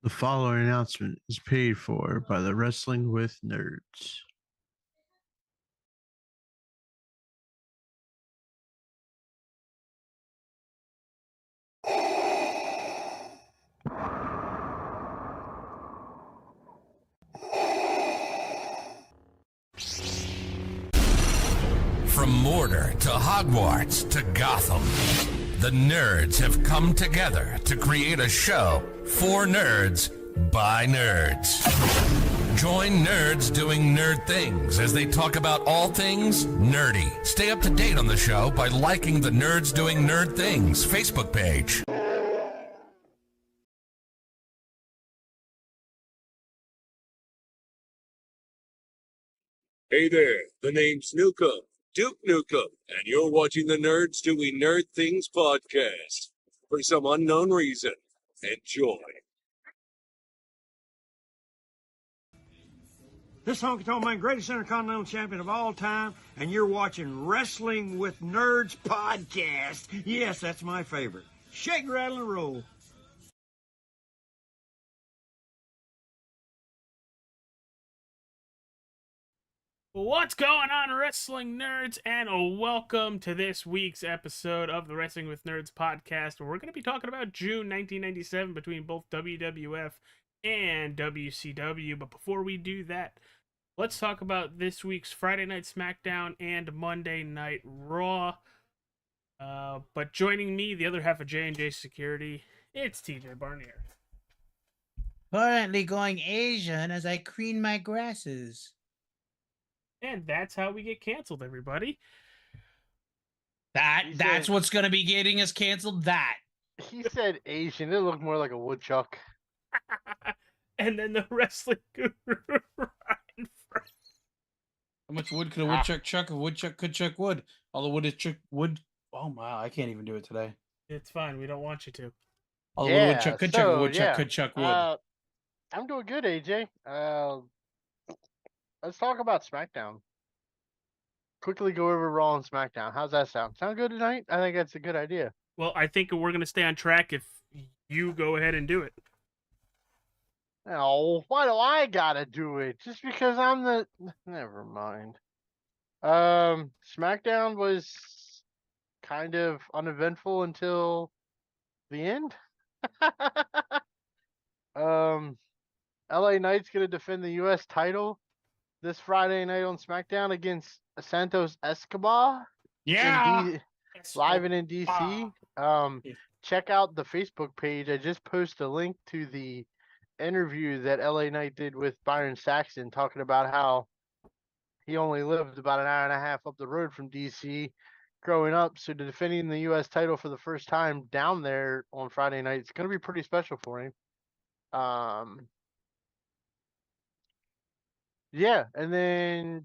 The following announcement is paid for by the Wrestling with Nerds. From Mordor to Hogwarts to Gotham, the nerds have come together to create a show for nerds by nerds. Join nerds doing nerd things as they talk about all things nerdy. Stay up to date on the show by liking the Nerds Doing Nerd Things Facebook page. Hey there, the name's Nukem, Duke Nukem, and you're watching the Nerds Doing Nerd Things podcast. For some unknown reason, enjoy. This honky-tonk man, greatest intercontinental champion of all time, and you're watching Wrestling with Nerds podcast. Yes, that's my favorite. Shake, rattle, and roll. What's going on, wrestling nerds, and welcome to this week's episode of the Wrestling with Nerds podcast, where we're going to be talking about June 1997 between both WWF and WCW. But before we do that, let's talk about this week's Friday Night SmackDown and Monday Night Raw. But joining me, the other half of J&J Security, it's TJ Barnier. Currently going Asian as I clean my grasses. And that's how we get canceled, everybody. That's what's going to be getting us canceled. That. He said Asian. It looked more like a woodchuck. And then the wrestling guru, Ryan Frank. How much wood could a woodchuck chuck? A woodchuck could chuck wood. All the wood is wood. Oh, wow. I can't even do it today. It's fine. We don't want you to. All the woodchuck could chuck. A woodchuck could chuck wood. I'm doing good, AJ. Let's talk about SmackDown. Quickly go over Raw and SmackDown. How's that sound? Sound good tonight? I think that's a good idea. Well, I think we're going to stay on track if you go ahead and do it. Oh, why do I gotta do it? Just because I'm the... Never mind. SmackDown was kind of uneventful until the end. LA Knight's going to defend the U.S. title this Friday night on SmackDown against Santos Escobar. Yeah. Live and in DC. Check out the Facebook page. I just posted a link to the interview that LA Knight did with Byron Saxton, talking about how he only lived about an hour and a half up the road from DC growing up. So defending the U.S. title for the first time down there on Friday night, it's going to be pretty special for him. Yeah, and then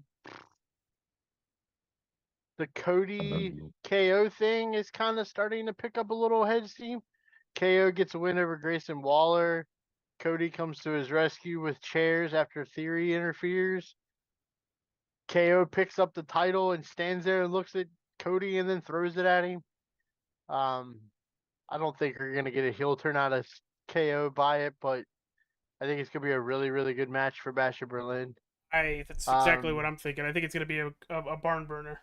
the Cody KO thing is kind of starting to pick up a little head steam. KO gets a win over Grayson Waller. Cody comes to his rescue with chairs after Theory interferes. KO picks up the title and stands there and looks at Cody and then throws it at him. I don't think we're going to get a heel turn out of KO by it, but I think it's going to be a really, really good match for Basher Berlin. That's exactly what I'm thinking. I think it's going to be a barn burner.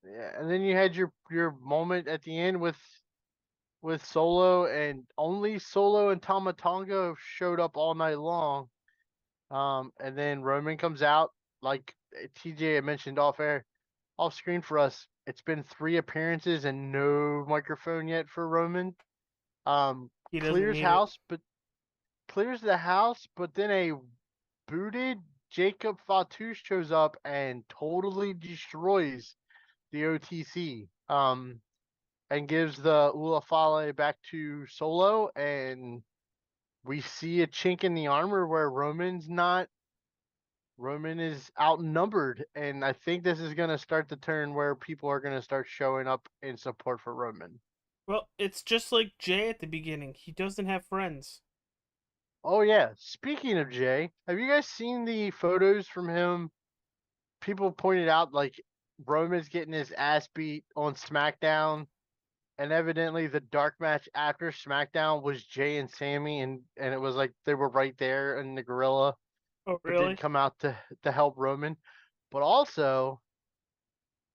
Yeah, and then you had your moment at the end with Solo, and only Solo and Tama Tonga showed up all night long. And then Roman comes out, like TJ had mentioned off screen for us. It's been 3 appearances and no microphone yet for Roman. Clears the house, but then a booted Jacob Fatu shows up and totally destroys the OTC. And gives the Ula Fale back to Solo, and we see a chink in the armor where Roman is outnumbered, and I think this is going to start the turn where people are going to start showing up in support for Roman. Well, it's just like Jay at the beginning. He doesn't have friends. Oh, yeah. Speaking of Jay, have you guys seen the photos from him? People pointed out, like, Roman's getting his ass beat on SmackDown. and evidently the dark match after SmackDown was Jay and Sammy, and it was like they were right there in the gorilla, Oh, but didn't really? come out to help Roman. But also,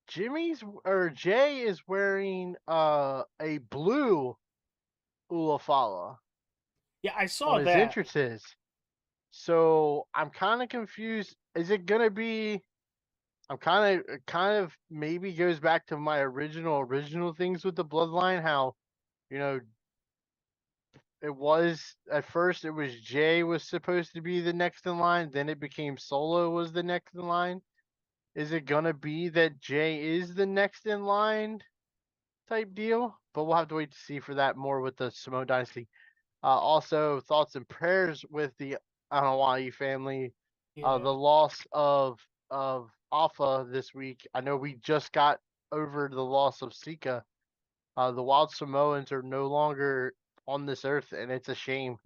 Jay is wearing a blue Ulafala Yeah, I on saw his that. entrances. So I'm kind of confused. Is it gonna be? I'm kind of maybe goes back to my original things with the bloodline. How, you know, it was at first it was Jay was supposed to be the next in line, then it became Solo was the next in line. Is it gonna be that Jay is the next in line type deal? But we'll have to wait to see for that more with the Samoan Dynasty. Also, thoughts and prayers with the Hawaii family. Yeah. The loss of Alpha this week. I know we just got over the loss of Sika. The Wild Samoans are no longer on this earth, and it's a shame.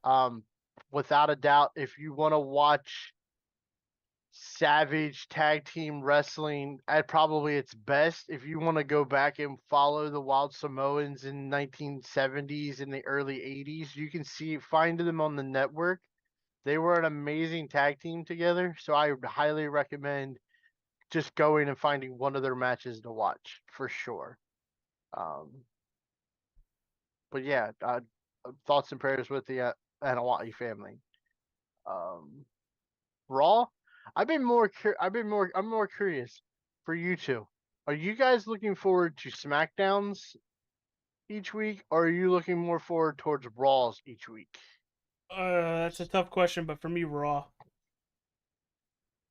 Um, Without a doubt, if you want to watch savage tag team wrestling at probably its best, if you want to go back and follow the Wild Samoans in 1970s and the early 80s, you can find them on the network. They were an amazing tag team together, so I would highly recommend just going and finding one of their matches to watch for sure. Um, but yeah, thoughts and prayers with the Anawati family. Um, Raw. I'm more curious for you two. Are you guys looking forward to SmackDowns each week, or are you looking more forward towards Raws each week? That's a tough question, but for me, Raw.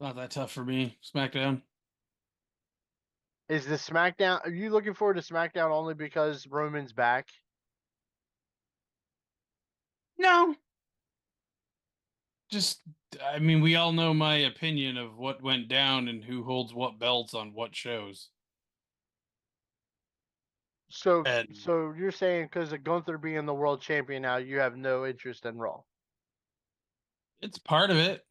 Not that tough for me. SmackDown. Is the SmackDown? Are you looking forward to SmackDown only because Roman's back? No. Just, I mean, we all know my opinion of what went down and who holds what belts on what shows. So, And so you're saying because of Gunther being the world champion now, you have no interest in Raw? it's part of it.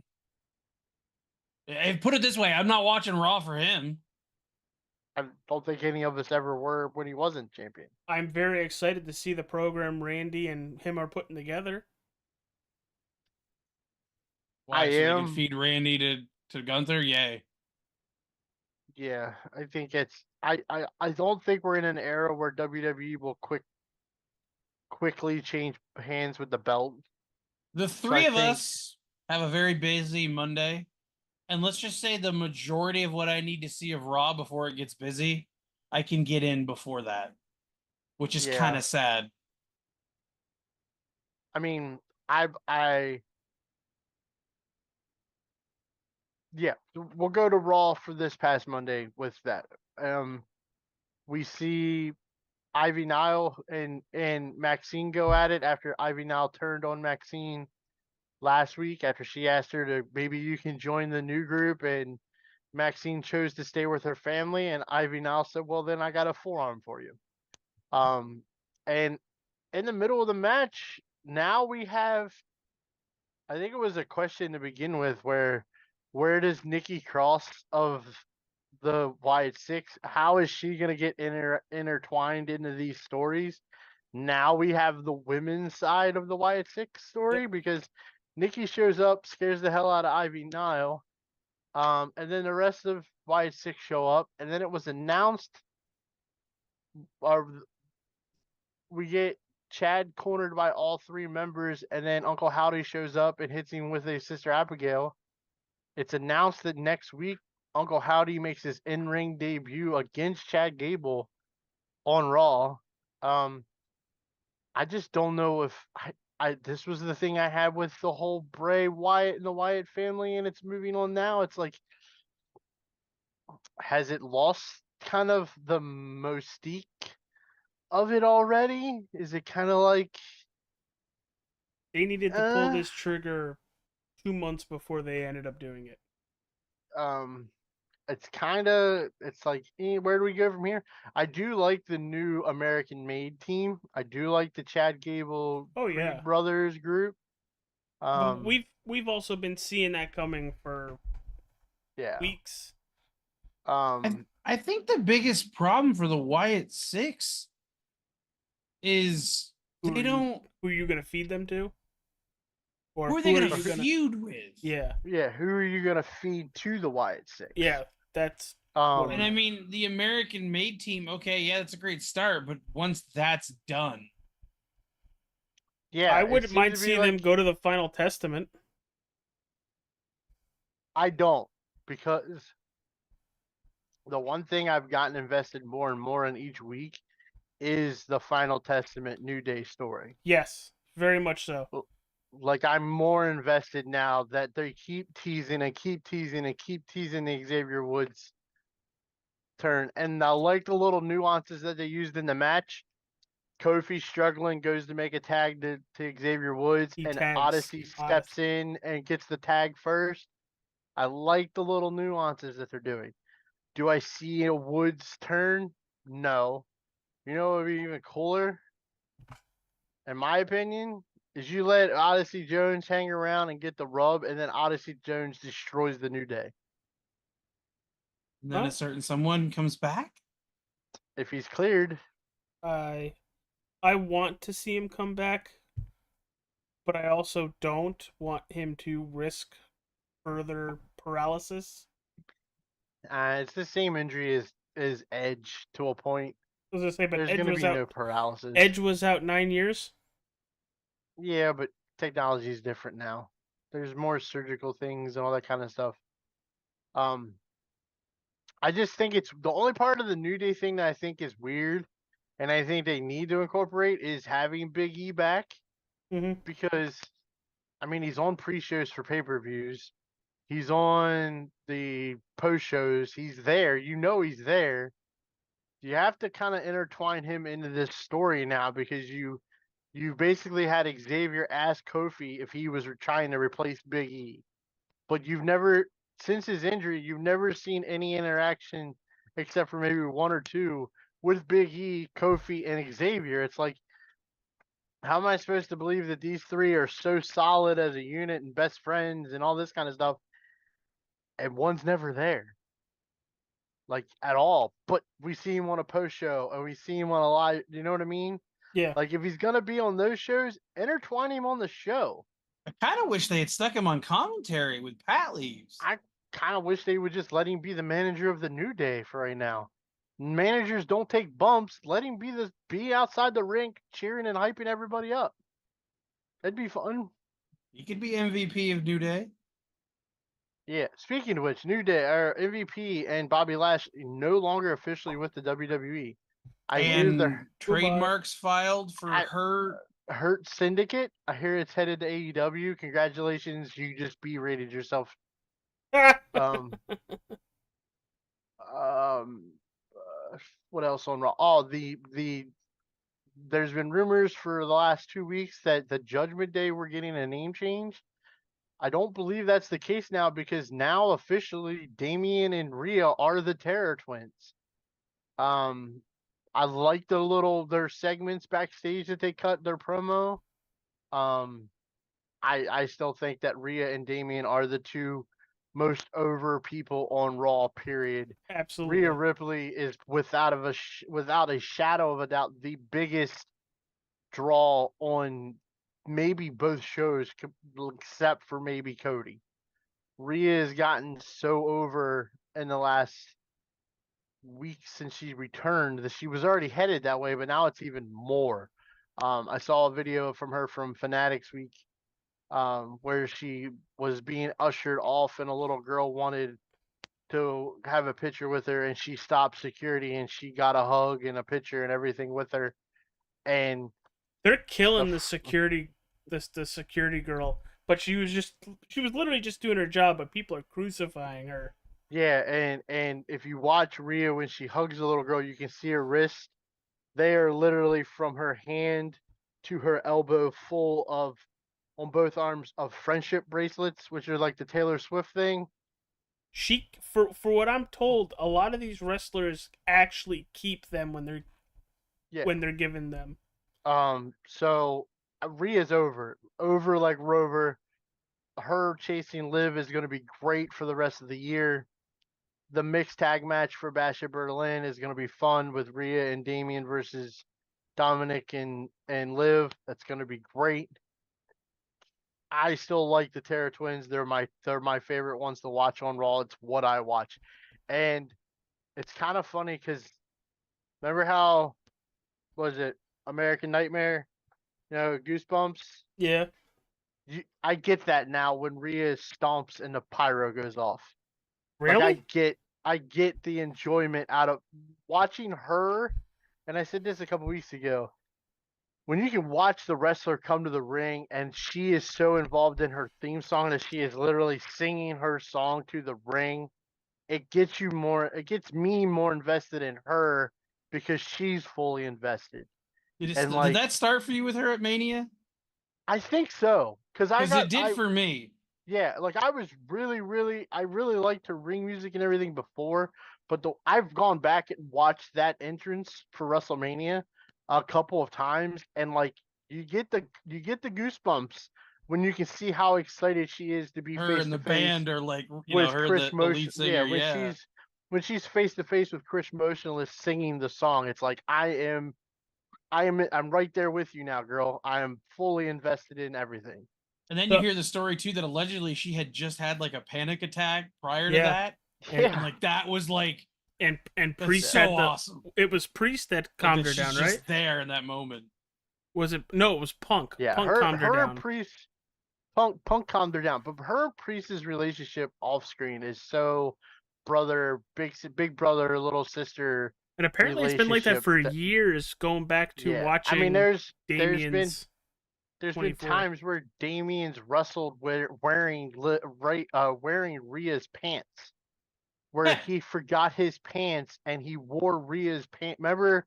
Put it this way, I'm not watching Raw for him. I don't think any of us ever were when he wasn't champion. I'm very excited to see the program Randy and him are putting together. Why? I So they can am. feed Randy to Gunther? Yay. Yeah, I think it's. I don't think we're in an era where WWE will quickly change hands with the belt. The So I three of think, us have a very busy Monday. And let's just say the majority of what I need to see of Raw before it gets busy, I can get in before that, which is kind yeah. of sad. I mean, I yeah. We'll go to Raw for this past Monday with that. We see Ivy Nile and Maxine go at it after Ivy Nile turned on Maxine last week after she asked her to maybe you can join the new group, and Maxine chose to stay with her family, and Ivy Nile said, "Well, then I got a forearm for you." And in the middle of the match, now we have. I think it was a question to begin with, where does Nikki Cross of the Wyatt Six? How is she gonna get intertwined into these stories? Now we have the women's side of the Wyatt Six story because Nikki shows up, scares the hell out of Ivy Nile, and then the rest of Wyatt Six show up, and then it was announced, or we get Chad cornered by all three members, and then Uncle Howdy shows up and hits him with his sister Abigail. It's announced that next week Uncle Howdy makes his in-ring debut against Chad Gable on Raw. I just don't know if I this was the thing I had with the whole Bray Wyatt and the Wyatt family, and it's moving on now. It's like, has it lost kind of the mystique of it already? Is it kind of like, They needed to pull this trigger 2 months before they ended up doing it. um, it's like, where do we go from here? I do like the new American Made team. I do like the Chad Gable Oh Creed yeah, Brothers group. but we've also been seeing that coming for Yeah. weeks. I think the biggest problem for the Wyatt Six is Who they are don't. who are you gonna feed them to? Or Who are they who are gonna you gonna? feud with? Yeah, Yeah, who are you gonna feed to the Wyatt Six? yeah. That's what I And I meant. mean, the American made team, okay, yeah, that's a great start, but once that's done, Yeah, I it wouldn't seemed mind to be seeing them like go to the Final Testament. I don't, because the one thing I've gotten invested more and more in each week is the Final Testament New Day story. Yes, very much so. Like I'm more invested now that they keep teasing and keep teasing and keep teasing the Xavier Woods turn. And I like the little nuances that they used in the match. Kofi struggling goes to make a tag to Xavier Woods, He and tags Odyssey steps Odyssey. in and gets the tag first. I like the little nuances that they're doing. Do I see a Woods turn? No. You know what would be even cooler, in my opinion, is you let Odyssey Jones hang around and get the rub, and then Odyssey Jones destroys the New Day. and then Huh? a certain someone comes back. If he's cleared, I I want to see him come back, but I also don't want him to risk further paralysis. it's the same injury as Edge to a point. I was gonna say, but There's going to be no paralysis. Edge was out 9 years. Yeah, but technology is different now. There's more surgical things and all that kind of stuff. Um, I just think it's the only part of the New Day thing that I think is weird, and I think they need to incorporate is having Big E back, Mm-hmm. because I mean he's on pre-shows for pay-per-views, he's on the post-shows, he's there. You know he's there. You have to kind of intertwine him into this story now, because you basically had Xavier ask Kofi if he was trying to replace Big E, but you've never, since his injury, you've never seen any interaction except for maybe one or two with Big E, Kofi, and Xavier. It's like, how am I supposed to believe that these three are so solid as a unit and best friends and all this kind of stuff, and one's never there, like at all? But we see him on a post show and we see him on a live. You know what I mean? Yeah. Like if he's gonna be on those shows, intertwine him on the show. I kind of wish they had stuck him on commentary with Pat leaves. I kind of wish they would just let him be the manager of the New Day for right now. Managers don't take bumps. Let him be outside the rink cheering and hyping everybody up. That'd be fun. He could be MVP of New Day. Yeah. Speaking of which, New Day, our MVP and Bobby Lashley no longer officially with the WWE. I hear the And trademarks filed for Hurt Syndicate. I hear it's headed to AEW. Congratulations, you just B-rated yourself. Um, what else on Raw? Oh, there's been rumors for the last 2 weeks that the Judgment Day we're getting a name change. I don't believe that's the case now, because now officially Damian and Rhea are the Terror Twins. I like their segments backstage that they cut their promo. I still think that Rhea and Damian are the two most over people on Raw. Period. Absolutely. Rhea Ripley is without a shadow of a doubt the biggest draw on maybe both shows, except for maybe Cody. Rhea has gotten so over in the last week since she returned that she was already headed that way, but now it's even more. I saw a video from her from Fanatics Week, where she was being ushered off and a little girl wanted to have a picture with her, and she stopped security and she got a hug and a picture and everything with her. And they're killing the security girl, but she was literally just doing her job, but people are crucifying her. yeah, and if you watch Rhea when she hugs the little girl, you can see her wrist. They are literally from her hand to her elbow full of, on both arms, of friendship bracelets, which are like the Taylor Swift thing. She, for what I'm told, a lot of these wrestlers actually keep them when they're given them. So Rhea's over like Rover. Her chasing Liv is going to be great for the rest of the year. The mixed tag match for Bash at Berlin is going to be fun with Rhea and Damian versus Dominic and Liv. That's going to be great. I still like the Terra Twins. They're my favorite ones to watch on Raw. It's what I watch, and it's kind of funny because remember how was it American Nightmare? You know, Goosebumps. Yeah. I get that now when Rhea stomps and the pyro goes off. Really? Like I get the enjoyment out of watching her. And I said this a couple weeks ago. When you can watch the wrestler come to the ring and she is so involved in her theme song that she is literally singing her song to the ring, it gets me more invested in her because she's fully invested. Did And that start for you with her at Mania? I think so. Because it did for me. Yeah, like I was I really liked her ring music and everything before, but I've gone back and watched that entrance for WrestleMania a couple of times, and like you get the goosebumps when you can see how excited she is to be Her face and to the face band are like, with her Chris the lead Motion. singer. Yeah, when she's face to face with Chris Motionless singing the song, it's like I'm right there with you now, girl. I am fully invested in everything. And then you hear the story too that allegedly she had just had like a panic attack prior to that. And like that was like and Priest so had awesome. It was Priest that calmed her down, right? Just there in that moment. Was it? No, it was Punk. Yeah, Punk calmed her down. And Priest, Punk calmed her down, but her and Priest's relationship off screen is so big brother, little sister. And apparently it's been like that for years, going back to watching. I mean, Damien's there's been times where Damien's wrestled wearing Rhea's pants, where he forgot his pants and he wore Rhea's pants. Remember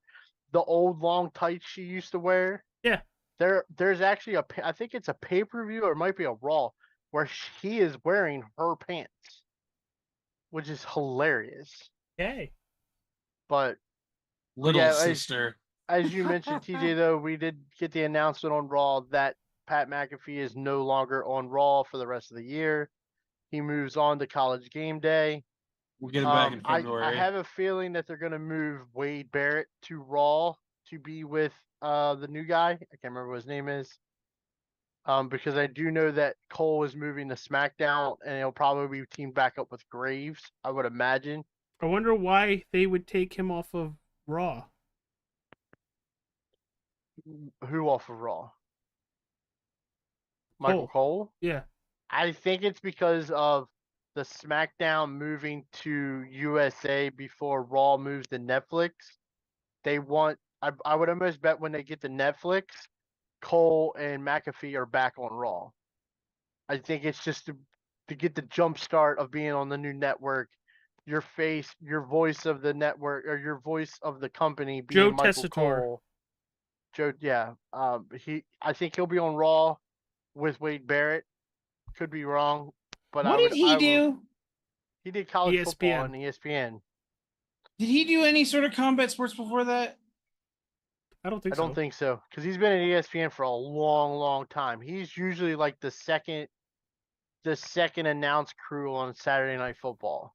the old long tights she used to wear? Yeah. There's actually I think it's a pay-per-view or it might be a Raw where he is wearing her pants, which is hilarious. Yay. But little sister. As you mentioned, TJ, though, we did get the announcement on Raw that Pat McAfee is no longer on Raw for the rest of the year. He moves on to College Game Day. We'll get him back in February. I have a feeling that they're going to move Wade Barrett to Raw to be with the new guy. I can't remember what his name is. Because I do know that Cole is moving to SmackDown, and he'll probably be teamed back up with Graves, I would imagine. I wonder why they would take him off of Raw. Who off of Raw? Michael Cole? Yeah. I think it's because of the SmackDown moving to USA before Raw moves to Netflix. They want, I would almost bet when they get to Netflix, Cole and McAfee are back on Raw. I think it's just to get the jump start of being on the new network. Your voice of the network, or your voice of the company being Joe Michael Tessitore. Cole. Joe, yeah. I think he'll be on Raw with Wade Barrett. Could be wrong, but what did he do? He did college ESPN. football on ESPN. Did he do any sort of combat sports before that? I don't think so. I don't think so, because he's been at ESPN for a long, long time. He's usually like the second announced crew on Saturday Night Football.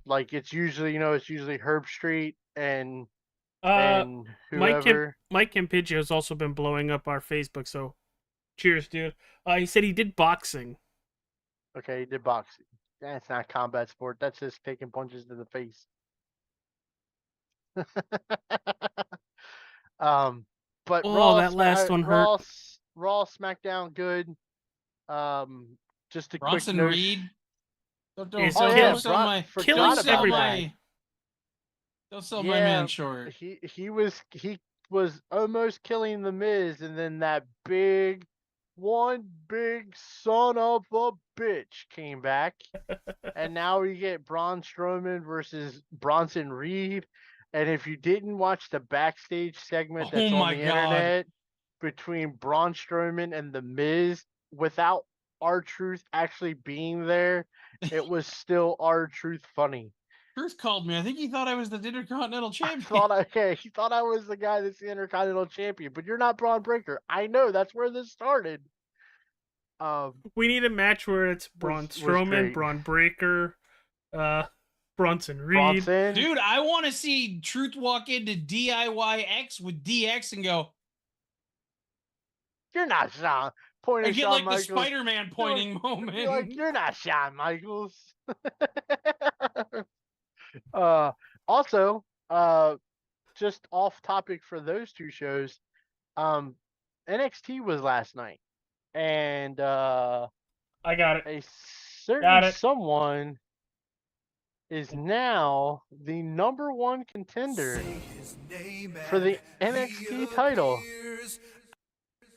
Like it's usually Herb Street and whoever. Mike Campigio has also been blowing up our Facebook, so cheers, dude. He said he did boxing. Okay, he did boxing. That's not combat sport. That's just taking punches to the face. But Raw, that last one hurt. Raw, SmackDown, good. Just a Bronson quick note. Reed. Killing everybody. Don't sell my man short. He was almost killing the Miz, and then that big son of a bitch came back, and now we get Braun Strowman versus Bronson Reed. And if you didn't watch the backstage segment that's on the internet between Braun Strowman and the Miz, without R-Truth actually being there, it was still R-Truth funny. Truth called me. I think he thought I was the Intercontinental Champion. He thought I was the guy that's the Intercontinental Champion, but you're not Braun Breaker. I know, that's where this started. We need a match where it's Braun Strowman, Braun Breaker, Bronson Reed. Bronson. Dude, I want to see Truth walk into DIYX with DX and go, You're not Shawn. Pointing and get Shawn like Michaels. the Spider-Man pointing moment. Be like, you're not Shawn Michaels. Also, just off topic for those two shows, NXT was last night, and I got it. a certain Got it. someone is now the number one contender for the NXT title.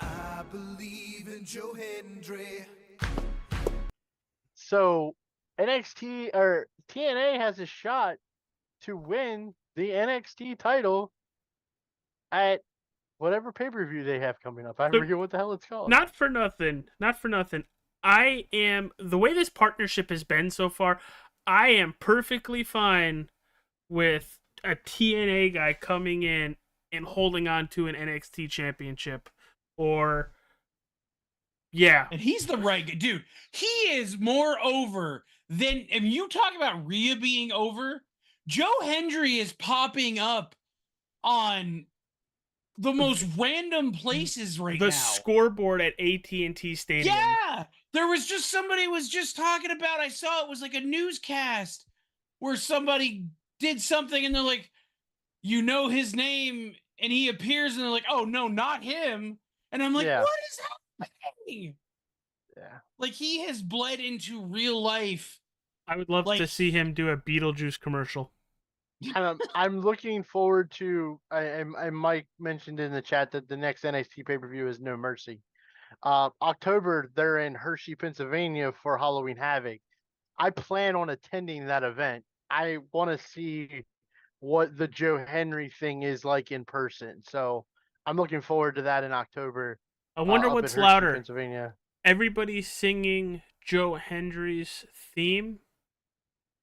I believe in Joe Hendry. So NXT or TNA has a shot to win the NXT title at whatever pay-per-view they have coming up. I So, forget what the hell it's called. Not for nothing. I am, the way this partnership has been so far, I am perfectly fine with a TNA guy coming in and holding on to an NXT championship. Or, yeah. And he's the right guy. Dude, he is more over than, if you talk about Rhea being over, Joe Hendry is popping up on the most random places right The now. scoreboard at AT&T Stadium. Yeah, there was just somebody was just talking about, I saw it was like a newscast where somebody did something and they're like, you know his name, and he appears and they're like, oh no, not him. And I'm like, Yeah. what is happening? Yeah. Like, he has bled into real life. I would love to see him do a Beetlejuice commercial. I'm looking forward to. Mike mentioned in the chat that the next NXT pay-per-view is No Mercy. October, they're in Hershey, Pennsylvania for Halloween Havoc. I plan on attending that event. I want to see what the Joe Henry thing is like in person. So I'm looking forward to that in October. I wonder up what's in Hershey, louder. Pennsylvania. Everybody singing Joe Hendry's theme,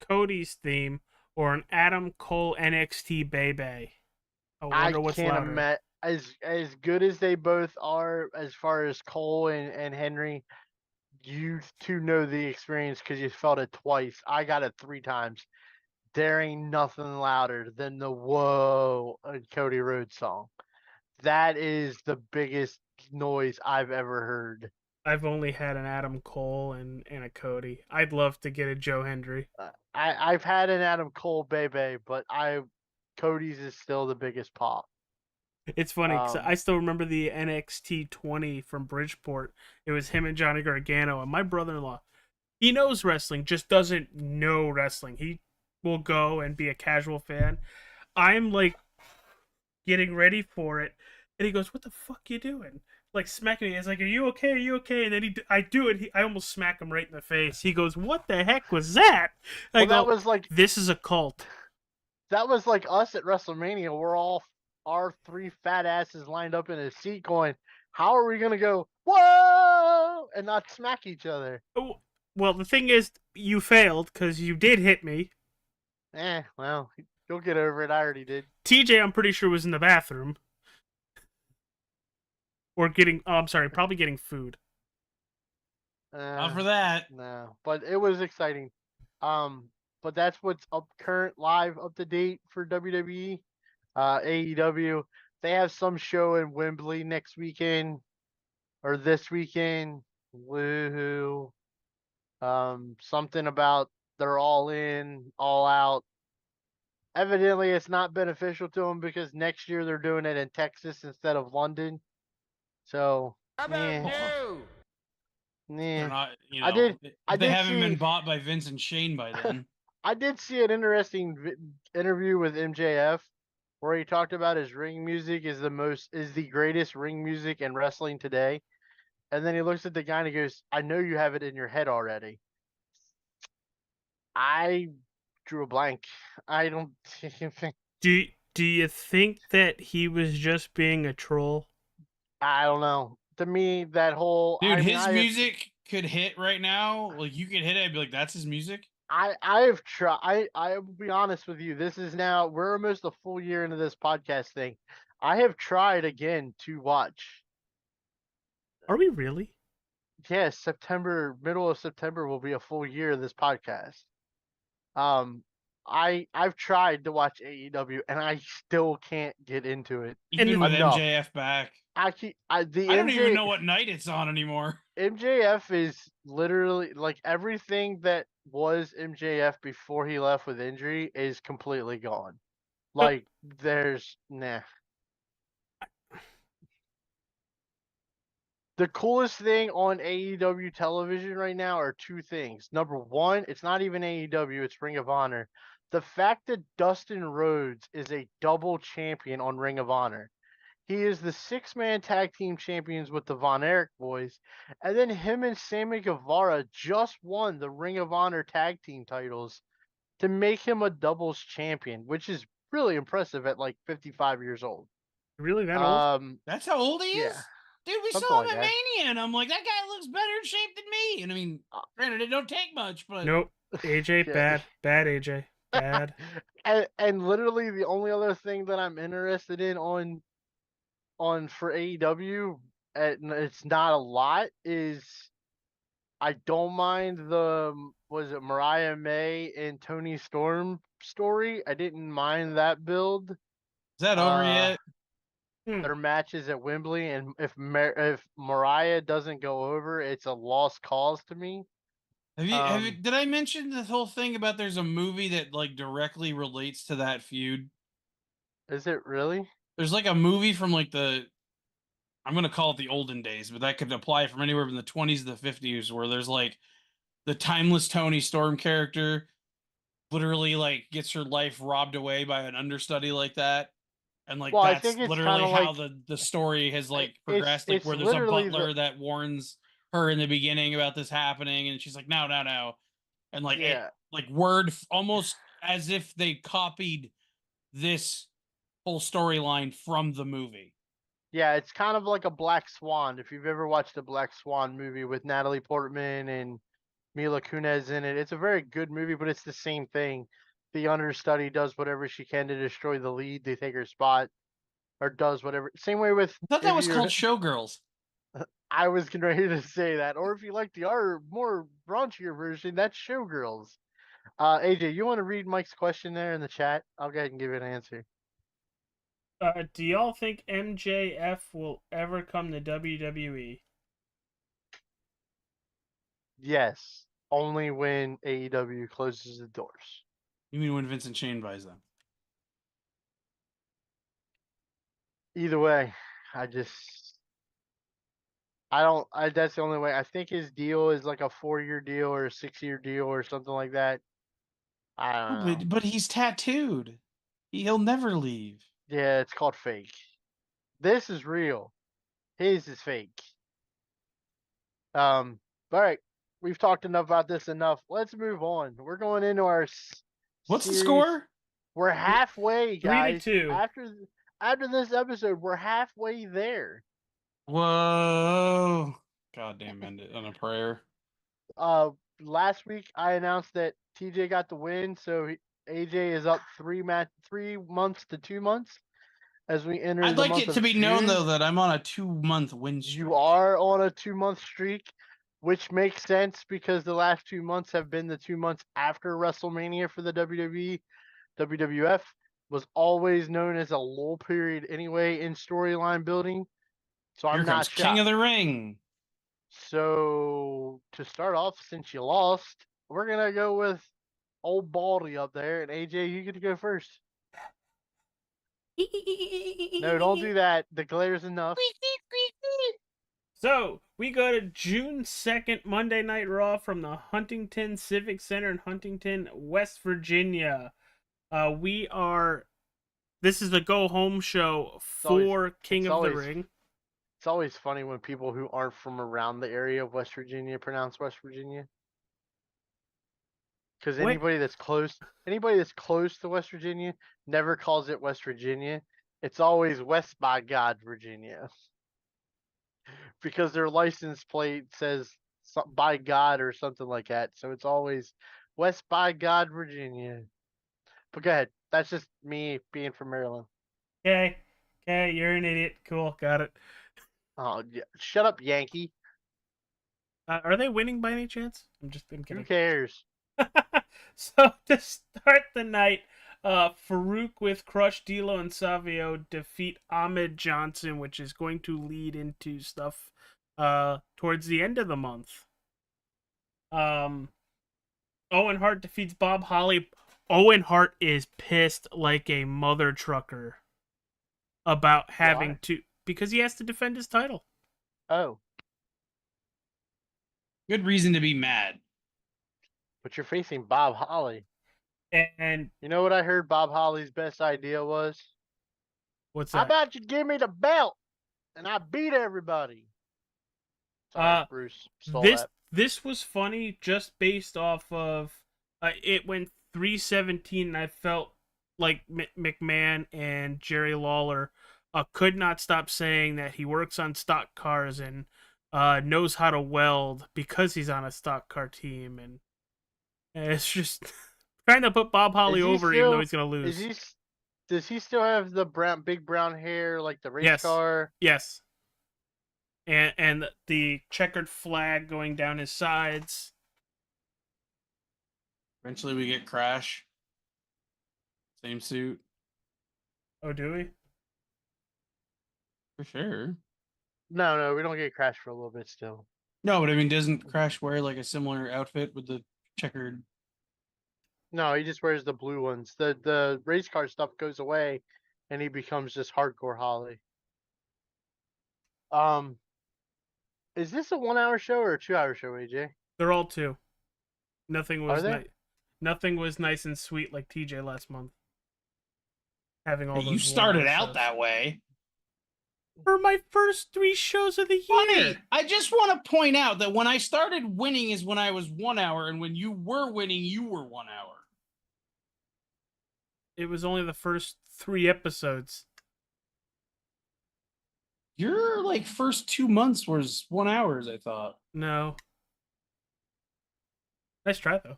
Cody's theme, or an Adam Cole NXT Baby. I wonder what's can't louder. imagine as good as they both are as far as Cole and Henry. You two know the experience because you felt it twice. I got it 3 times. There ain't nothing louder than the "Whoa" Cody Rhodes song. That is the biggest noise I've ever heard. I've only had an Adam Cole and a Cody. I'd love to get a Joe Hendry. I've had an Adam Cole baby, but Cody's is still the biggest pop. It's funny because I still remember the NXT 20 from Bridgeport. It was him and Johnny Gargano, and my brother-in-law, he knows wrestling, just doesn't know wrestling. He will go and be a casual fan. I'm like getting ready for it, and he goes, "What the fuck you doing?" Like smacking me. It's like, "Are you okay? Are you okay?" And then I do it. I almost smack him right in the face. He goes, "What the heck was that?" I go, that was like, "This is a cult." That was like us at WrestleMania. We're all our 3 fat asses lined up in a seat, going, "How are we gonna go whoa?" and not smack each other? Oh, well, the thing is, you failed because you did hit me. Well, you'll get over it. I already did. TJ, I'm pretty sure, was in the bathroom. Or getting, probably getting food. Not for that. No, but it was exciting. But that's what's current live up to date for WWE. AEW, they have some show in Wembley next weekend or this weekend. Woohoo. Something about they're all in, all out. Evidently, it's not beneficial to them because next year they're doing it in Texas instead of London. So, They're nah. not, I they did haven't see- been bought by Vince and Shane by then. I did see an interesting interview with MJF where he talked about his ring music is the greatest ring music in wrestling today. And then he looks at the guy and he goes, "I know you have it in your head already." I drew a blank. I don't think. Do you think that he was just being a troll? I don't know. To me, that whole Dude, his music could hit right now. Like, you could hit it and be like, that's his music. I have tried. I will be honest with you. This is now we're almost a full year into this podcast thing. I have tried again to watch. Are we really? Yes, middle of September will be a full year of this podcast. I've tried to watch AEW and I still can't get into it. Even with enough. MJF back. I don't even know what night it's on anymore. MJF is literally like everything that was MJF before he left with injury is completely gone. Like there's nah. The coolest thing on AEW television right now are two things. Number one, it's not even AEW, it's Ring of Honor. The fact that Dustin Rhodes is a double champion on Ring of Honor. He is the six-man tag team champions with the Von Erich boys. And then him and Sammy Guevara just won the Ring of Honor tag team titles to make him a doubles champion, which is really impressive at like 55 years old. Really that old? That's how old he is? Yeah. Dude, we Something saw him like at that. Mania, and I'm like, that guy looks better in shape than me. And I mean, granted, it don't take much, but Nope. AJ, Yeah. bad AJ. Bad. and literally the only other thing that I'm interested in on for AEW, and it's not a lot, is I don't mind the was it Mariah May and Tony Storm story. I didn't mind that build. is that over yet? Their matches at Wembley, and if Mariah doesn't go over, it's a lost cause to me. Have you did I mention this whole thing about there's a movie that like directly relates to that feud? Is it really? There's like a movie from like I'm gonna call it the olden days, but that could apply from anywhere from the 20s to the 50s, where there's like the timeless Tony Storm character literally like gets her life robbed away by an understudy like that. And like Well, I that's think it's literally kinda how like the story has like it's progressed. Like it's where there's a literally butler that warns her in the beginning about this happening, and she's like, no, no, no. And like it, Yeah. like almost as if they copied this whole storyline from the movie. Yeah, it's kind of like a Black Swan. If you've ever watched a Black Swan movie with Natalie Portman and Mila Kunis in it, it's a very good movie, but it's the same thing. The understudy does whatever she can to destroy the lead. They take her spot, or does whatever. Same way with. I thought that was called Showgirls. I was getting ready to say that. Or if you like the more raunchier version, that's Showgirls. AJ, you want to read Mike's question there in the chat? I'll go ahead and give it an answer. Do y'all think MJF will ever come to WWE? Yes, only when AEW closes the doors. You mean when Vincent Shane buys them? Either way, that's the only way. I think his deal is like a 4-year deal or a 6-year deal or something like that. I don't know. But he's tattooed. He'll never leave. Yeah, it's called fake. This is real. His is fake. All right. We've talked enough. Let's move on. We're going into our What's series. the score? We're halfway, guys. 3-2. After this episode, we're halfway there. Whoa. Goddamn, end it on a prayer. Last week I announced that TJ got the win, so AJ is up 3 months to 2 months as we enter. I'd like it to be known though that I'm on a 2-month win streak. You are on a 2-month streak, which makes sense because the last 2 months have been the 2 months after WrestleMania for the WWE. WWF was always known as a lull period anyway in storyline building. So I'm not shocked. King of the Ring. So to start off, since you lost, we're gonna go with old Baldy up there, and AJ, you get to go first. No, don't do that. The glare's enough. So we go to June 2nd, Monday Night Raw from the Huntington Civic Center in Huntington, West Virginia. This is the go home show for King of the Ring. It's always funny when people who aren't from around the area of West Virginia pronounce West Virginia. Because anybody that's close to West Virginia never calls it West Virginia. It's always West by God, Virginia. Because their license plate says by God or something like that. So it's always West by God, Virginia. But go ahead. That's just me being from Maryland. Okay, you're an idiot. Cool, got it. Oh, yeah. Shut up, Yankee. Are they winning by any chance? I'm kidding. Who cares? So to start the night, Farouk with Crush, D'Lo, and Savio defeat Ahmed Johnson, which is going to lead into stuff towards the end of the month. Owen Hart defeats Bob Holly. Owen Hart is pissed like a mother trucker about having to, because he has to defend his title. Oh, Good reason to be mad. but you're facing Bob Holly. And You know what I heard Bob Holly's best idea was? what's How that? about you give me the belt and I beat everybody? Sorry, Bruce stole this that. this was funny just based off of it went 317, and I felt like McMahon and Jerry Lawler could not stop saying that he works on stock cars and knows how to weld because he's on a stock car team, and it's just trying to put Bob Holly over even though he's gonna lose. Does he still have the big brown hair like the race Yes. car? Yes. And the checkered flag going down his sides. Eventually we get Crash. Same suit. Oh, do we? For sure. No, we don't get Crash for a little bit still. No, but I mean, doesn't Crash wear like a similar outfit with the checkered? No, he just wears the blue ones. The race car stuff goes away, and he becomes just hardcore Holly. Is this a 1 hour show or a 2 hour show, AJ? They're all two. Nothing was Are they? nothing was nice and sweet like TJ last month. Having all Hey, those you started 1 hour out shows. that way. For my first 3 shows of the year. Funny. I just want to point out that when I started winning is when I was 1 hour, and when you were winning, you were 1 hour. It was only the first 3 episodes. Your like first 2 months was 1 hours, I thought. No. Nice try though.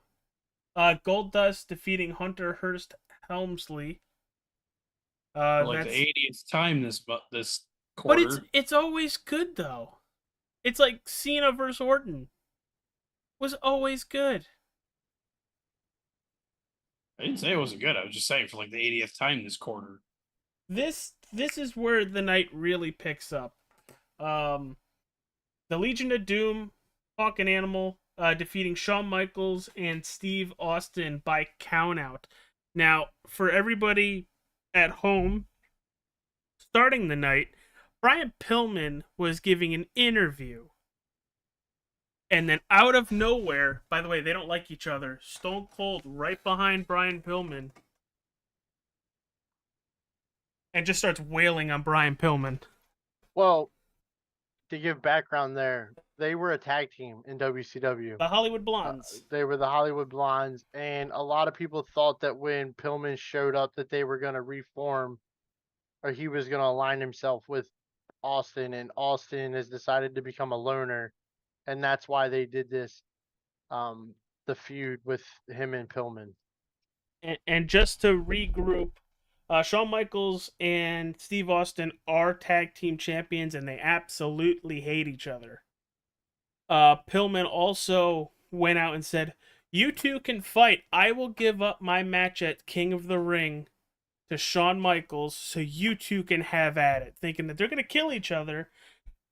Goldust defeating Hunter Hearst Helmsley. For like that's... the 80th time this But quarter. it's always good though. It's like Cena versus Orton. Was always good. I didn't say it wasn't good. I was just saying for like the 80th time this quarter. This is where the night really picks up. The Legion of Doom, Hawk and Animal, defeating Shawn Michaels and Steve Austin by countout. Now, for everybody at home, starting the night, Brian Pillman was giving an interview. And then out of nowhere, by the way, they don't like each other, Stone Cold right behind Brian Pillman and just starts wailing on Brian Pillman. Well, to give background there, they were a tag team in WCW. The Hollywood Blondes. They were the Hollywood Blondes, and a lot of people thought that when Pillman showed up that they were going to reform, or he was going to align himself with Austin, and Austin has decided to become a loner, and that's why they did this, the feud with him and Pillman. And just to regroup, Shawn Michaels and Steve Austin are tag team champions, and they absolutely hate each other. Pillman also went out and said, "You two can fight. I will give up my match at King of the Ring to Shawn Michaels so you two can have at it," thinking that they're going to kill each other,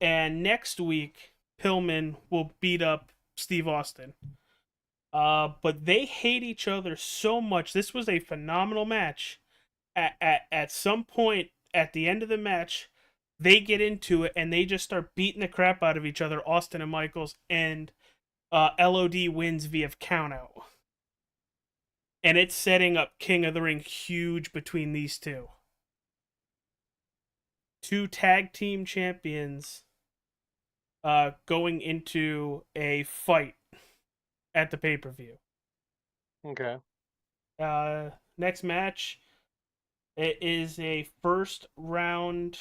and next week Pillman will beat up Steve Austin. But they hate each other so much. This was a phenomenal match. At some point at the end of the match, they get into it and they just start beating the crap out of each other, Austin and Michaels, and LOD wins via countout. And it's setting up King of the Ring huge between these two. 2 tag team champions going into a fight at the pay-per-view. Okay. Next match, it is a first round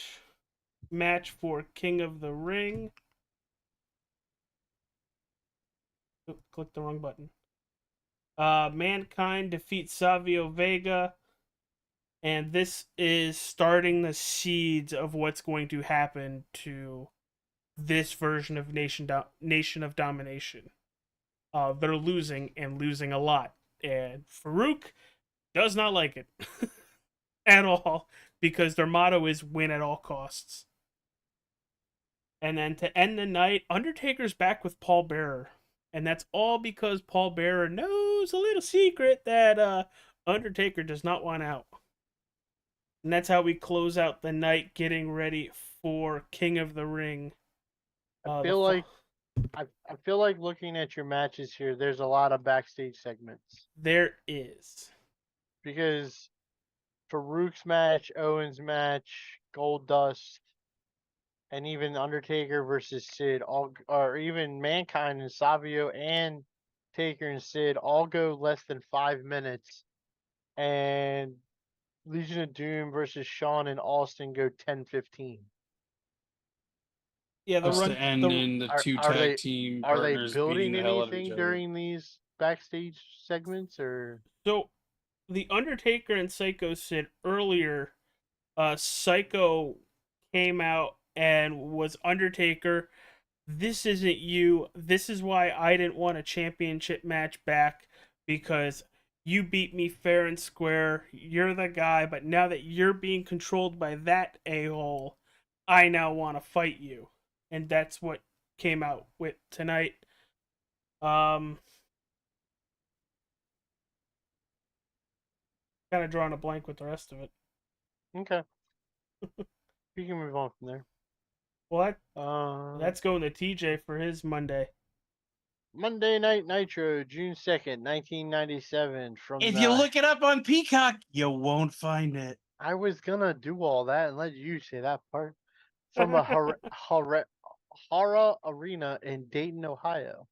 match for King of the Ring. Oop, click the wrong button. Mankind defeats Savio Vega, and this is starting the seeds of what's going to happen to this version of Nation of Domination. They're losing, and losing a lot. and Farouk does not like it at all because their motto is win at all costs. And then to end the night, Undertaker's back with Paul Bearer. And that's all because Paul Bearer knows a little secret that Undertaker does not want out. And that's how we close out the night getting ready for King of the Ring. I feel like looking at your matches here, there's a lot of backstage segments. There is. Because Farouk's match, Owens' match, Goldust, and even Undertaker versus Sid, or even Mankind and Savio and Taker and Sid all go less than 5 minutes. And Legion of Doom versus Shawn and Austin go 10-15. Yeah, Just to end in the two tag team Are they partners beating building the hell out of each anything other. during these backstage segments, or? So, the Undertaker and Psycho Sid earlier, Psycho came out and was Undertaker. This isn't you. This is why I didn't want a championship match back, because you beat me fair and square. You're the guy, but now that you're being controlled by that a-hole, I now want to fight you. And that's what came out with tonight. Kind of drawing a blank with the rest of it. Okay. You can move on from there. What? That's going to TJ for his Monday. Monday Night Nitro, June 2nd, 1997. If you look it up on Peacock, you won't find it. I was gonna do all that and let you say that part. From a horror arena in Dayton, Ohio.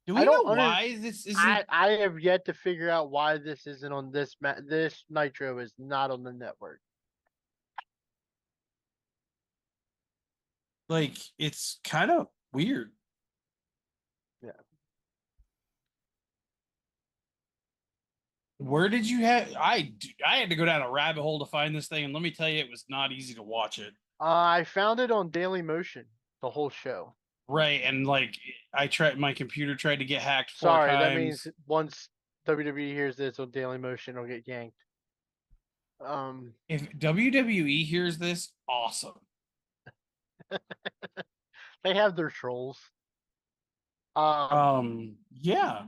Do we know why this isn't? I have yet to figure out why this isn't on this this Nitro is not on the network. Like, it's kind of weird. Yeah. Where did you have? I had to go down a rabbit hole to find this thing, and let me tell you, it was not easy to watch it. I found it on Daily Motion, the whole show. Right, and like my computer tried to get hacked 4 Sorry, times. that means once WWE hears this on Daily Motion, it'll get yanked. If WWE hears this, awesome. They have their trolls. Yeah. Yeah.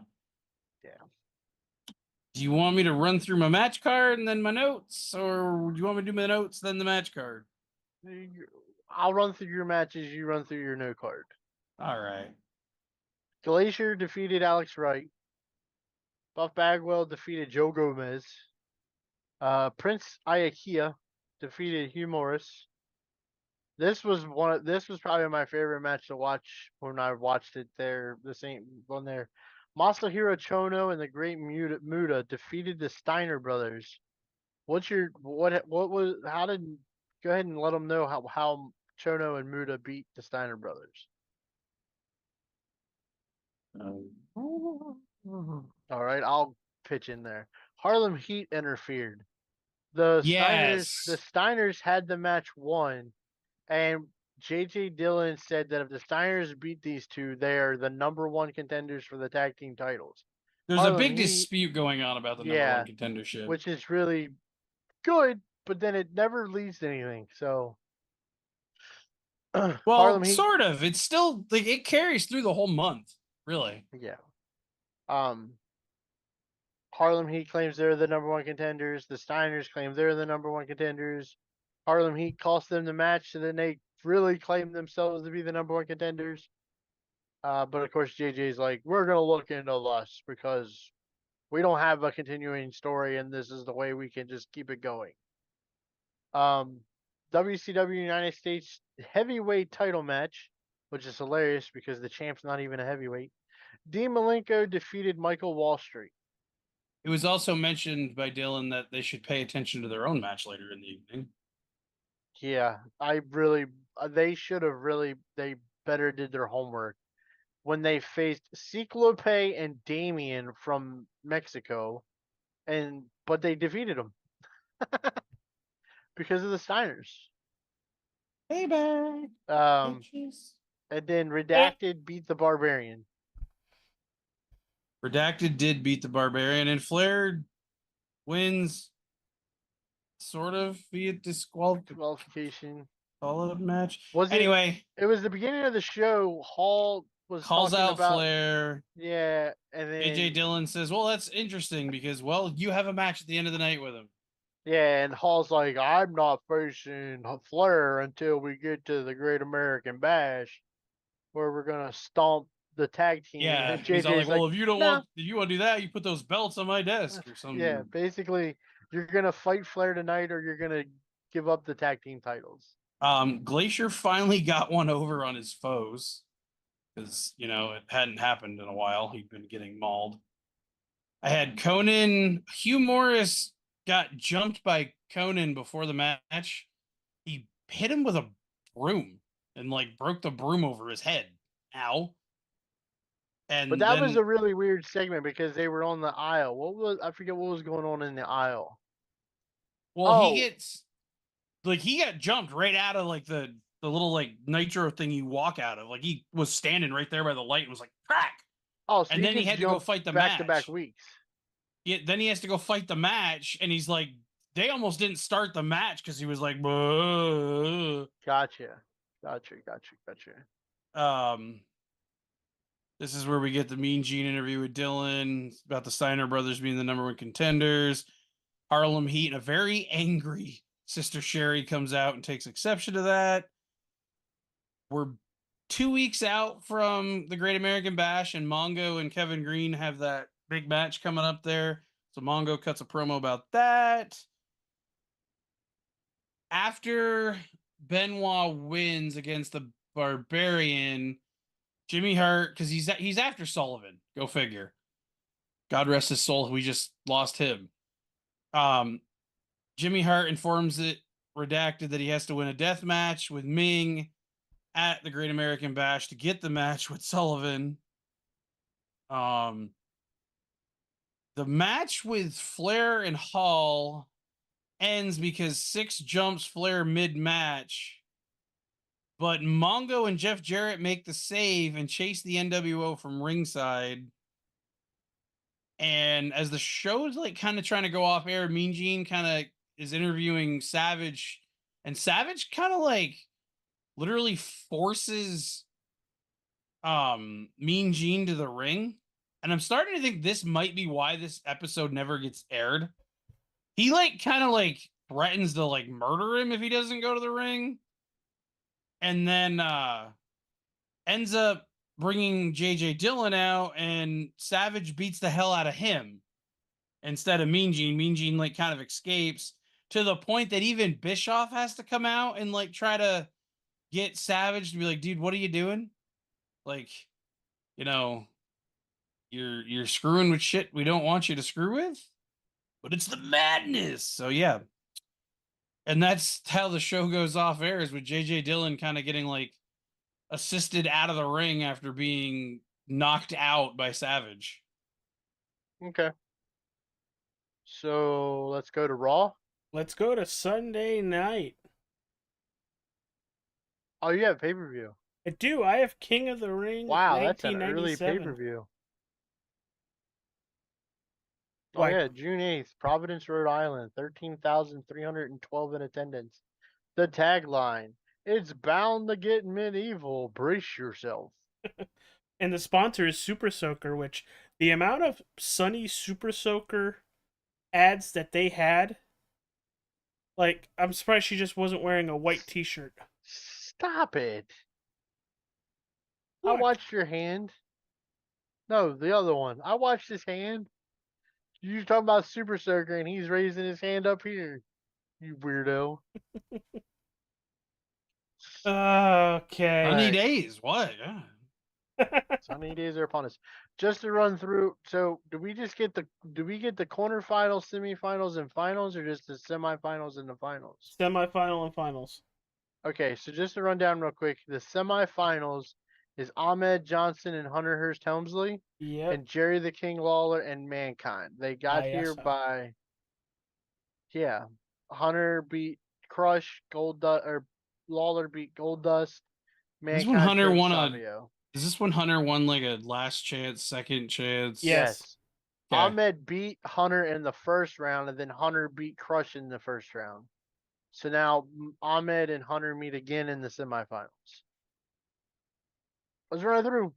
Do you want me to run through my match card and then my notes, or do you want me to do my notes then the match card? I'll run through your matches. You run through your no card. All right. Glacier defeated Alex Wright. Buff Bagwell defeated Joe Gomez. Prince Iaukea defeated Hugh Morris. This was probably my favorite match to watch when I watched it there. This ain't one there. Masahiro Chono and the Great Muta defeated the Steiner brothers. How did go ahead and let them know how Chono and Muta beat the Steiner brothers. All right, I'll pitch in there. Harlem Heat interfered. The Steiners had the match won, and JJ Dillon said that if the Steiners beat these two, they are the #1 contenders for the tag team titles. There's a big dispute going on about the #1 contendership, which is really good, but then it never leads to anything. So, well, sort of. It's still like it carries through the whole month, really. Yeah. Harlem Heat claims they're the #1 contenders. The Steiners claim they're the #1 contenders. Harlem Heat cost them the match, and then they really claim themselves to be the #1 contenders. But of course, JJ's like, we're gonna look into this because we don't have a continuing story, and this is the way we can just keep it going. WCW United States heavyweight title match, which is hilarious because the champ's not even a heavyweight. Dean Malenko defeated Michael Wall Street. It was also mentioned by Dylan that they should pay attention to their own match later in the evening. Yeah, they should have they better did their homework when they faced Ciclope and Damien from Mexico, but they defeated them because of the Steiners. Payback. And then Redacted beat the Barbarian. Redacted did beat the Barbarian, and Flair wins sort of via Disqualification. Call it a match. Was it? Anyway, It was the beginning of the show. Hall was calls talking out about Flair. yeah, and AJ then Dillon says, "Well, that's interesting because, well, you have a match at the end of the night with him." yeah, and Hall's like, I'm not facing Flair until we get to the Great American Bash, where we're gonna stomp the tag team. Yeah, And he's all like, JJ's like, "Well, if you don't no. want, if you want to do that, you put those belts on my desk or something." Yeah, basically, you're gonna fight Flair tonight, or you're gonna give up the tag team titles. Glacier finally got one over on his foes because it hadn't happened in a while. He'd been getting mauled. I had Conan. Hugh Morris got jumped by Conan before the match. He hit him with a broom and like broke the broom over his head. Ow. And But that then, was a really weird segment because they were on the aisle. I forget what was going on in the aisle. well, he got jumped right out of like the little like nitro thing you walk out of. Like he was standing right there by the light and was like crack. Oh, so And then he had to go fight the match. back-to-back weeks. Yeah, then he has to go fight the match, and he's like, they almost didn't start the match because he was like, "Buh." Gotcha. This is where we get the Mean Gene interview with Dylan about the Steiner brothers being the number one contenders. Harlem Heat and a very angry Sister Sherry comes out and takes exception to that. We're 2 weeks out from the Great American Bash, and Mongo and Kevin Green have that big match coming up there. So Mongo cuts a promo about that. After Benoit wins against the Barbarian, Jimmy Hart, because he's after Sullivan. Go figure. God rest his soul. We just lost him. Jimmy Hart informs it redacted that he has to win a death match with Ming at the Great American Bash to get the match with Sullivan. The match with Flair and Hall ends because Six jumps Flair mid-match. But Mongo and Jeff Jarrett make the save and chase the NWO from ringside. And as the show's like kind of trying to go off air, Mean Gene kind of is interviewing Savage, and Savage kind of like literally forces Mean Gene to the ring. And I'm starting to think this might be why this episode never gets aired. He like kind of like threatens to like murder him if he doesn't go to the ring. And then ends up bringing JJ Dillon out, and Savage beats the hell out of him instead of Mean Gene. Mean Gene like kind of escapes to the point that even Bischoff has to come out and like try to get Savage to be like, dude, what are you doing? Like, you're screwing with shit we don't want you to screw with, but it's the madness. So yeah. And that's how the show goes off air, is with JJ Dillon kind of getting like assisted out of the ring after being knocked out by Savage. Okay. So let's go to Raw. Let's go to Sunday night. Oh, you have pay-per-view. I do. I have King of the Ring. Wow, that's an early pay-per-view. Oh yeah, June 8th, Providence, Rhode Island, 13,312 in attendance. The tagline: "It's bound to get medieval. Brace yourself." And the sponsor is Super Soaker, which the amount of Sunny Super Soaker ads that they had, like, I'm surprised she just wasn't wearing a white t-shirt. Stop it. What? I watched your hand. No, the other one. I watched his hand. You're talking about Super Soaker, and he's raising his hand up here. You weirdo. Okay. Sunny Alright. days. What? Yeah. Sunny days are upon us. Just to run through, so do we get the quarterfinals, semifinals, and finals, or just the semifinals and the finals? Semifinal and finals. Okay, so just to run down real quick, the semifinals is Ahmed Johnson and Hunter Hearst Helmsley, Yep. and Jerry the King Lawler and Mankind. They got here ISO. by, Hunter beat Crush, Lawler beat Goldust, This one Mankind Hunter pinned won Savio. Is this when Hunter won like a last chance, second chance? Yes. Okay. Ahmed beat Hunter in the first round, and then Hunter beat Crush in the first round. So now Ahmed and Hunter meet again in the semifinals. Let's run it through.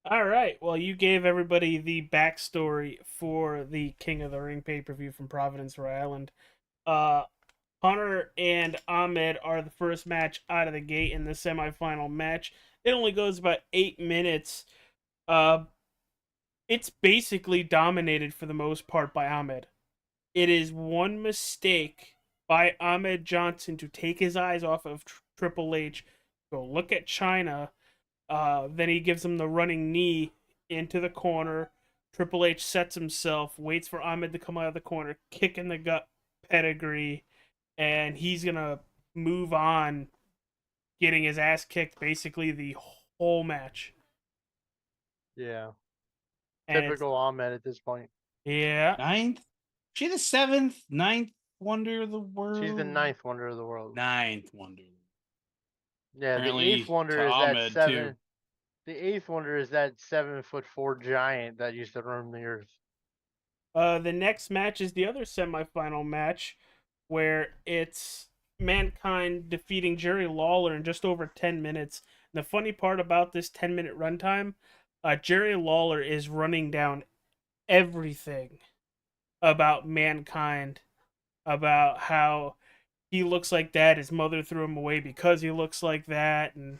All right. Well, you gave everybody the backstory for the King of the Ring pay-per-view from Providence, Rhode Island. Hunter and Ahmed are the first match out of the gate in the semifinal match. It only goes about 8 minutes. It's basically dominated for the most part by Ahmed. It is one mistake by Ahmed Johnson to take his eyes off of Triple H, go look at China. Then he gives him the running knee into the corner. Triple H sets himself, waits for Ahmed to come out of the corner, kick in the gut pedigree, and he's going to move on, getting his ass kicked basically the whole match. Yeah. And Typical Ahmed at this point. Yeah. Ninth? She the 7th, 9th wonder of the world? She's the 9th wonder of the world. 9th wonder. Yeah, Apparently the 8th wonder to is Ahmed, that 7. too. The 8th wonder is that 7'4" giant that used to roam the earth. The next match is the other semifinal match, where it's Mankind defeating Jerry Lawler in just over 10 minutes. And the funny part about this 10-minute runtime, Jerry Lawler is running down everything about Mankind, about how he looks like that, his mother threw him away because he looks like that, and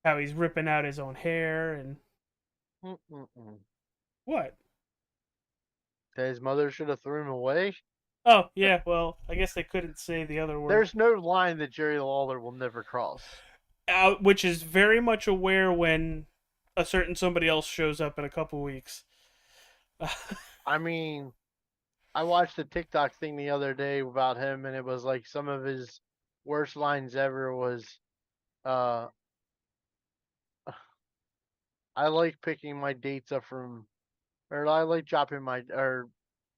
how he's ripping out his own hair, and what? That his mother should have threw him away? Oh, yeah, well, I guess they couldn't say the other word. There's no line that Jerry Lawler will never cross. Which is very much aware when a certain somebody else shows up in a couple weeks. I mean, I watched a TikTok thing the other day about him, and it was like some of his worst lines ever was, I like picking my dates up from, or I like dropping my, or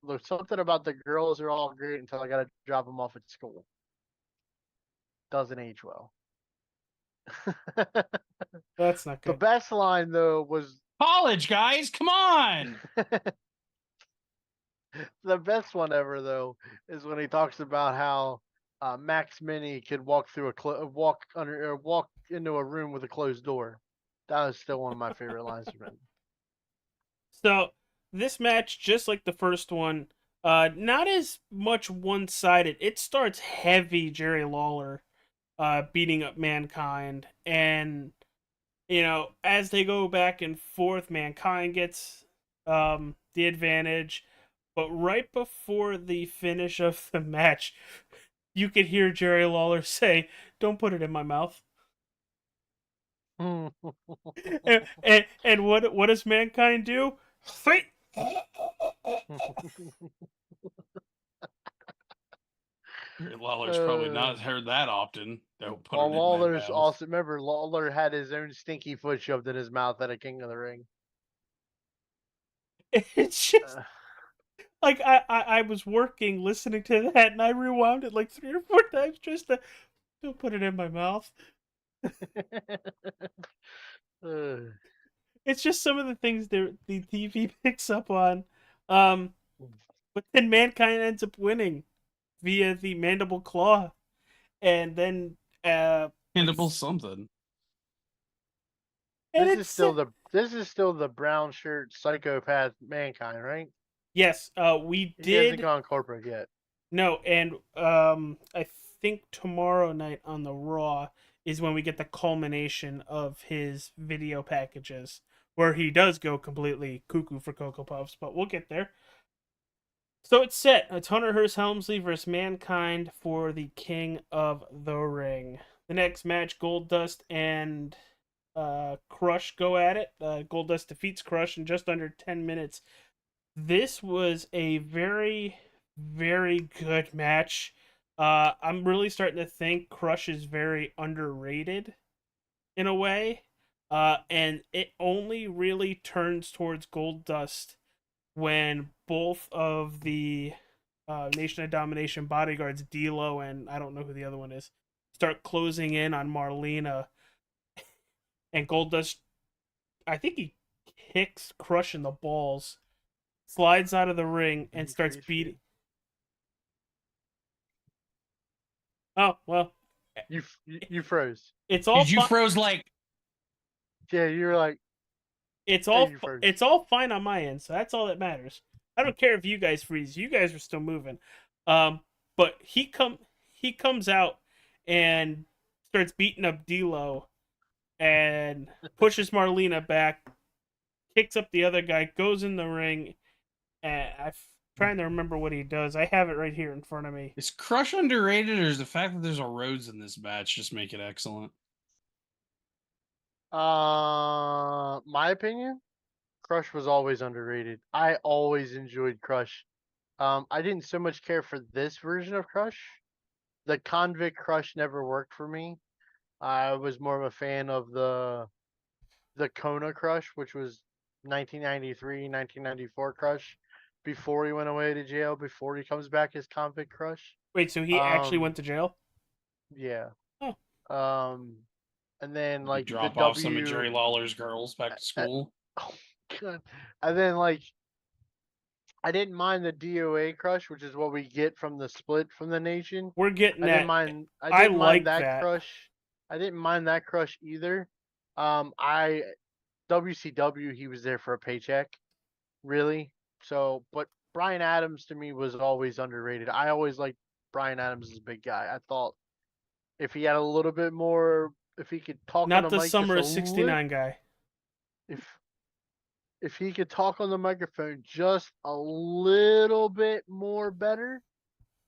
look, something about the girls are all great until I gotta drop them off at school. Doesn't age well. That's not The good. best line though was college, guys, come on. The best one ever though is when he talks about how Max Mini could walk through walk into a room with a closed door. That was still one of my favorite lines from him. So this match, just like the first one, not as much one-sided. It starts heavy Jerry Lawler beating up Mankind, and as they go back and forth, Mankind gets the advantage. But right before the finish of the match, you could hear Jerry Lawler say, "Don't put it in my mouth." and what does Mankind do? Lawler's probably not heard that often. Don't put Well, it in my Lawler's mouth. also, remember, Lawler had his own stinky foot shoved in his mouth at a King of the Ring. It's just like I was working listening to that, and I rewound it like 3 or 4 times just to don't put it in my mouth. It's just some of the things the TV picks up on. But then Mankind ends up winning via the mandible claw, and then Mandible something. And this is still the brown shirt psychopath Mankind, right? Yes, we He did. hasn't gone corporate yet. No, and I think tomorrow night on the Raw is when we get the culmination of his video packages, where he does go completely cuckoo for Cocoa Puffs, but we'll get there. So it's set. It's Hunter Hearst Helmsley versus Mankind for the King of the Ring. The next match, Goldust and Crush go at it. Goldust defeats Crush in just under 10 minutes. This was a very, very good match. I'm really starting to think Crush is very underrated in a way. And it only really turns towards Goldust when both of the Nation of Domination bodyguards, D'Lo and I don't know who the other one is, start closing in on Marlena. And Goldust I think he kicks Crush in the balls, slides out of the ring, and You starts freeze beating. frame. Oh well, You froze. it's all Did you fine. froze like Yeah, you were like, It's hey, all you froze. it's all fine on my end, so that's all that matters. I don't care if you guys freeze. You guys are still moving. But he comes out and starts beating up D'Lo and pushes Marlena back, kicks up the other guy, goes in the ring, and I'm trying to remember what he does. I have it right here in front of me. is Crush underrated, or is the fact that there's a Rhodes in this match just make it excellent? My opinion, Crush was always underrated. I always enjoyed Crush. I didn't so much care for this version of Crush. The Convict Crush never worked for me. I was more of a fan of the Kona Crush, which was 1993, 1994 Crush, before he went away to jail, before he comes back as Convict Crush. Wait, so he actually Um, went to jail? yeah. Oh, Um, and then You like the drop off some of W. Jerry Lawler's girls back to school. Oh, God. And then like I didn't mind the DOA crush, which is what we get from the split from the nation. we're getting I didn't that. mind. I I didn't mind like that that. crush. I didn't mind that crush either. I WCW. He was there for a paycheck, really. So, but Brian Adams to me was always underrated. I always liked Brian Adams as a big guy. I thought if he had a little bit more, if he could talk on Not the the mic just summer a of little, '69 guy. if if he could talk on the microphone just a little bit more better,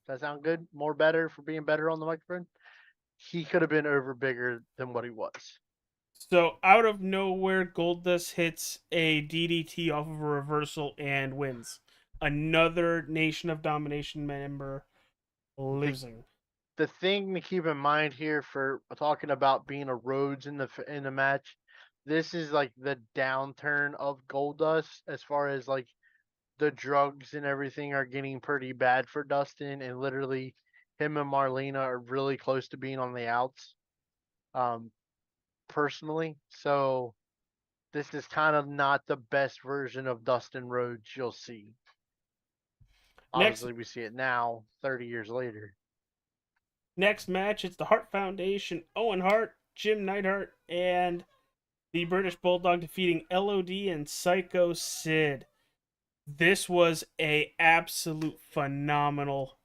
does that sound good? More better for being better on the microphone? He could have been over bigger than what he was. So out of nowhere, Goldust hits a DDT off of a reversal and wins. Another Nation of Domination member losing. The thing to keep in mind here for talking about being a Rhodes in the match, this is like the downturn of Goldust as far as like the drugs and everything are getting pretty bad for Dustin, and literally him and Marlena are really close to being on the outs. Um, personally, so this is kind of not the best version of Dustin Rhodes you'll see. Next Obviously, we see it now, 30 years later. next match, it's the Hart Foundation, Owen Hart, Jim Neidhart, and the British Bulldog defeating LOD and Psycho Sid. This was a absolute phenomenal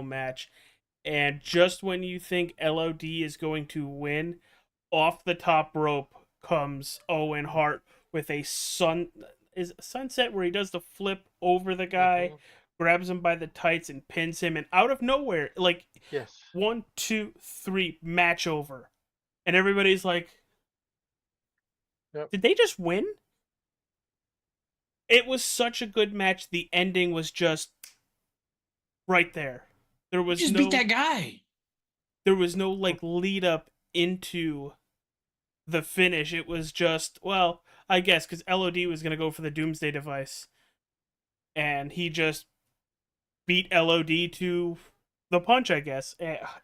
match. And just when you think LOD is going to win, off the top rope comes Owen Hart with a sunset where he does the flip over the guy, grabs him by the tights and pins him, and out of nowhere, like Yes. 1, 2, 3, match over. And everybody's like, Yep. did they just win? It was such a good match. The ending was just right there. There was Just no beat that guy. there was no like lead up into the finish. It was just, well, I guess because LOD was gonna go for the Doomsday device, and he just beat LOD to the punch. I guess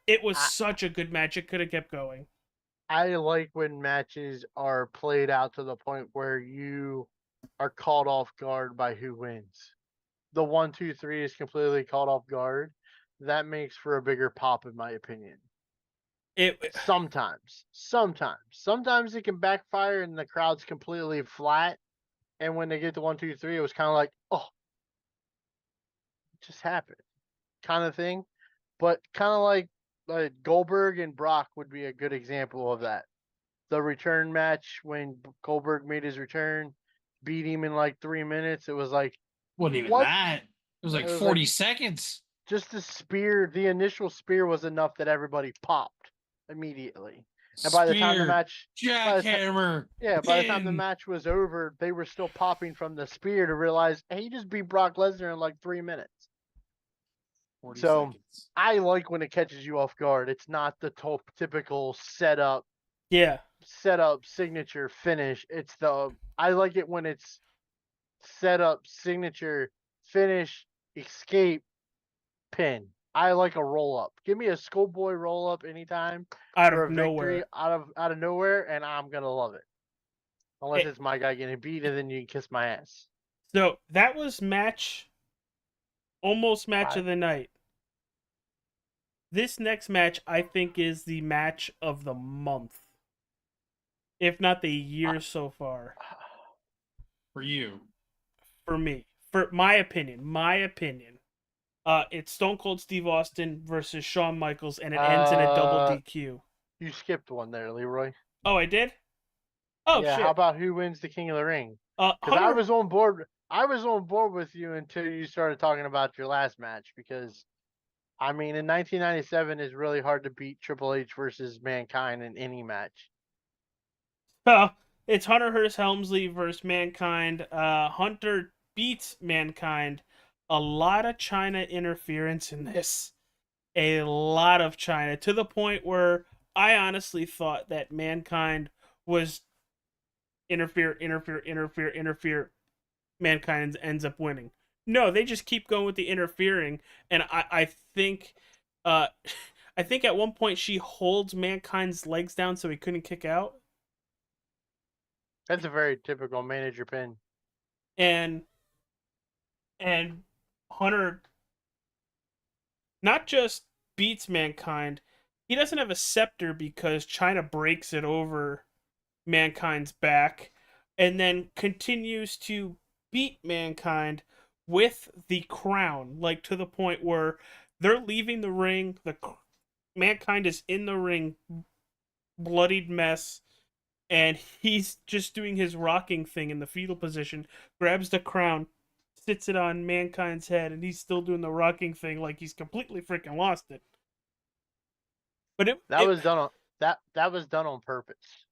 it was such a good match. It could have kept going. I like when matches are played out to the point where you are caught off guard by who wins. The 1, 2, 3 is completely caught off guard. That makes for a bigger pop, in my opinion. It Sometimes it can backfire and the crowd's completely flat. And when they get to 1, 2, 3, it was kind of like, oh, it just happened, kind of thing. But kind of like Goldberg and Brock would be a good example of that. The return match when Goldberg made his return, beat him in like 3 minutes. It was like, Wasn't even what? that. It was like It was 40 like seconds. just the spear. The initial spear was enough that everybody popped immediately. And by the time the Spear, match, jackhammer, by the time the pin. match was over, they were still popping from the spear to realize, hey, he just beat Brock Lesnar in like 3 minutes. 40 So seconds. I like when it catches you off guard. It's not the typical setup signature finish. I like it when it's setup signature finish escape pin. I like a roll up. Give me a schoolboy roll up anytime out for of a victory nowhere. out of nowhere, and I'm gonna love it. Unless it's my guy getting beat, and then you can kiss my ass. So that was almost match I- of the night. This next match, I think, is the match of the month, if not the year so far. For you. For me, for my opinion, it's Stone Cold Steve Austin versus Shawn Michaels, and it ends in a double DQ. You skipped one there, Leroy. Oh, I did. Oh Yeah, shit. how about who wins the King of the Ring? Because I Hunter. was on board. I was on board with you until you started talking about your last match. Because I mean, in 1997, it's really hard to beat Triple H versus Mankind in any match. It's Hunter Hearst Helmsley versus Mankind. Hunter beats Mankind. A lot of China interference in this. A lot of China, to the point where I honestly thought that Mankind was interfere. Mankind ends up winning. No, they just keep going with the interfering, and I think, uh, I think at one point she holds Mankind's legs down so he couldn't kick out, That's a very typical manager pin. and Hunter not just beats Mankind, he doesn't have a scepter because China breaks it over Mankind's back, and then continues to beat Mankind with the crown, like to the point where they're leaving the ring. Mankind is in the ring, bloodied mess, and he's just doing his rocking thing in the fetal position. Grabs the crown, sits it on Mankind's head, and he's still doing the rocking thing like he's completely freaking lost it. But That was done on that was done on purpose.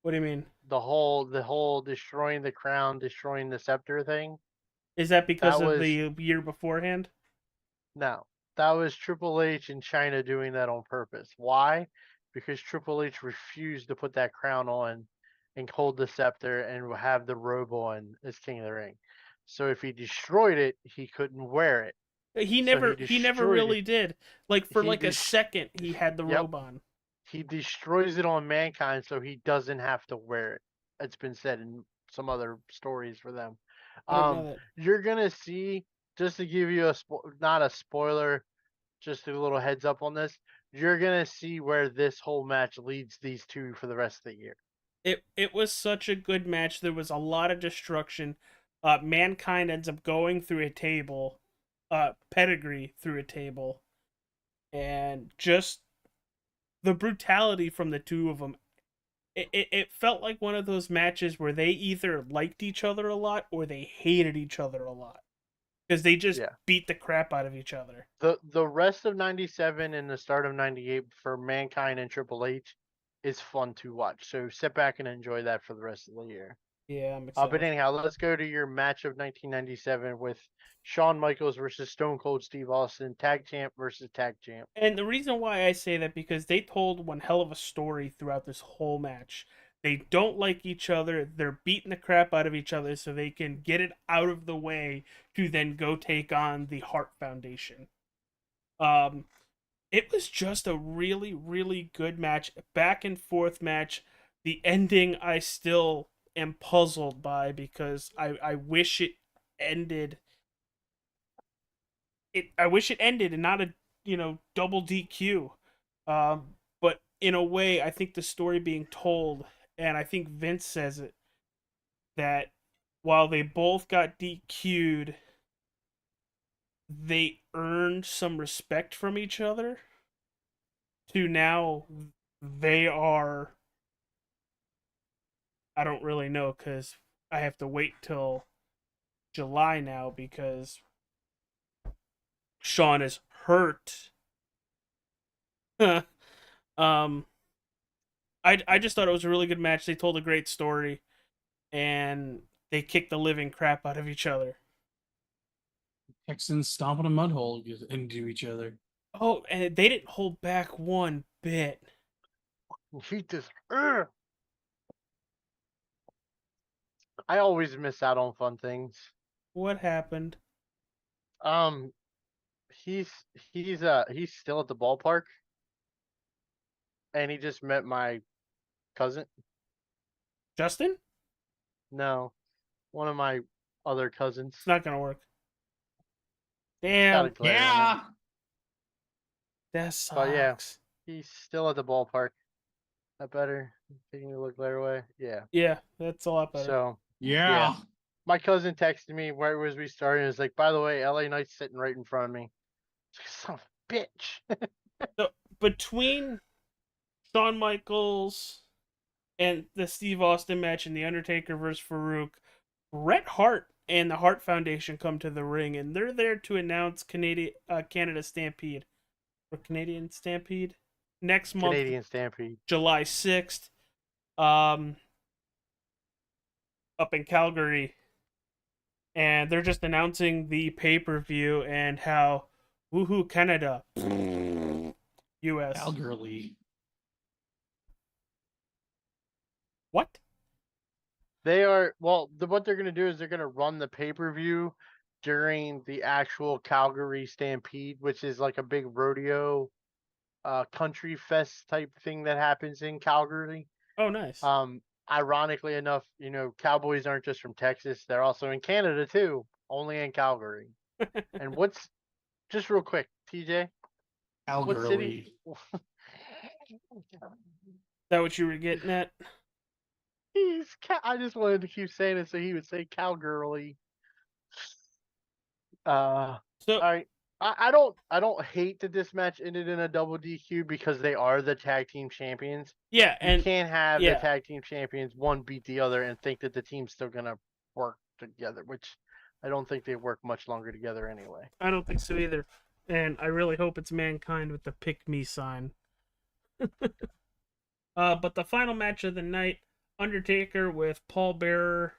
What do you mean? The whole destroying the crown, destroying the scepter thing. Is that because That of was the year beforehand? no. That was Triple H and China doing that on purpose. Why? Because Triple H refused to put that crown on and hold the scepter and have the robe on as King of the Ring. So if he destroyed it, he couldn't wear it. He So never really did. Like for he like a des- second he had the Yep. robe on. He destroys it on Mankind so he doesn't have to wear it. It's been said in some other stories for them. I didn't know that. You're gonna see, just to give you not a spoiler, just a little heads up on this. You're gonna see where this whole match leads these two for the rest of the year. It was such a good match. There was a lot of destruction. Mankind ends up going through a table, pedigree through a table, and just the brutality from the two of them. It felt like one of those matches where they either liked each other a lot or they hated each other a lot, because they just beat the crap out of each other. The rest of '97 and the start of '98 for Mankind and Triple H is fun to watch. So sit back and enjoy that for the rest of the year. Yeah, I'm excited. But anyhow, let's go to your match of 1997 with Shawn Michaels versus Stone Cold Steve Austin, tag champ versus tag champ. And the reason why I say that, because they told one hell of a story throughout this whole match. They don't like each other. They're beating the crap out of each other so they can get it out of the way to then go take on the Hart Foundation. It was just a really, really good match, back and forth match. The ending I still am puzzled by, because I wish it ended. I wish it ended and not a double DQ. But in a way, I think the story being told, and I think Vince says it, that while they both got DQ'd, they earned some respect from each other. To now, they are. I don't really know, because I have to wait till July now, because Shawn is hurt. I just thought it was a really good match. They told a great story, and they kicked the living crap out of each other. Texans stomping a mud hole into each other. Oh, and they didn't hold back one bit. He just. I always miss out on fun things. What happened? He's still at the ballpark, and he just met my cousin. Justin? No, one of my other cousins. It's not gonna work. Got a Damn, glare on him. Yeah. that sucks. But yeah. He's still at the ballpark. That better? Taking a look glare away. Yeah. Yeah, that's a lot better. So Yeah. my cousin texted me right as we started. It's like, by the way, LA Knight's sitting right in front of me. It's like, son of a bitch. So between Shawn Michaels and the Steve Austin match and the Undertaker versus Farouk, Bret Hart and the Hart Foundation come to the ring, and they're there to announce Canada Stampede or Canadian Stampede next month, Canadian Stampede. July 6th, up in Calgary, and they're just announcing the pay-per-view and how woohoo Canada, U.S. Calgary. What? They are what they're gonna do is they're gonna run the pay-per-view during the actual Calgary Stampede, which is like a big rodeo country fest type thing that happens in Calgary. Oh, nice. Ironically enough, Cowboys aren't just from Texas, they're also in Canada too, only in Calgary. And what's just real quick, TJ? What city? Calgary. Is that what you were getting at? I just wanted to keep saying it so he would say Calgary. All So right. I don't hate that this match ended in a double DQ because they are the tag team champions. yeah, You and can't have yeah. the tag team champions one beat the other and think that the team's still gonna work together, which I don't think they work much longer together anyway. I don't think so either. And I really hope it's Mankind with the pick me sign. But the final match of the night, Undertaker with Paul Bearer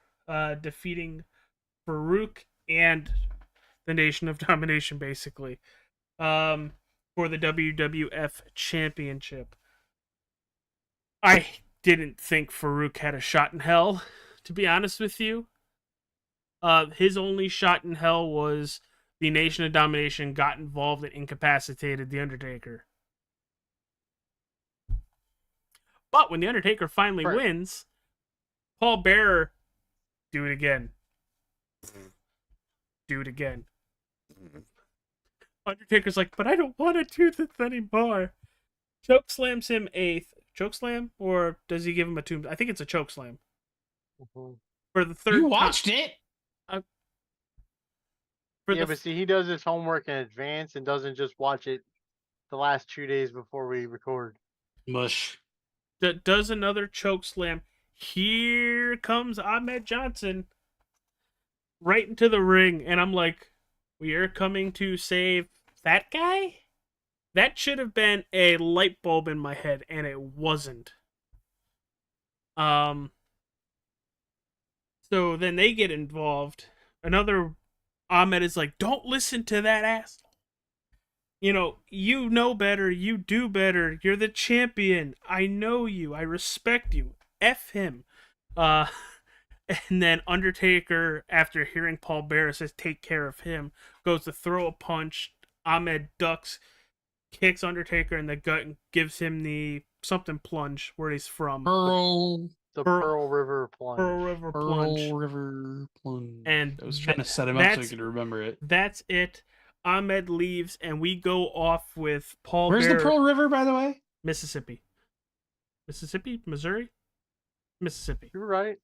defeating Farouk and the Nation of Domination, basically, for the WWF Championship. I didn't think Farouk had a shot in hell, to be honest with you. His only shot in hell was the Nation of Domination got involved and incapacitated the Undertaker. But when the Undertaker finally wins, Paul Bearer, do it again. Do it again. Undertaker's like, but I don't want to do this anymore. Choke slams him eighth. Choke slam? Or does he give him a tomb? I think it's a choke slam. Mm-hmm. For the third You watched it? But see, he does his homework in advance and doesn't just watch it the last 2 days before we record. Mush. Does another choke slam. Here comes Ahmed Johnson right into the ring, and I'm like, we are coming to save that guy? That should have been a light bulb in my head, and it wasn't. So then they get involved. Another Ahmed is like, don't listen to that asshole. You know better, you do better, you're the champion, I know you, I respect you, F him. And then Undertaker, after hearing Paul Bearer says take care of him, goes to throw a punch. Ahmed ducks, kicks Undertaker in the gut, and gives him the something plunge where he's from. Pearl River plunge. Pearl River plunge. Pearl River plunge. And I was trying to set him up so he could remember it. That's it. Ahmed leaves, and we go off with Paul Where's Bearer. the Pearl River, by the way? Mississippi. Missouri? Mississippi. You're right.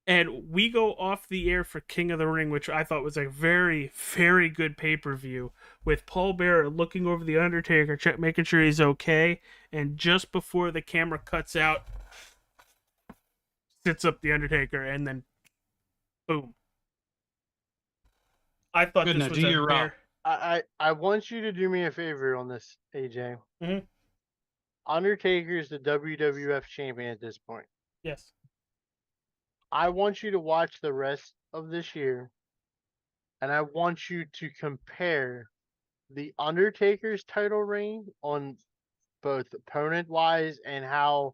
And we go off the air for King of the Ring, which I thought was a very, very good pay-per-view, with Paul Bearer looking over the Undertaker, making sure he's okay, and just before the camera cuts out, sits up the Undertaker, and then boom. I thought this was a very... I want you to do me a favor on this, AJ. Mm-hmm. Undertaker's the WWF champion at this point. Yes. I want you to watch the rest of this year, and I want you to compare the Undertaker's title reign on both opponent-wise and how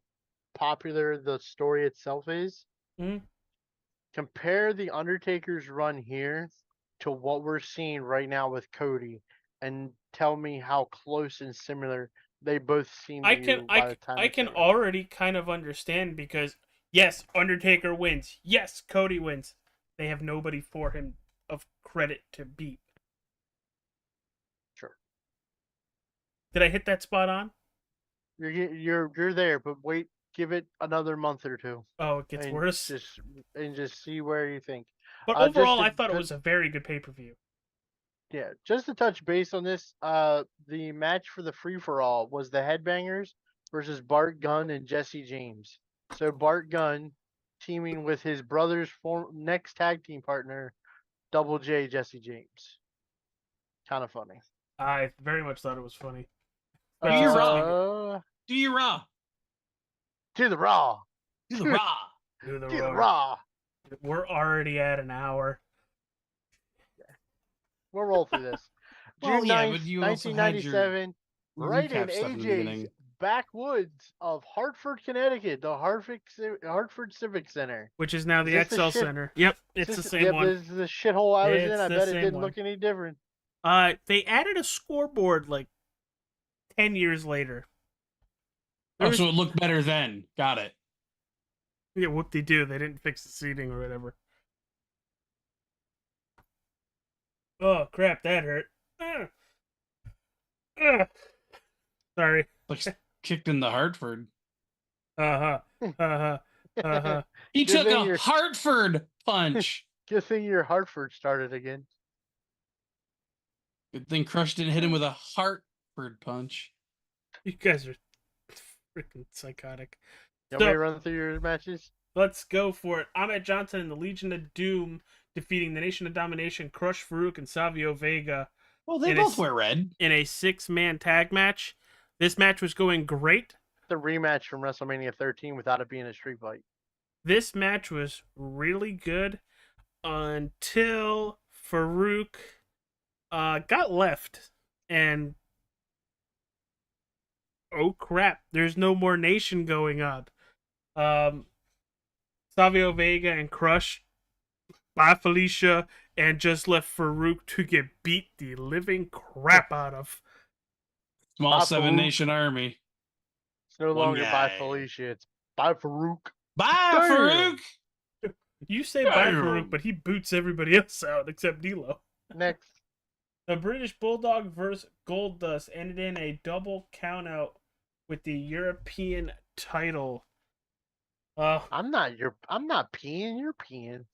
popular the story itself is. Mm-hmm. Compare the Undertaker's run here to what we're seeing right now with Cody, and tell me how close and similar they both seem I to can you I, by the c- time I it's can over. already kind of understand because yes, Undertaker wins. Yes, Cody wins. They have nobody for him of credit to beat. Sure. Did I hit that spot on? You're there, but wait, give it another month or two, Oh, it gets and worse. just see where you think. But Just overall, to I thought it was a very good pay per view. Yeah, just to touch base on this, the match for the free for all was the Headbangers versus Bart Gunn and Jesse James. So Bart Gunn teaming with his brother's next tag team partner, Double J Jesse James. Kind of funny. I very much thought it was funny. Do your Raw. Uh, Do your Raw. to the Raw. Do the Raw. Do the To the roar. Raw. We're already at an hour. We'll roll through this. Well, June yeah, 9th, but you also had your 1997, right in recap stuff in the AJ's beginning. backwoods of Hartford, Connecticut, the Hartford Civic Center. Which is now Is the this the XL shit- Center. Yep, it's the same one. This is the shithole I was in. It's I the bet it same didn't one. look any different. They added a scoreboard like 10 years later. Oh, so it looked better then. Got it. Yeah, whoop-de-doo. They didn't fix the seating or whatever. Oh, crap, that hurt. Sorry. Like kicked in the Hartford. Uh-huh. Uh-huh. Uh-huh. He Good took thing a you're- Hartford punch. Good thing your Hartford started again. Good thing Crush didn't hit him with a Hartford punch. You guys are freaking psychotic. You want me So- to run through your matches? Let's go for it. Ahmed Johnson and the Legion of Doom defeating the Nation of Domination, Crush Farouk, and Savio Vega Well, they And both it's- wear red. in a 6-man tag match. This match was going great. The rematch from WrestleMania 13 without it being a street fight. This match was really good until Farouk got left. And oh crap, there's no more Nation going on. Savio Vega and Crush by Felicia and just left Farouk to get beat the living crap out of. Small Bye, 7 Farouk. Nation Army. It's no One longer by guy. Felicia. It's by Farouk. Bye, Damn. Farouk. You say by Damn. Farouk, but he boots everybody else out except D'Lo. Next. The British Bulldog versus Goldust ended in a double countout with the European title. I'm not peeing, you're peeing.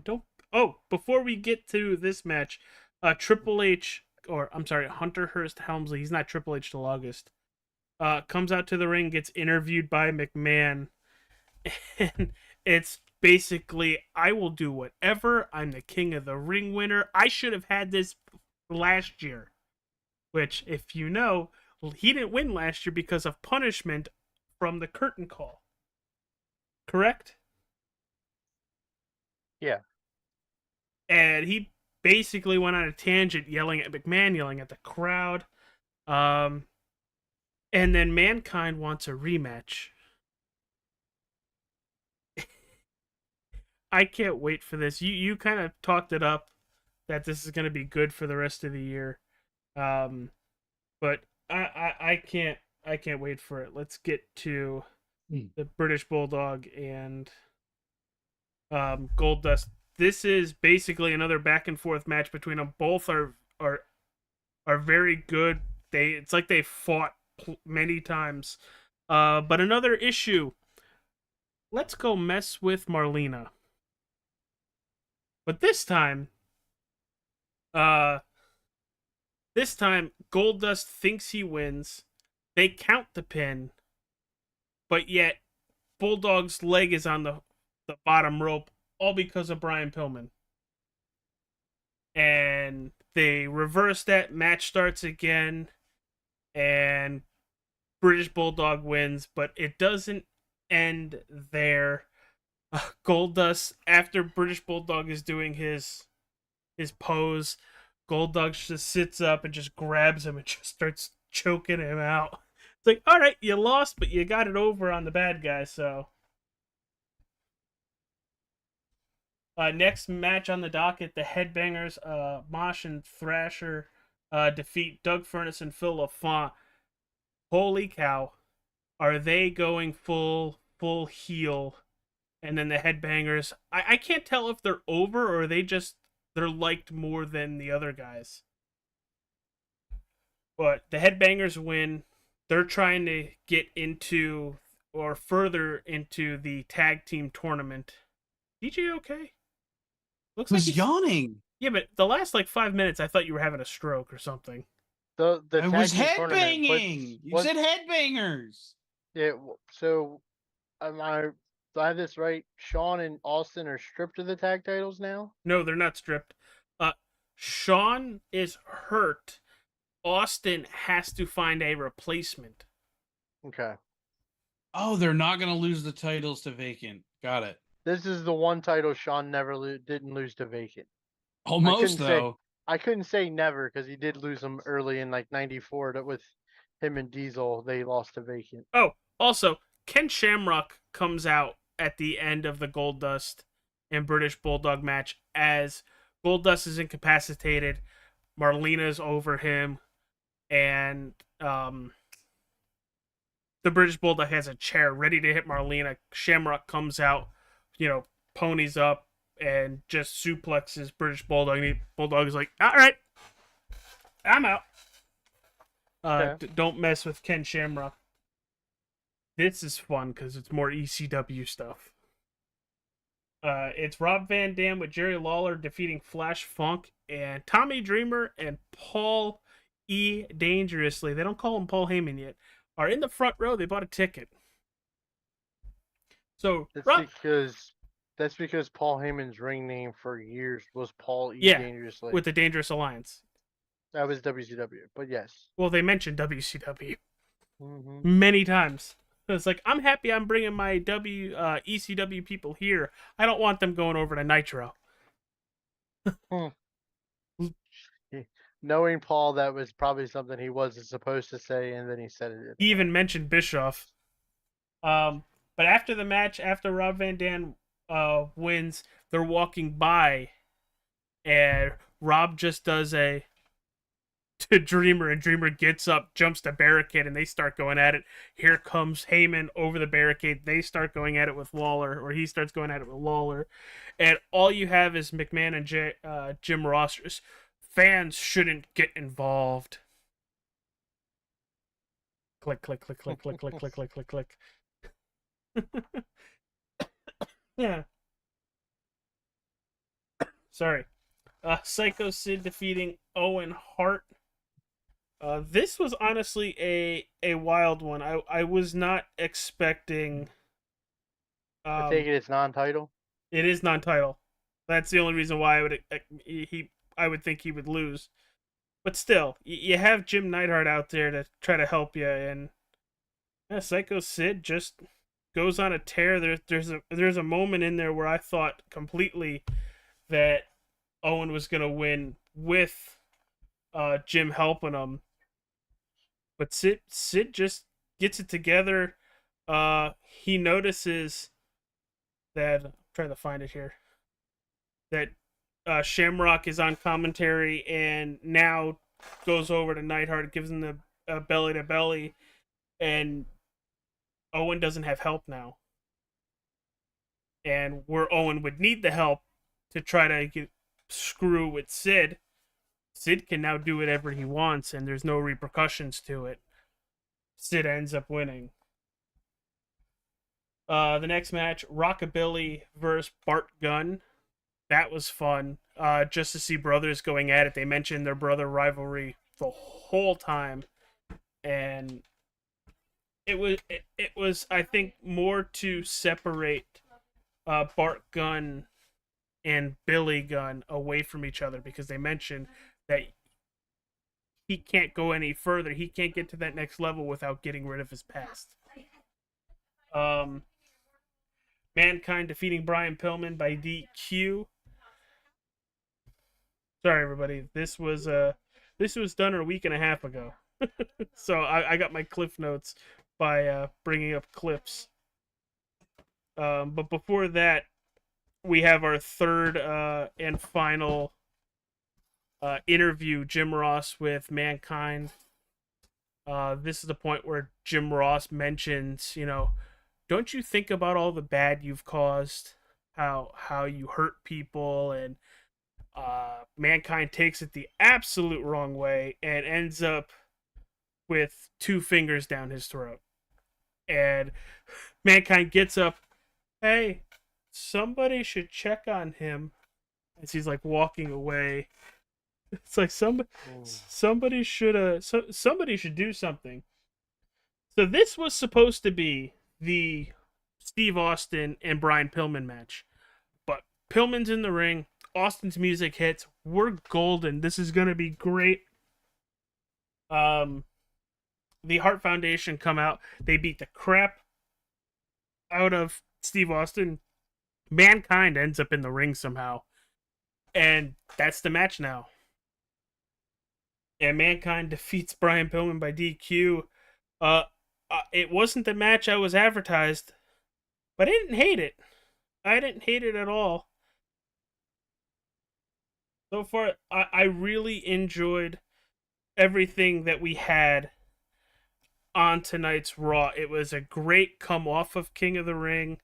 Don't. Oh, before we get to this match, Triple H, or I'm sorry, Hunter Hearst Helmsley. He's not Triple H till August. Comes out to the ring, gets interviewed by McMahon, and it's basically, I will do whatever. I'm the king of the ring winner. I should have had this last year, which, if you know, he didn't win last year because of punishment from the curtain call. Correct? Yeah. And he basically went on a tangent yelling at McMahon, yelling at the crowd. And then Mankind wants a rematch. I can't wait for this. You kind of talked it up that this is going to be good for the rest of the year. But I can't wait for it. Let's get to the British Bulldog and Goldust. This is basically another back and forth match between them. Both are very good. It's like they fought many times. But another issue. Let's go mess with Marlena. But this time Goldust thinks he wins. They count the pin, but yet Bulldog's leg is on the bottom rope, all because of Brian Pillman. And they reverse that. Match starts again, and British Bulldog wins, but it doesn't end there. Goldust, after British Bulldog is doing his pose, Goldust just sits up and just grabs him and just starts choking him out. It's like, all right, you lost, but you got it over on the bad guy, so. Next match on the docket, the Headbangers, Mosh and Thrasher defeat Doug Furnace and Phil LaFont. holy cow, are they going full heel? And then the headbangers, I can't tell if they're over or they're liked more than the other guys. But the headbangers win. They're trying to get into or further into the tag team tournament. DJ okay? Looks was like he's yawning. Yeah, but the last like 5 minutes, I thought you were having a stroke or something. The I tag was team tournament, headbanging. You said headbangers. yeah. So do I have this right? Sean and Austin are stripped of the tag titles now. No, they're not stripped. Sean is hurt. Austin has to find a replacement. Okay. Oh, they're not going to lose the titles to vacant. Got it. This is the one title Sean never didn't lose to vacant. Almost though. I couldn't say never because he did lose them early in like '94. That with him and Diesel, they lost to vacant. Oh, also, Ken Shamrock comes out at the end of the Goldust and British Bulldog match as Goldust is incapacitated. Marlena's over him, and the British Bulldog has a chair ready to hit Marlena. Shamrock comes out, ponies up, and just suplexes British Bulldog. And Bulldog is like, all right, I'm out. Okay. Don't mess with Ken Shamrock. This is fun because it's more ECW stuff. It's Rob Van Dam with Jerry Lawler defeating Flash Funk and Tommy Dreamer and Paul E. Dangerously. They don't call him Paul Heyman yet. Are in the front row. They bought a ticket. So that's because Paul Heyman's ring name for years was Paul E. Yeah, Dangerously. with the Dangerous Alliance. That was WCW, but yes. Well, they mentioned WCW Mm-hmm. many times. It's like, I'm happy I'm bringing my ECW people here. I don't want them going over to Nitro. Knowing Paul, that was probably something he wasn't supposed to say, and then he said it. He even mentioned Bischoff. But after the match, after Rob Van Dam wins, they're walking by, and Rob just does a to Dreamer, and Dreamer gets up, jumps the barricade, and they start going at it. Here comes Heyman over the barricade. They start going at it with Lawler, or he starts going at it with Lawler. And all you have is McMahon and Jim Ross. Fans shouldn't get involved. Click, click, click, click, click, click, click, click, click, click. Yeah. Sorry. Psycho Sid defeating Owen Hart. This was honestly a wild one. I was not expecting. I take it it's non-title. It is non-title. That's the only reason why I would think he would lose. But still, you have Jim Neidhart out there to try to help you, and Psycho Sid just goes on a tear. There's a moment in there where I thought completely that Owen was gonna win with Jim helping him. But Sid just gets it together. He notices that, I'm trying to find it here, that Shamrock is on commentary and now goes over to Neidhart, gives him the belly to belly, and Owen doesn't have help now. And where Owen would need the help to try to screw with Sid can now do whatever he wants, and there's no repercussions to it. Sid ends up winning. The next match, Rockabilly versus Bart Gunn. That was fun. Just to see brothers going at it. They mentioned their brother rivalry the whole time, and it was I think more to separate Bart Gunn and Billy Gunn away from each other, because they mentioned that he can't go any further. He can't get to that next level without getting rid of his past. Mankind defeating Brian Pillman by DQ. Sorry, everybody. This was done a week and a half ago. So I got my cliff notes by bringing up clips. But before that, we have our third and final interview, Jim Ross with Mankind. This is the point where Jim Ross mentions, don't you think about all the bad you've caused, how you hurt people, and Mankind takes it the absolute wrong way and ends up with 2 fingers down his throat. And Mankind gets up, hey, somebody should check on him, as he's like walking away. It's like somebody should do something. So this was supposed to be the Steve Austin and Brian Pillman match, but Pillman's in the ring. Austin's music hits. We're golden. This is gonna be great. The Hart Foundation come out. They beat the crap out of Steve Austin. Mankind ends up in the ring somehow, and that's the match now. And Mankind defeats Brian Pillman by DQ. It wasn't the match I was advertised, but I didn't hate it. I didn't hate it at all. So far, I really enjoyed everything that we had on tonight's Raw. It was a great come off of King of the Ring.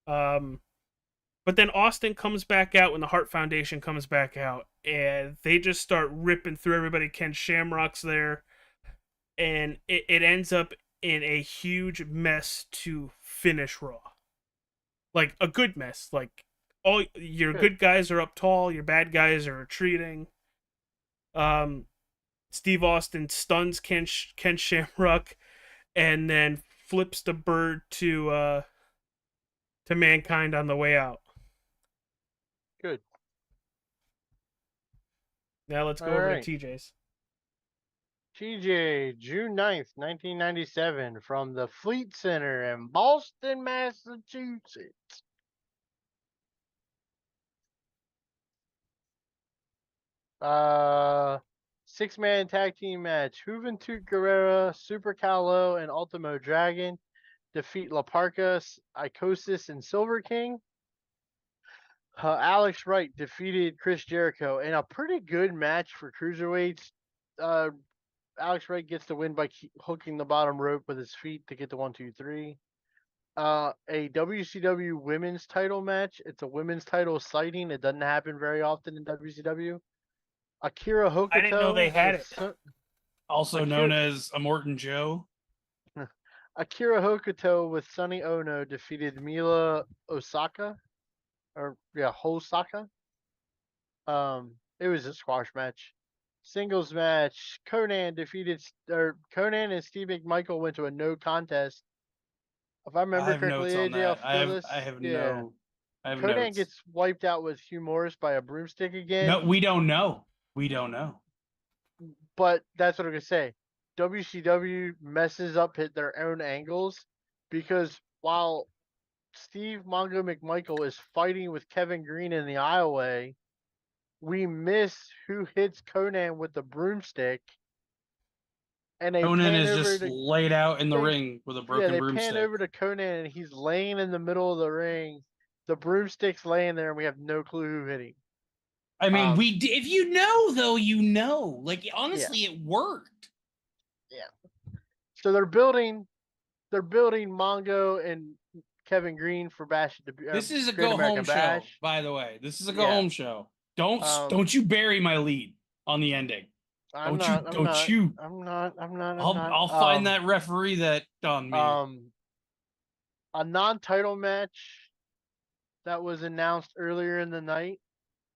But then Austin comes back out when the Hart Foundation comes back out, and they just start ripping through everybody. Ken Shamrock's there, and it ends up in a huge mess to finish Raw. Like a good mess. Like all your good guys are up tall, your bad guys are retreating. Steve Austin stuns Ken Shamrock, and then flips the bird to Mankind on the way out. Good. Now let's go over to TJ's. TJ, June 9th, 1997, from the Fleet Center in Boston, Massachusetts. Six-man tag team match. Juventud Guerrera, Super Calo, and Ultimo Dragon defeat La Parca, Icosis, and Silver King. Alex Wright defeated Chris Jericho in a pretty good match for cruiserweights. Alex Wright gets the win by hooking the bottom rope with his feet to get the 1, 2, 3. A WCW women's title match. It's a women's title sighting. It doesn't happen very often in WCW. Akira Hokuto. I didn't know they had it. Also known as Immortan Joe. Akira Hokuto with Sonny Ono defeated Mila Hosaka. Hosaka. It was a squash match. Singles match. Conan and Steve McMichael went to a no contest. If I remember correctly, AJ, I have no. Conan notes. gets wiped out with Hugh Morris by a broomstick again. No, we don't know. We don't know. But that's what I'm gonna say. WCW messes up their own angles because while Steve Mongo McMichael is fighting with Kevin Green in the aisleway, we miss who hits Conan with the broomstick. And Conan is just laid out in the ring with a broken broomstick. Pan over to Conan and he's laying in the middle of the ring. The broomstick's laying there and we have no clue who hit him. I mean, if you know, though, you know. Like, honestly, it worked. Yeah. So they're building Mongo and Kevin Green for Bash. This is a go-home show, by the way. This is a go-home show. Don't you bury my lead on the ending. I'm not. I'll find that referee that done me. A non-title match that was announced earlier in the night.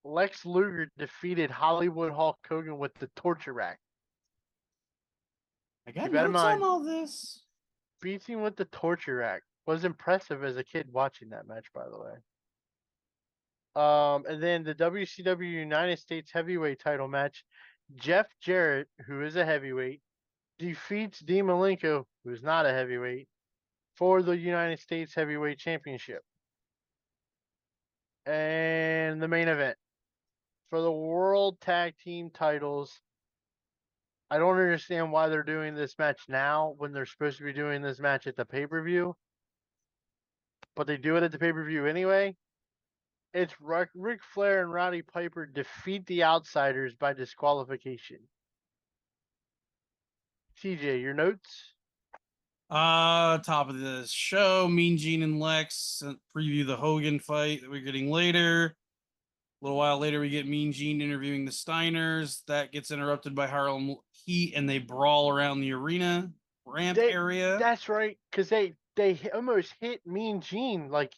Lex Luger defeated Hollywood Hulk Hogan with the torture rack. I got notes on all this. Beating with the torture rack was impressive as a kid watching that match, by the way. And then the WCW United States Heavyweight title match. Jeff Jarrett, who is a heavyweight, defeats Dean Malenko, who is not a heavyweight, for the United States Heavyweight Championship. And the main event. For the World Tag Team titles, I don't understand why they're doing this match now when they're supposed to be doing this match at the pay-per-view. But they do it at the pay-per-view anyway. It's Ric Flair and Roddy Piper defeat the Outsiders by disqualification. TJ, your notes? Top of the show, Mean Gene and Lex preview the Hogan fight that we're getting later. A little while later, we get Mean Gene interviewing the Steiners. That gets interrupted by Harlem Heat, and they brawl around the arena ramp area. That's right, because they almost hit Mean Gene. Like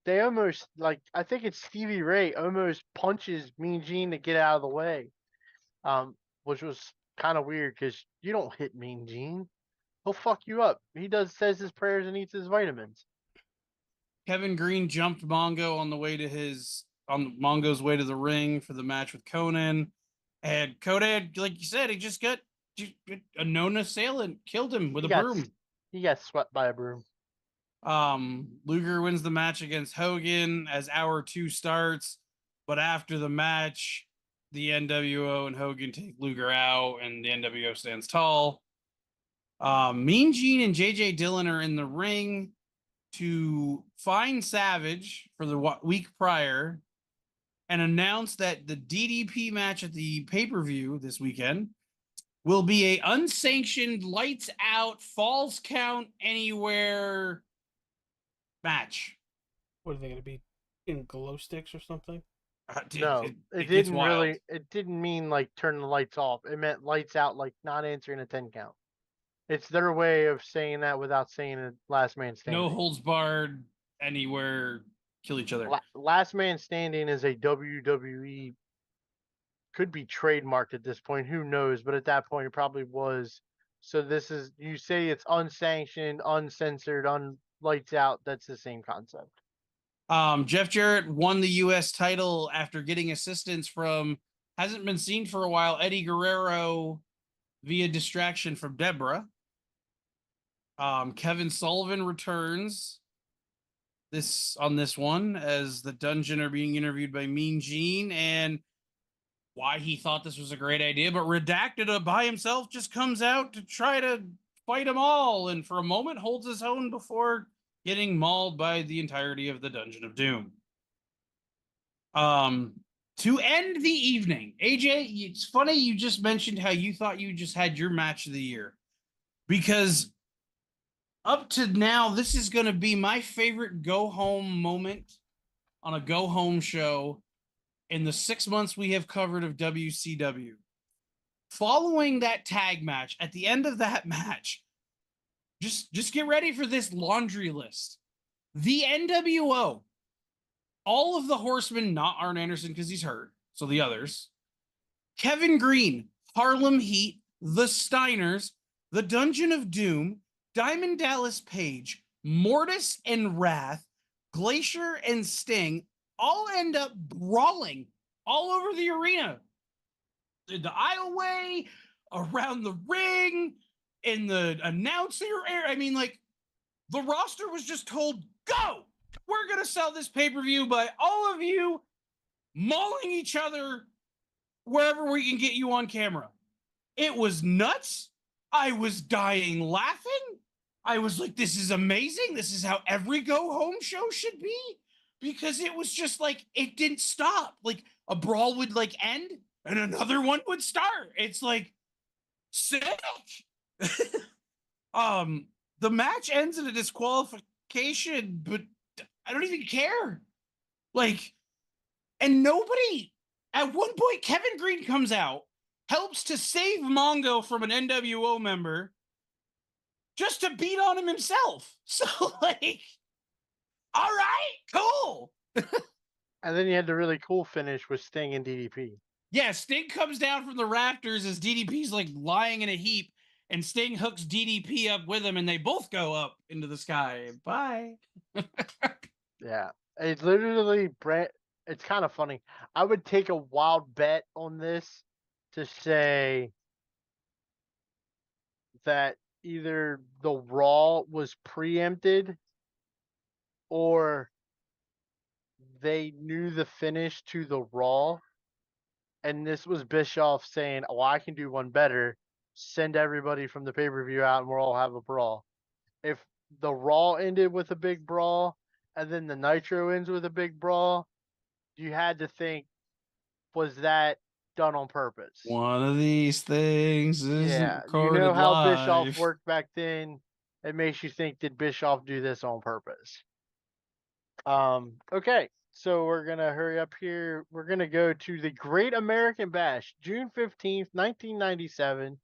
they almost I think it's Stevie Ray almost punches Mean Gene to get out of the way. Which was kind of weird because you don't hit Mean Gene. He'll fuck you up. He says his prayers and eats his vitamins. Kevin Green jumped Mongo on Mongo's way to the ring for the match with Conan. And Conan, like you said, he just got a known assailant, killed him with a broom. He got swept by a broom. Luger wins the match against Hogan as hour 2 starts, but after the match, the NWO and Hogan take Luger out, and the NWO stands tall. Mean Gene and JJ Dillon are in the ring to find Savage for the week prior and announce that the DDP match at the pay-per-view this weekend will be a unsanctioned lights out falls count anywhere match. What are they going to be in glow sticks or something? It didn't mean like turn the lights off. It meant lights out, like not answering a 10 count. It's their way of saying that without saying it. Last man standing. No holds barred anywhere. Kill each other. Last man standing is a WWE, could be trademarked at this point. Who knows? But at that point, it probably was. So this is, you say it's unsanctioned, uncensored, lights out. That's the same concept. Jeff Jarrett won the U.S. title after getting assistance from, hasn't been seen for a while, Eddie Guerrero via distraction from Deborah. Kevin Sullivan returns on this one as the Dungeon are being interviewed by Mean Gene, and why he thought this was a great idea, but Redacted by himself just comes out to try to fight them all, and for a moment holds his own before getting mauled by the entirety of the Dungeon of Doom. To end the evening, AJ, it's funny you just mentioned how you thought you just had your match of the year, because up to now, this is going to be my favorite go-home moment on a go-home show in the 6 months we have covered of WCW. Following that tag match, at the end of that match, just get ready for this laundry list. The NWO, all of the Horsemen, not Arn Anderson because he's hurt, so the others, Kevin Green, Harlem Heat, the Steiners, the Dungeon of Doom, Diamond Dallas Page, Mortis and Wrath, Glacier and Sting all end up brawling all over the arena. In the aisleway, around the ring, in the announcer area. I mean, like, the roster was just told, go! We're going to sell this pay-per-view by all of you mauling each other wherever we can get you on camera. It was nuts. I was dying laughing. I was like, this is amazing. This is how every go-home show should be. Because it was just like, it didn't stop. Like, a brawl would, like, end, and another one would start. It's like, sick. The match ends in a disqualification, but I don't even care. Like, and nobody, at one point, Kevin Green comes out, helps to save Mongo from an NWO member, just to beat on him himself. So, like, all right, cool. And then you had the really cool finish with Sting and DDP. Yeah, Sting comes down from the rafters as DDP's like lying in a heap, and Sting hooks DDP up with him, and they both go up into the sky. Bye. Yeah, it's literally it's kind of funny. I would take a wild bet on this to say that either the Raw was preempted or they knew the finish to the Raw, and this was Bischoff saying, oh, I can do one better. Send everybody from the pay-per-view out and we'll all have a brawl. If the Raw ended with a big brawl and then the Nitro ends with a big brawl, you had to think, was that done on purpose. One of these things isn't Yeah, you recorded know how Bischoff live. worked back then. It makes you think, did Bischoff do this on purpose? Okay, so we're gonna hurry up here. We're gonna go to the Great American Bash, June 15th, 1997,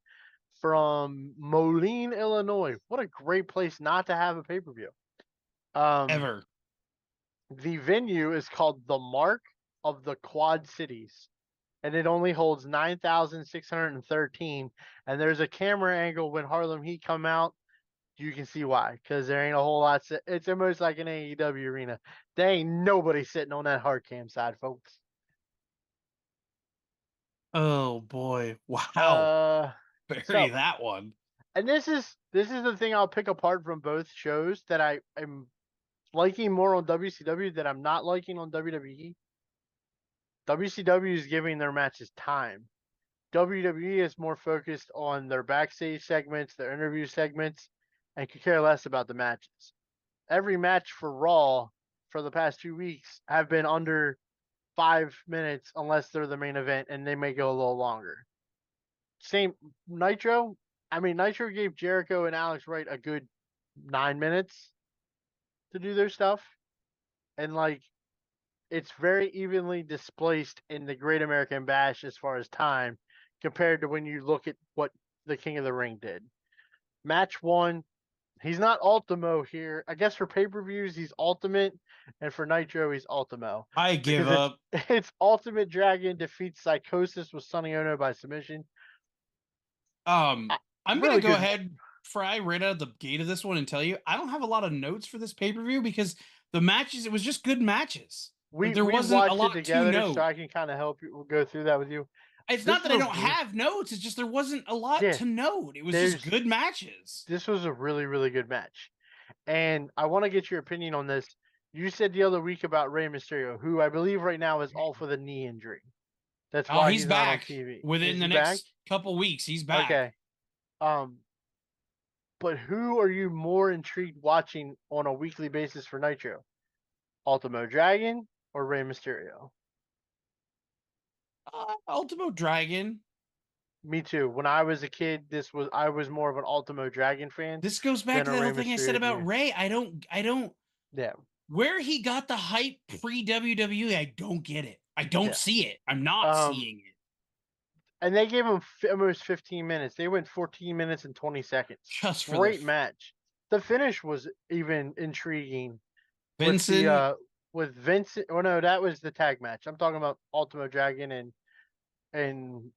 from Moline, Illinois. What a great place not to have a pay-per-view. Ever. The venue is called the Mark of the Quad Cities, and it only holds 9,613. And there's a camera angle when Harlem Heat come out. You can see why, because there ain't a whole lot. It's almost like an AEW arena. There ain't nobody sitting on that hard cam side, folks. Oh boy. Wow. Bury So, that one. and this is the thing I'll pick apart from both shows that I am liking more on WCW that I'm not liking on WWE. WCW is giving their matches time. WWE is more focused on their backstage segments, their interview segments, and could care less about the matches. Every match for Raw for the past 2 weeks have been under 5 minutes unless they're the main event, and they may go a little longer. Same Nitro. I mean, Nitro gave Jericho and Alex Wright a good 9 minutes to do their stuff. And like, it's very evenly displaced in the Great American Bash as far as time compared to when you look at what the King of the Ring did. Match 1, he's not Ultimo here. I guess for pay-per-views, he's Ultimate, and for Nitro, he's Ultimo. I give up. It's Ultimate Dragon defeats Psychosis with Sonny Ono by submission. I'm really gonna go good. ahead, Fry, right out of the gate of this one and tell you I don't have a lot of notes for this pay-per-view because the matches, it was just good matches. There wasn't a watched lot it together, to note. so I can kind of help you go through that with you. It's This not that I was a don't re- have notes, it's just there wasn't a lot Yeah, to note. It was there's- just good matches. This was a really, really good match. And I want to get your opinion on this. You said the other week about Rey Mysterio, who I believe right now is off with a knee injury. That's why He's not on back TV. within Is the he next back? couple weeks. He's back. Okay. But who are you more intrigued watching on a weekly basis for Nitro? Ultimo Dragon or Rey Mysterio? Ultimo Dragon. Me too. When I was a kid, I was more of an Ultimo Dragon fan. This goes back to than a that Rey whole thing I said Mysterio about Jr. Ray. I don't. Yeah. Where he got the hype pre WWE, I don't get it. I don't Yeah. see it. I'm not seeing it. And they gave him almost 15 minutes. They went 14 minutes and 20 seconds. Just for Great match. The finish was even intriguing. Vincent. With Vincent. Oh no, that was the tag match. I'm talking about Ultimo Dragon and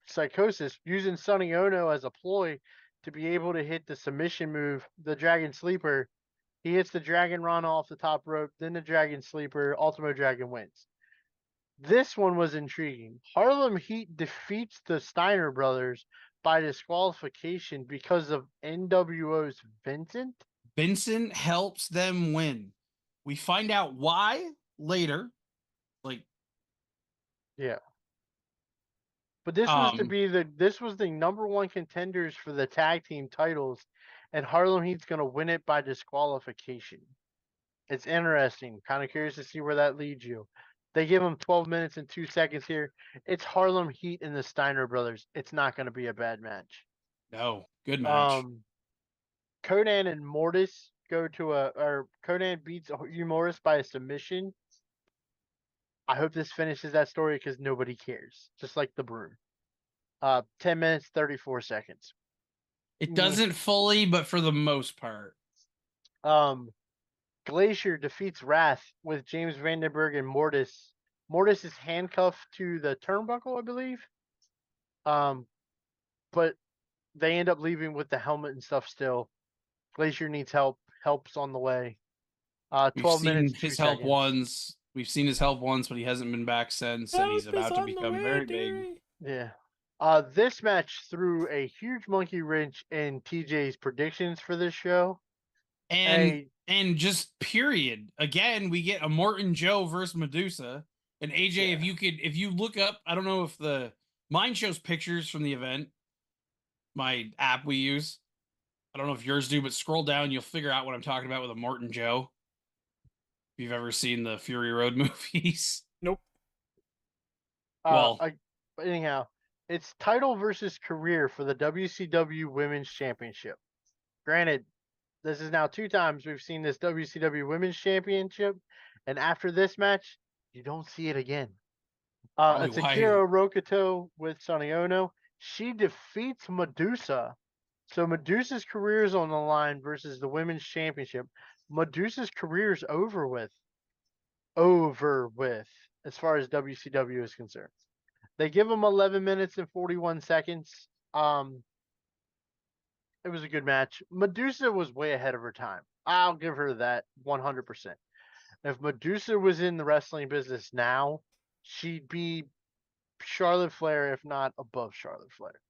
Psychosis using Sonny Ono as a ploy to be able to hit the submission move, the Dragon Sleeper. He hits the Dragon Run off the top rope, then the Dragon Sleeper. Ultimo Dragon wins. This one was intriguing. Harlem Heat defeats the Steiner brothers by disqualification because of NWO's Vincent. Vincent helps them win. We find out why later. Yeah. But this was the number one contenders for the tag team titles, and Harlem Heat's gonna win it by disqualification. It's interesting. Kind of curious to see where that leads you. They give him 12 minutes and 2 seconds here. It's Harlem Heat and the Steiner brothers. It's not going to be a bad match. No, good match. Conan and Mortis Conan beats Hugh Morris by a submission. I hope this finishes that story because nobody cares. Just like the Broom. 10 minutes, 34 seconds. It doesn't fully, but for the most part. Glacier defeats Wrath with James Vandenberg and Mortis. Mortis is handcuffed to the turnbuckle, I believe. But they end up leaving with the helmet and stuff still. Glacier needs help. Help's on the way. 12 minutes. His help once. We've seen his help once, but he hasn't been back since, and he's about to become very big. Yeah. This match threw a huge monkey wrench in TJ's predictions for this show. And just period. Again, we get a Morton Joe versus Medusa. And AJ, if you look up, I don't know if mine shows pictures from the event. My app we use. I don't know if yours do, but scroll down, you'll figure out what I'm talking about with a Morton Joe. If you've ever seen the Fury Road movies. Nope. Well, But anyhow, it's title versus career for the WCW Women's Championship. Granted, this is now 2 times we've seen this WCW Women's Championship, and after this match, you don't see it again. Probably It's why- Akira Rokuto with Sonny Ono. She defeats Medusa. So Medusa's career is on the line versus the Women's Championship. Medusa's career is over with. Over with, as far as WCW is concerned. They give them 11 minutes and 41 seconds. It was a good match. Medusa was way ahead of her time. I'll give her that 100%. If Medusa was in the wrestling business now, she'd be Charlotte Flair, if not above Charlotte Flair.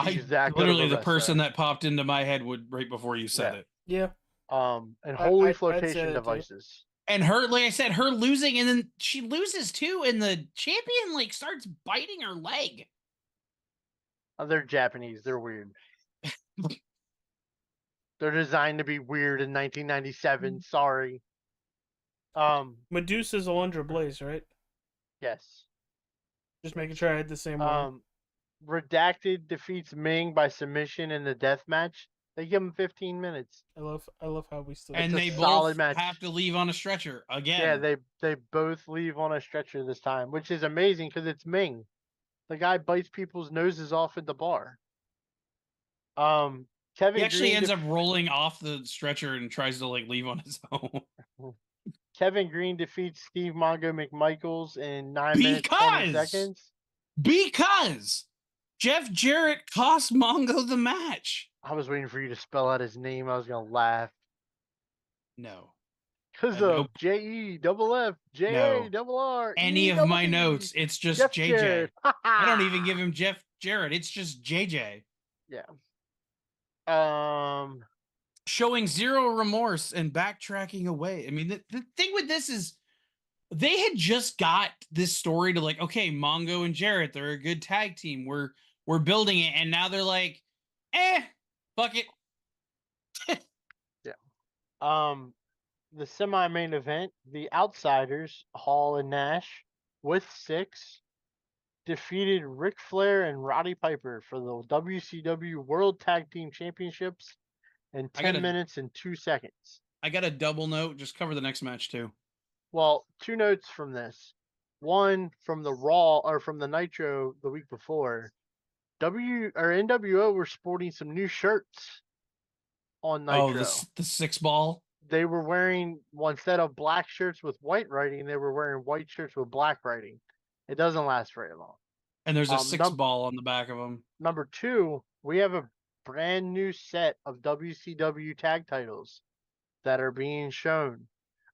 She's that good of literally a the wrestler. person that popped into my head would right before you said Yeah. it. Yeah. And holy I'd say flotation that too. devices. And her, like I said, her losing, and then she loses too, and the champion like starts biting her leg. They're Japanese. They're weird. They're designed to be weird in 1997. Sorry. Medusa's Alundra Blaze, right? Yes. Just making sure I had the same one. Redacted defeats Ming by submission in the death match. They give him 15 minutes. I love how we still. And a they solid both match. have to leave on a stretcher again. Yeah, they both leave on a stretcher this time, which is amazing because it's Ming. The guy bites people's noses off at the bar. Kevin He actually Green ends up rolling off the stretcher and tries to like leave on his own. Kevin Green defeats Steve Mongo McMichaels in 9 minutes 20 seconds. Because Jeff Jarrett cost Mongo the match. I was waiting for you to spell out his name. I was gonna laugh. No. Because Nope. of JEFF, JARR. Any of my notes, it's just Jeff JJ. Jarrett. I don't even give him Jeff Jarrett. It's just JJ. Yeah. Showing zero remorse and backtracking away. I mean, the thing with this is they had just got this story to like, okay, Mongo and Jarrett, they're a good tag team. We're building it, and now they're like, fuck it. Yeah. The semi-main event, the Outsiders, Hall and Nash, with 6, defeated Ric Flair and Roddy Piper for the WCW World Tag Team Championships in 10 minutes and 2 seconds. I got a double note. Just cover the next match too. Well, 2 notes from this. One from the Raw or from the Nitro the week before. NWO were sporting some new shirts on Nitro. Oh, the 6 ball. They were wearing, well, instead of black shirts with white writing, they were wearing white shirts with black writing. It doesn't last very long. And there's a 6 ball on the back of them. Number 2, we have a brand new set of WCW tag titles that are being shown.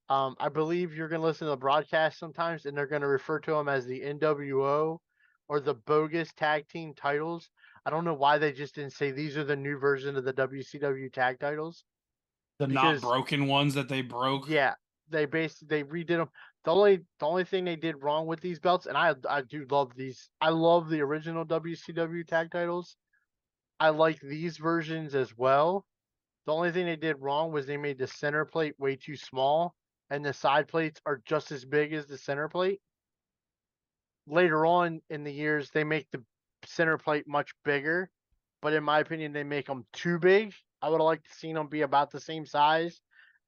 I believe you're going to listen to the broadcast sometimes, and they're going to refer to them as the NWO or the bogus tag team titles. I don't know why they just didn't say these are the new version of the WCW tag titles. Not broken ones that they broke. Yeah, they redid them. The only thing they did wrong with these belts, and I do love these. I love the original WCW tag titles. I like these versions as well. The only thing they did wrong was they made the center plate way too small, and the side plates are just as big as the center plate. Later on in the years, they make the center plate much bigger, but in my opinion, they make them too big. I would have liked to see them be about the same size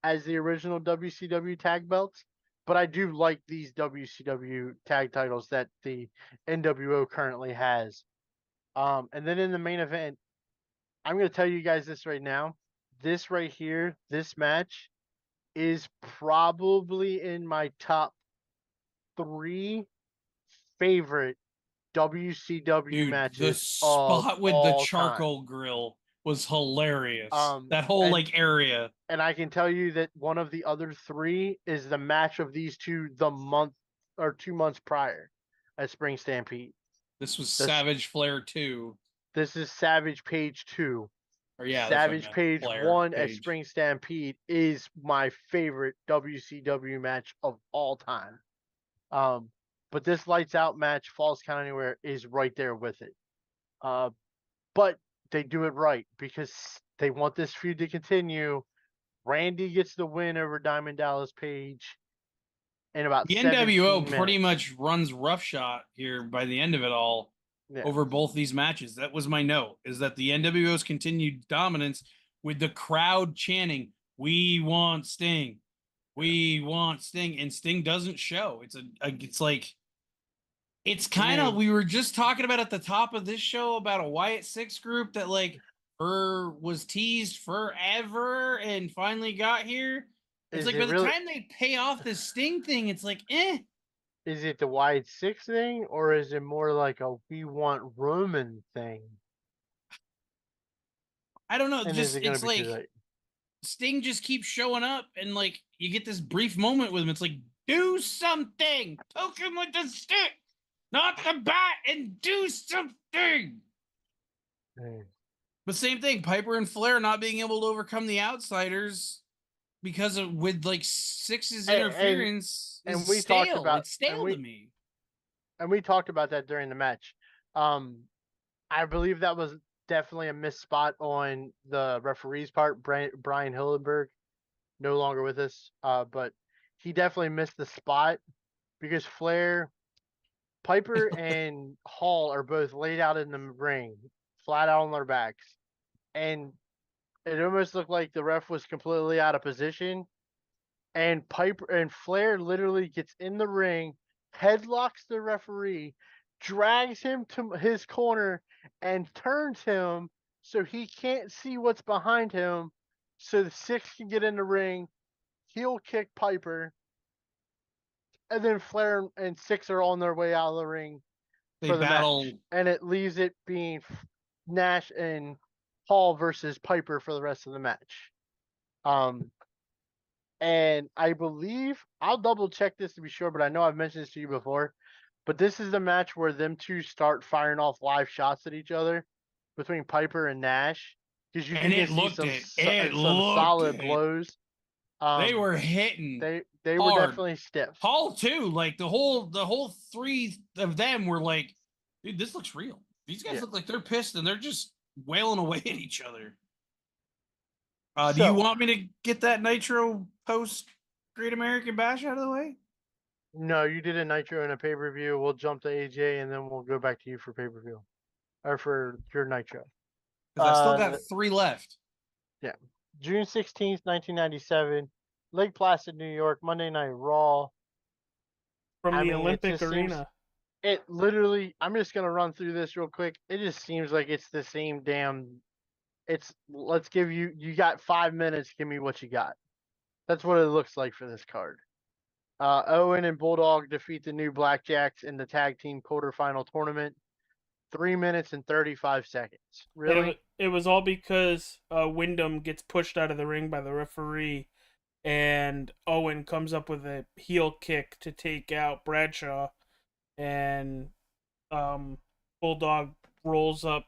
as the original WCW tag belts, but I do like these WCW tag titles that the NWO currently has. And then in the main event, I'm going to tell you guys this right now. This right here, this match is probably in my top 3 favorite WCW matches. The spot with the charcoal grill was hilarious. That whole area. And I can tell you that one of the other 3 is the match of these 2 the month or 2 months prior at Spring Stampede. This was Savage Flair 2. This is Savage Page 2. Or yeah, Savage Page Flair 1 at Spring Stampede is my favorite WCW match of all time. But this Lights Out match, Falls Count Anywhere, is right there with it. But they do it right because they want this feud to continue. Randy gets the win over Diamond Dallas Page. in about The 17 NWO minutes. pretty much runs roughshod here by the end of it all Yeah. over both these matches. That was my note, is that the NWO's continued dominance with the crowd chanting, "We want Sting. We want Sting," and Sting doesn't show. It's kind of, we were just talking about at the top of this show about a Wyatt Six group that was teased forever and finally got here. It's like by the time they pay off this Sting thing, it's like, eh. Is it the Wyatt Six thing, or is it more like a we want Roman thing? I don't know. And Just it's like late? Sting just keeps showing up, and like you get this brief moment with him. It's like, do something, poke him with the stick, not the bat, and do something. But same thing, Piper and Flair not being able to overcome the Outsiders because of Six's interference. And we stale. talked about it's stale to me. And we talked about that during the match. I believe that was definitely a missed spot on the referee's part. Brian Hillenberg, no longer with us, but he definitely missed the spot because Piper and Hall are both laid out in the ring, flat out on their backs, and it almost looked like the ref was completely out of position. And Piper and Flair literally gets in the ring, headlocks the referee, drags him to his corner, and turns him so he can't see what's behind him, so the Six can get in the ring, heel kick Piper, and then Flair and Six are on their way out of the ring for the match. And it leaves it being Nash and Hall versus Piper for the rest of the match. And I believe, I'll double check this to be sure, but I know I've mentioned this to you before, but this is the match where them two start firing off live shots at each other between Piper and Nash. Because you can see some solid blows. They were hitting. They were definitely stiff. Hall too, like the whole three of them were like, dude, this looks real. These guys look like they're pissed and they're just wailing away at each other. Do you want me to get that Nitro post Great American Bash out of the way? No, you did a Nitro and a pay-per-view. We'll jump to AJ and then we'll go back to you for pay-per-view. Or for your Nitro. Because I still got 3 left. Yeah. June 16th, 1997. Lake Placid, New York. Monday Night Raw. From the Olympic Arena. It literally, I'm just going to run through this real quick. It just seems like it's the same damn... let's give you got 5 minutes, give me what you got. That's what it looks like for this card. Owen and Bulldog defeat the New Blackjacks in the tag team quarterfinal tournament. 3 minutes and 35 seconds. Really? It was all because Wyndham gets pushed out of the ring by the referee, and Owen comes up with a heel kick to take out Bradshaw, and Bulldog rolls up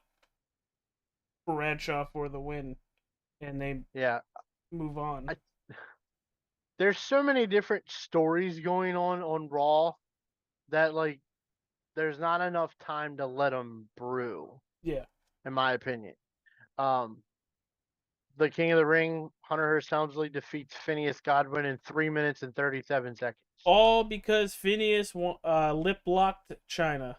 Bradshaw for the win, and they move on. There's so many different stories going on Raw that there's not enough time to let them brew. Yeah, in my opinion. The King of the Ring, Hunter Hearst Helmsley, defeats Phineas Godwin in 3 minutes and 37 seconds. All because Phineas lip locked China.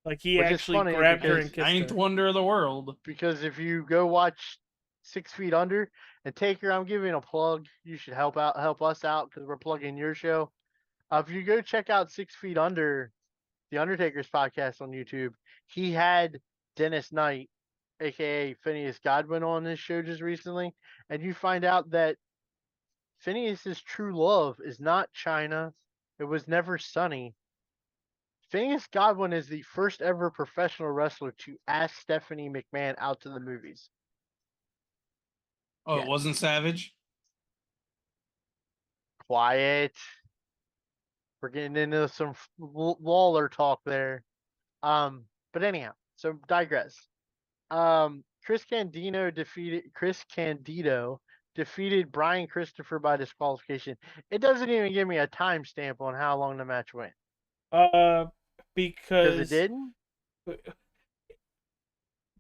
Like he actually grabbed her and kissed her. Ninth wonder of the world. Because if you go watch 6 Feet Under, and Taker, I'm giving a plug. You should help us out because we're plugging your show. If you go check out 6 Feet Under, the Undertaker's podcast on YouTube, he had Dennis Knight, aka Phineas Godwin, on his show just recently, and you find out that Phineas's true love is not China. It was never Sunny. Phineas Godwin is the first ever professional wrestler to ask Stephanie McMahon out to the movies. Oh, yeah. It wasn't Savage? Quiet. We're getting into some Lawler talk there. But anyhow, so digress. Chris Candido defeated Brian Christopher by disqualification. It doesn't even give me a timestamp on how long the match went. Because it didn't?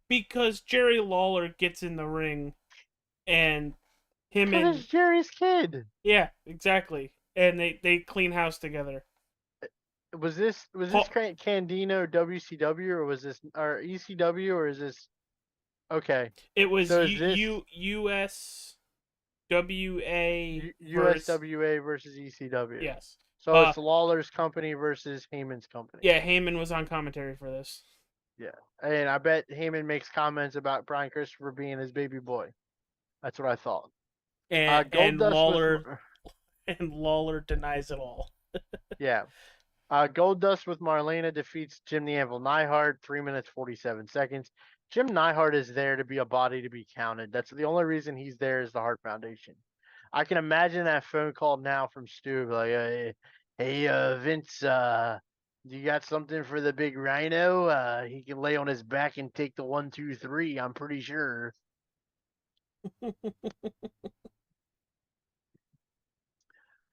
Because Jerry Lawler gets in the ring and him and it's Jerry's kid. Yeah, exactly. and they clean house together. Was this Candino WCW or was this or ECW or is this okay? It was So is this USWA versus USWA versus ECW? yes. So it's Lawler's company versus Heyman's company. Yeah, Heyman was on commentary for this. Yeah, and I bet Heyman makes comments about Brian Christopher being his baby boy. That's what I thought. And Lawler and Lawler denies it all. Yeah. Goldust with Marlena defeats Jim the Anvil Neidhart, 3 minutes 47 seconds. Jim Neidhart is there to be a body to be counted. That's the only reason he's there is the Hart Foundation. I can imagine that phone call now from Stu, like, hey, Vince, you got something for the big rhino? He can lay on his back and take the 1, 2, 3, I'm pretty sure.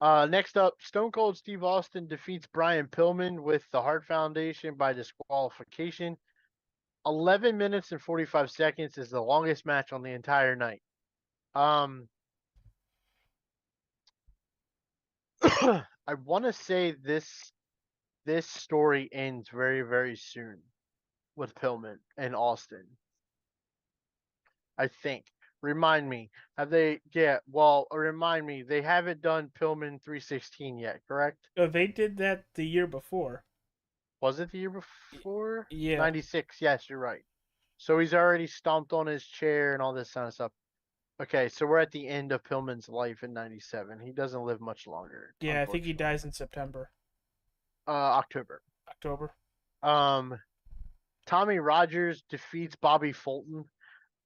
Next up, Stone Cold Steve Austin defeats Brian Pillman with the Hart Foundation by disqualification. 11 minutes and 45 seconds is the longest match on the entire night. I want to say this story ends very, very soon with Pillman and Austin. I think. Remind me. Have they? Yeah. Well, remind me. They haven't done Pillman 316 yet, correct? Oh, they did that the year before. Was it the year before? Yeah. 96. Yes, you're right. So he's already stomped on his chair and all this kind of stuff. Okay, so we're at the end of Pillman's life in 97. He doesn't live much longer. Yeah, I think he dies in September. October. Tommy Rogers defeats Bobby Fulton.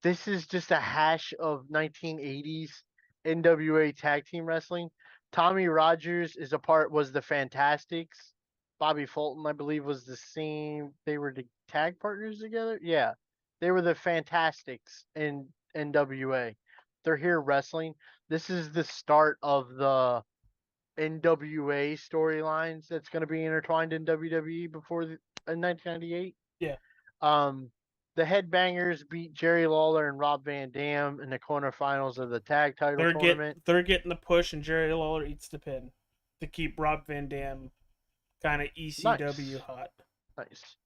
This is just a hash of 1980s NWA tag team wrestling. Tommy Rogers was the Fantastics. Bobby Fulton, I believe, was the same. They were the tag partners together. Yeah, they were the Fantastics in NWA. They're here wrestling. This is the start of the NWA storylines that's going to be intertwined in WWE in 1998. Yeah. The Headbangers beat Jerry Lawler and Rob Van Dam in the quarterfinals of the tag title tournament. They're getting the push, and Jerry Lawler eats the pin to keep Rob Van Dam kind of ECW hot. Nice.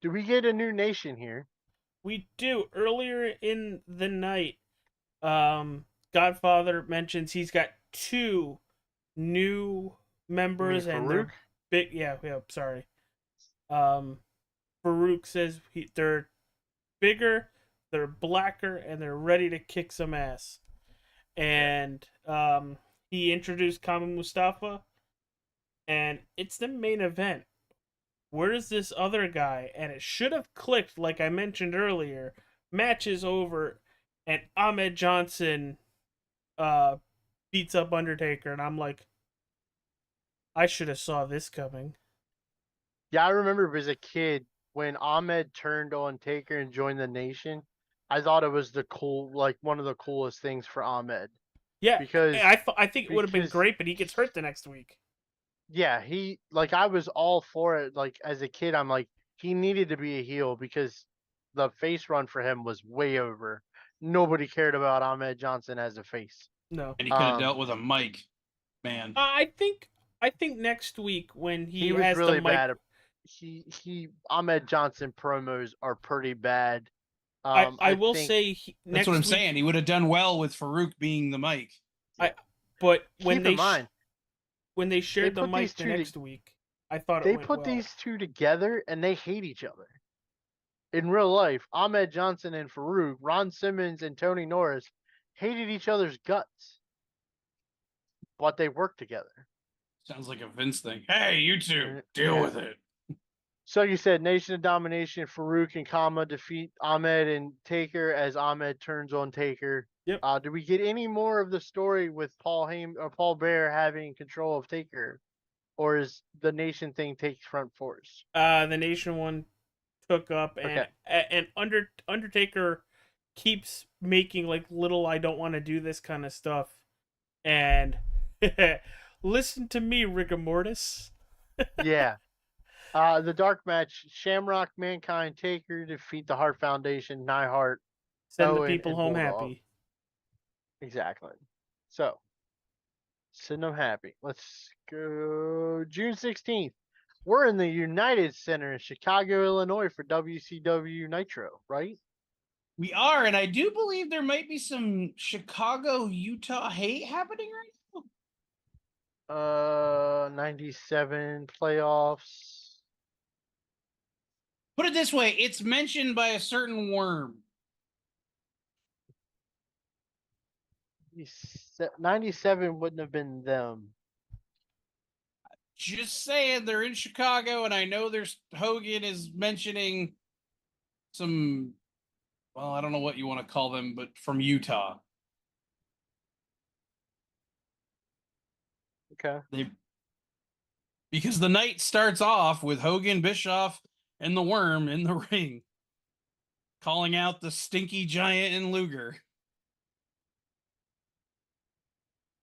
Do we get a new nation here? We do. Earlier in the night, Godfather mentions he's got 2 new members and they're big. Yeah, sorry. Farouk says they're bigger, they're blacker, and they're ready to kick some ass. And he introduced Kama Mustafa, and it's the main event. Where's this other guy? And it should have clicked, like I mentioned earlier. Match is over, and Ahmed Johnson beats up Undertaker, and I'm like, I should have saw this coming. Yeah, I remember as a kid when Ahmed turned on Taker and joined the Nation. I thought it was one of the coolest things for Ahmed. Yeah, because I think it would have been great, but he gets hurt the next week. Yeah, I was all for it. Like as a kid, I'm like, he needed to be a heel because the face run for him was way over. Nobody cared about Ahmed Johnson as a face. No, and he could have dealt with a mic, man. I think next week when he was has really the mic, bad. Ahmed Johnson promos are pretty bad. I will say that's what I'm saying. He would have done well with Farouk being the mic. But when when they shared the mic the next week, I thought they put these two together and they hate each other. In real life, Ahmed Johnson and Farouk, Ron Simmons and Tony Norris hated each other's guts, but they worked together. Sounds like a Vince thing. Hey, you two, deal with it. So you said Nation of Domination, Farouk and Kama defeat Ahmed and Taker as Ahmed turns on Taker. Yep. Do we get any more of the story with Paul Bear having control of Taker, or is the Nation thing takes front force? The Nation one took up, and Undertaker keeps making like little I don't want to do this kind of stuff, and listen to me, rigor mortis. Yeah. The dark match: Shamrock, Mankind, Taker defeat the Hart Foundation, Neidhart. Send the people home happy. Exactly. So, send them happy. Let's go June 16th. We're in the United Center in Chicago, Illinois for WCW Nitro, right? We are, and I do believe there might be some Chicago, Utah hate happening right now. 97 playoffs. Put it this way, it's mentioned by a certain worm. 97 wouldn't have been them. Just saying, they're in Chicago, and I know there's Hogan is mentioning some, well, I don't know what you want to call them, but from Utah. Okay. Because the night starts off with Hogan, Bischoff, and the Worm in the ring, calling out the Stinky Giant and Luger.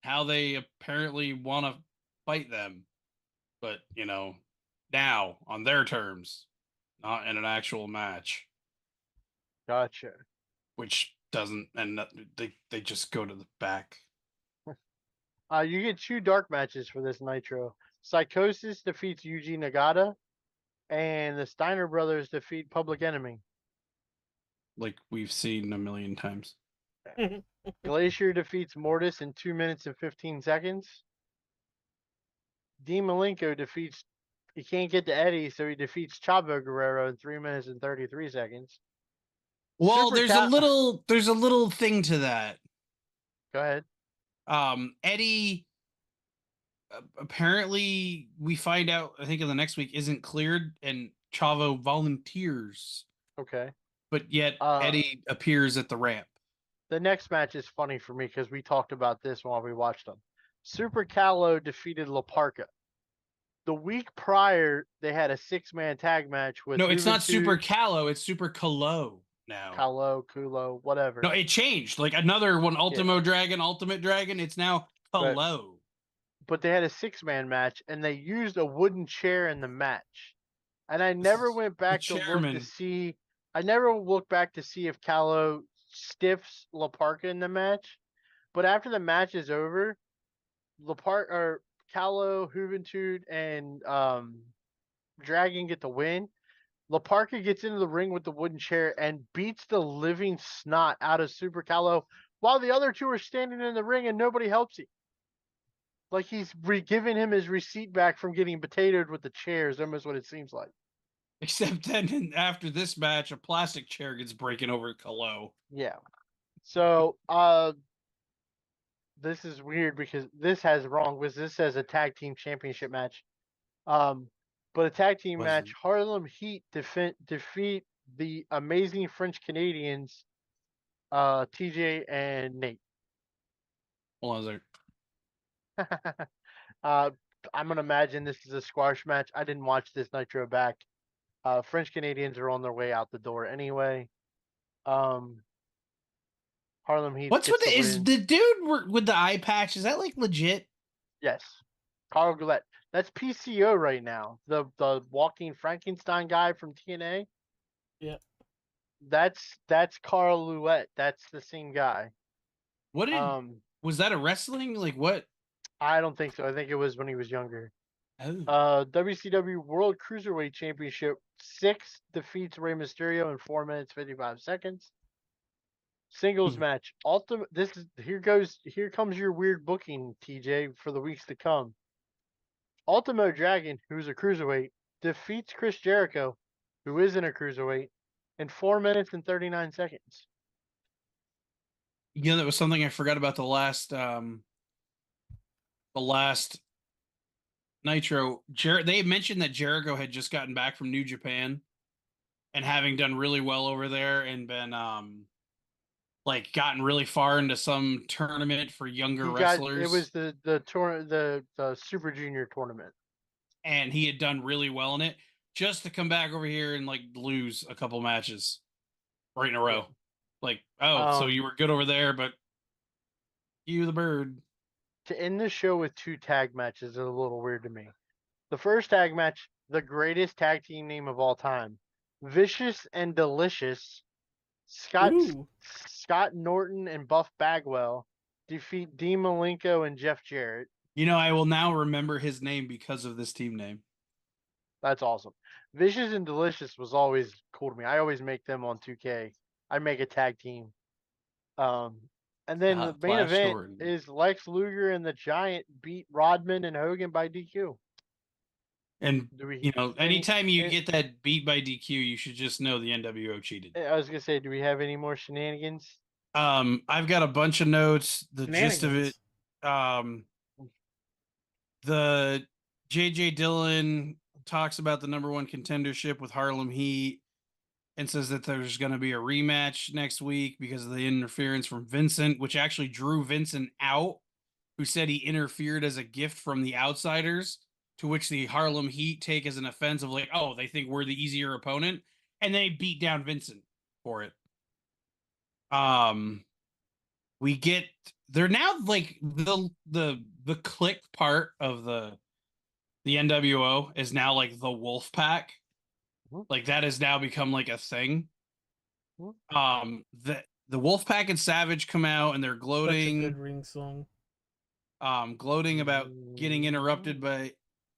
How they apparently want to fight them, but now on their terms, not in an actual match. Gotcha. Which doesn't, and they just go to the back. You get 2 dark matches for this Nitro. Psychosis defeats Yuji Nagata, and the Steiner brothers defeat Public Enemy. Like we've seen a million times. Glacier defeats Mortis in 2 minutes and 15 seconds. Dean Malenko defeats. He can't get to Eddie, so he defeats Chavo Guerrero in 3 minutes and 33 seconds. Well, there's a little thing to that. Go ahead. Eddie, apparently we find out, I think in the next week, isn't cleared, and Chavo volunteers. Okay. But yet Eddie appears at the ramp. The next match is funny for me because we talked about this while we watched them. Super Calo defeated La Parca. The week prior, they had a 6-man tag match with. No, it's not Super Calo, it's Super Calo now. Kulo, whatever. No, it changed. Like another one, Ultimo Dragon, Ultimate Dragon. It's now Calo. But they had a 6-man match, and they used a wooden chair in the match. And I never went back to look to see. I never looked back to see if Calo stiffs La Parca in the match. But after the match is over, Calo, Juventud, and Dragon get the win. La Parca gets into the ring with the wooden chair and beats the living snot out of Super Calo while the other 2 are standing in the ring and nobody helps him. Like he's giving him his receipt back from getting potatoed with the chairs. Almost what it seems like. Except then after this match, a plastic chair gets breaking over Calo. Yeah. So this is weird because this has wrong. This says a tag team championship match. But a tag team match, Harlem Heat defeat the amazing French Canadians, TJ and Nate. Hold on a second. I'm gonna imagine this is a squash match. I didn't watch this Nitro back. French Canadians are on their way out the door anyway. Harlem Heat. What's with is the dude with the eye patch? Is that like legit? Yes, Carl Goulet. That's PCO right now. The walking Frankenstein guy from TNA. Yeah. That's Carl Ouellet. That's the same guy. What did was that a wrestling? Like what? I don't think so. I think it was when he was younger. Oh. WCW World Cruiserweight Championship 6 defeats Rey Mysterio in 4 minutes 55 seconds. Singles match. Ultimate. Here comes your weird booking, TJ, for the weeks to come. Ultimo Dragon, who's a cruiserweight, defeats Chris Jericho, who isn't a cruiserweight, in 4 minutes and 39 seconds. That was something I forgot about the last Nitro. They mentioned that Jericho had just gotten back from New Japan and having done really well over there and been gotten really far into some tournament for younger wrestlers. It was the Super Junior tournament. And he had done really well in it just to come back over here and lose a couple matches right in a row. So you were good over there, but you the bird. To end the show with 2 tag matches is a little weird to me. The first tag match, the greatest tag team name of all time. Vicious and Delicious. Scott Norton and Buff Bagwell defeat Dean Malenko and Jeff Jarrett. You know, I will now remember his name because of this team name. That's awesome. Vicious and Delicious was always cool to me. I always make them on 2K. I make a tag team. And then the main Flash event Gordon. is Lex Luger and the Giant beat Rodman and Hogan by DQ. And Do we? you know, anytime you any- get that beat by DQ, you should just know the NWO cheated. I was gonna say, do we have any more shenanigans? I've got a bunch of notes. The gist of it, the JJ Dillon talks about the number one contendership with Harlem Heat and says that there's going to be a rematch next week because of the interference from Vincent, which actually drew Vincent out, who said he interfered as a gift from the outsiders, to which the Harlem Heat take as an offense of like, oh, they think we're the easier opponent, and they beat down Vincent for it. We get they're now like the click part of the NWO is now like the Wolf Pack. Like that has now become like a thing. The Wolf Pack and Savage come out and they're gloating. Such a good ring song. Gloating about getting interrupted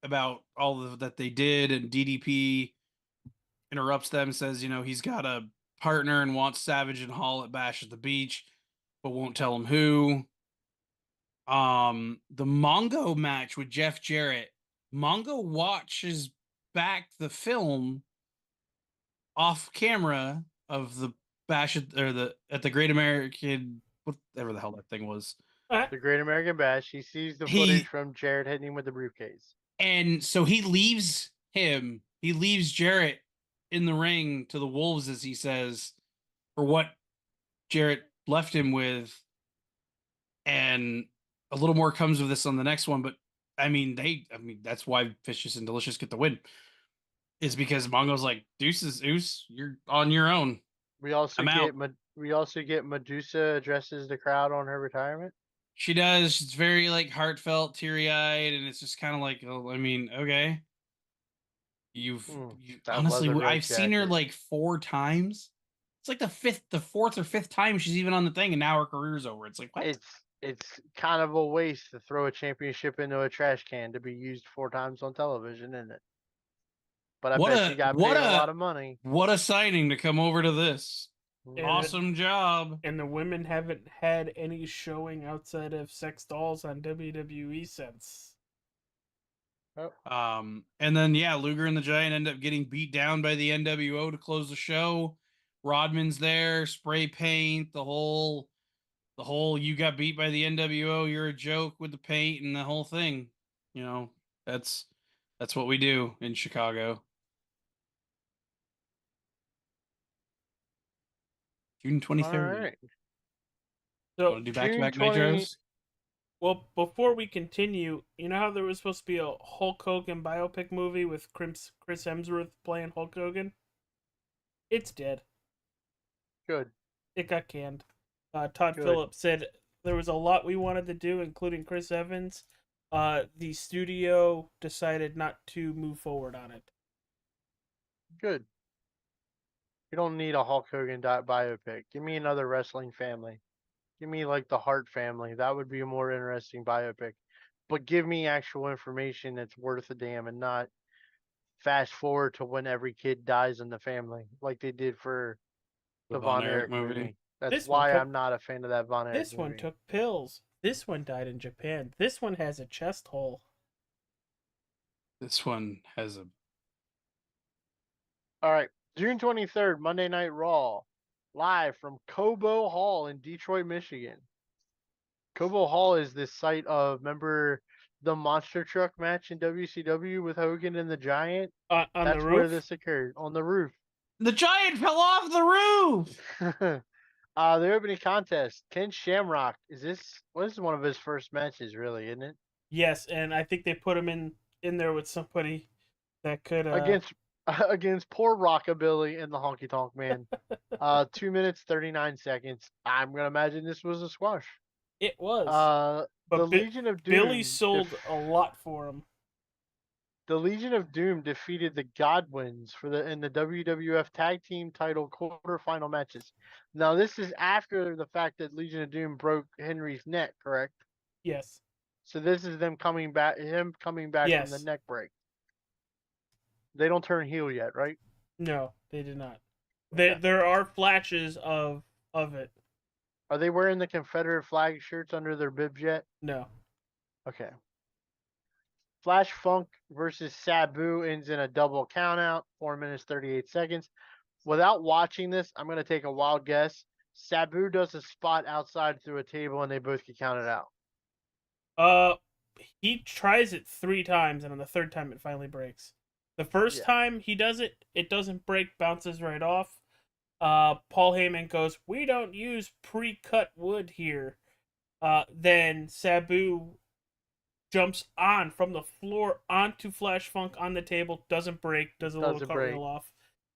about all that they did, and DDP interrupts them, says, you know, he's got a partner and wants Savage and Hall at Bash at the Beach, but won't tell him who. The Mongo match with Jeff Jarrett. Mongo watches back the film off camera of the Bash at the Great American, whatever the hell that thing was. The Great American Bash. He sees the footage from Jarrett hitting him with the briefcase. And so he leaves Jarrett in the ring to the Wolves, as he says, for what Jarrett left him with. And a little more comes of this on the next one, but I mean, that's why Vicious and Delicious get the win. Is because Mongo's like, deuces, Oos, you're on your own. We also get Medusa addresses the crowd on her retirement. She does. It's very like heartfelt, teary-eyed, and it's just kind of like, oh, I mean, okay. You've honestly, I've seen her like 4 times. It's like the 4th or 5th time she's even on the thing, and now her career's over. It's like, what? It's kind of a waste to throw a championship into a trash can to be used 4 times on television, isn't it? But I bet she got paid a lot of money. What a signing to come over to this. Awesome job. And the women haven't had any showing outside of sex dolls on WWE since. And then Luger and the Giant end up getting beat down by the NWO to close the show. Rodman's there, spray paint, the whole you got beat by the NWO, you're a joke with the paint and the whole thing. You know, that's what we do in Chicago. June 23rd. All right. So want to do back-to-back Nitros? Well, before we continue, you know how there was supposed to be a Hulk Hogan biopic movie with Chris Hemsworth playing Hulk Hogan? It's dead. Good. It got canned. Todd Phillips said there was a lot we wanted to do, including Chris Evans. The studio decided not to move forward on it. Good. You don't need a Hulk Hogan biopic. Give me another wrestling family. Give me like the Hart family. That would be a more interesting biopic. But give me actual information that's worth a damn, and not fast forward to when every kid dies in the family like they did for the Von Erich movie. That's why I'm not a fan of that Von Erich movie. This one took pills. This one died in Japan. This one has a chest hole. This one has a... All right. June 23rd, Monday Night Raw. Live from Cobo Hall in Detroit, Michigan. Cobo Hall is this site of, remember the monster truck match in WCW with Hogan and the Giant? That's the roof? Where this occurred, on the roof. The Giant fell off the roof! The opening contest, Ken Shamrock. This is one of his first matches, really, isn't it? Yes, and I think they put him in there with somebody that could... Against poor Rockabilly and the Honky Tonk Man. 2 minutes, 39 seconds. I'm going to imagine this was a squash. It was. But the Legion of Doom. Billy sold a lot for him. The Legion of Doom defeated the Godwins in the WWF Tag Team Title quarterfinal matches. Now, this is after the fact that Legion of Doom broke Henry's neck, correct? Yes. So this is him coming back from the Yes. neck break. They don't turn heel yet, right? No, they did not. Okay. There are flashes of it. Are they wearing the Confederate flag shirts under their bibs yet? No. Okay. Flash Funk versus Sabu ends in a double countout, 4 minutes 38 seconds. Without watching this, I'm going to take a wild guess. Sabu does a spot outside through a table and they both get counted out. He tries it 3 times, and on the third time it finally breaks. The first time he does it, it doesn't break, bounces right off. Paul Heyman goes, "We don't use pre-cut wood here." Then Sabu jumps on from the floor onto Flash Funk on the table, doesn't break, does a little cartwheel off,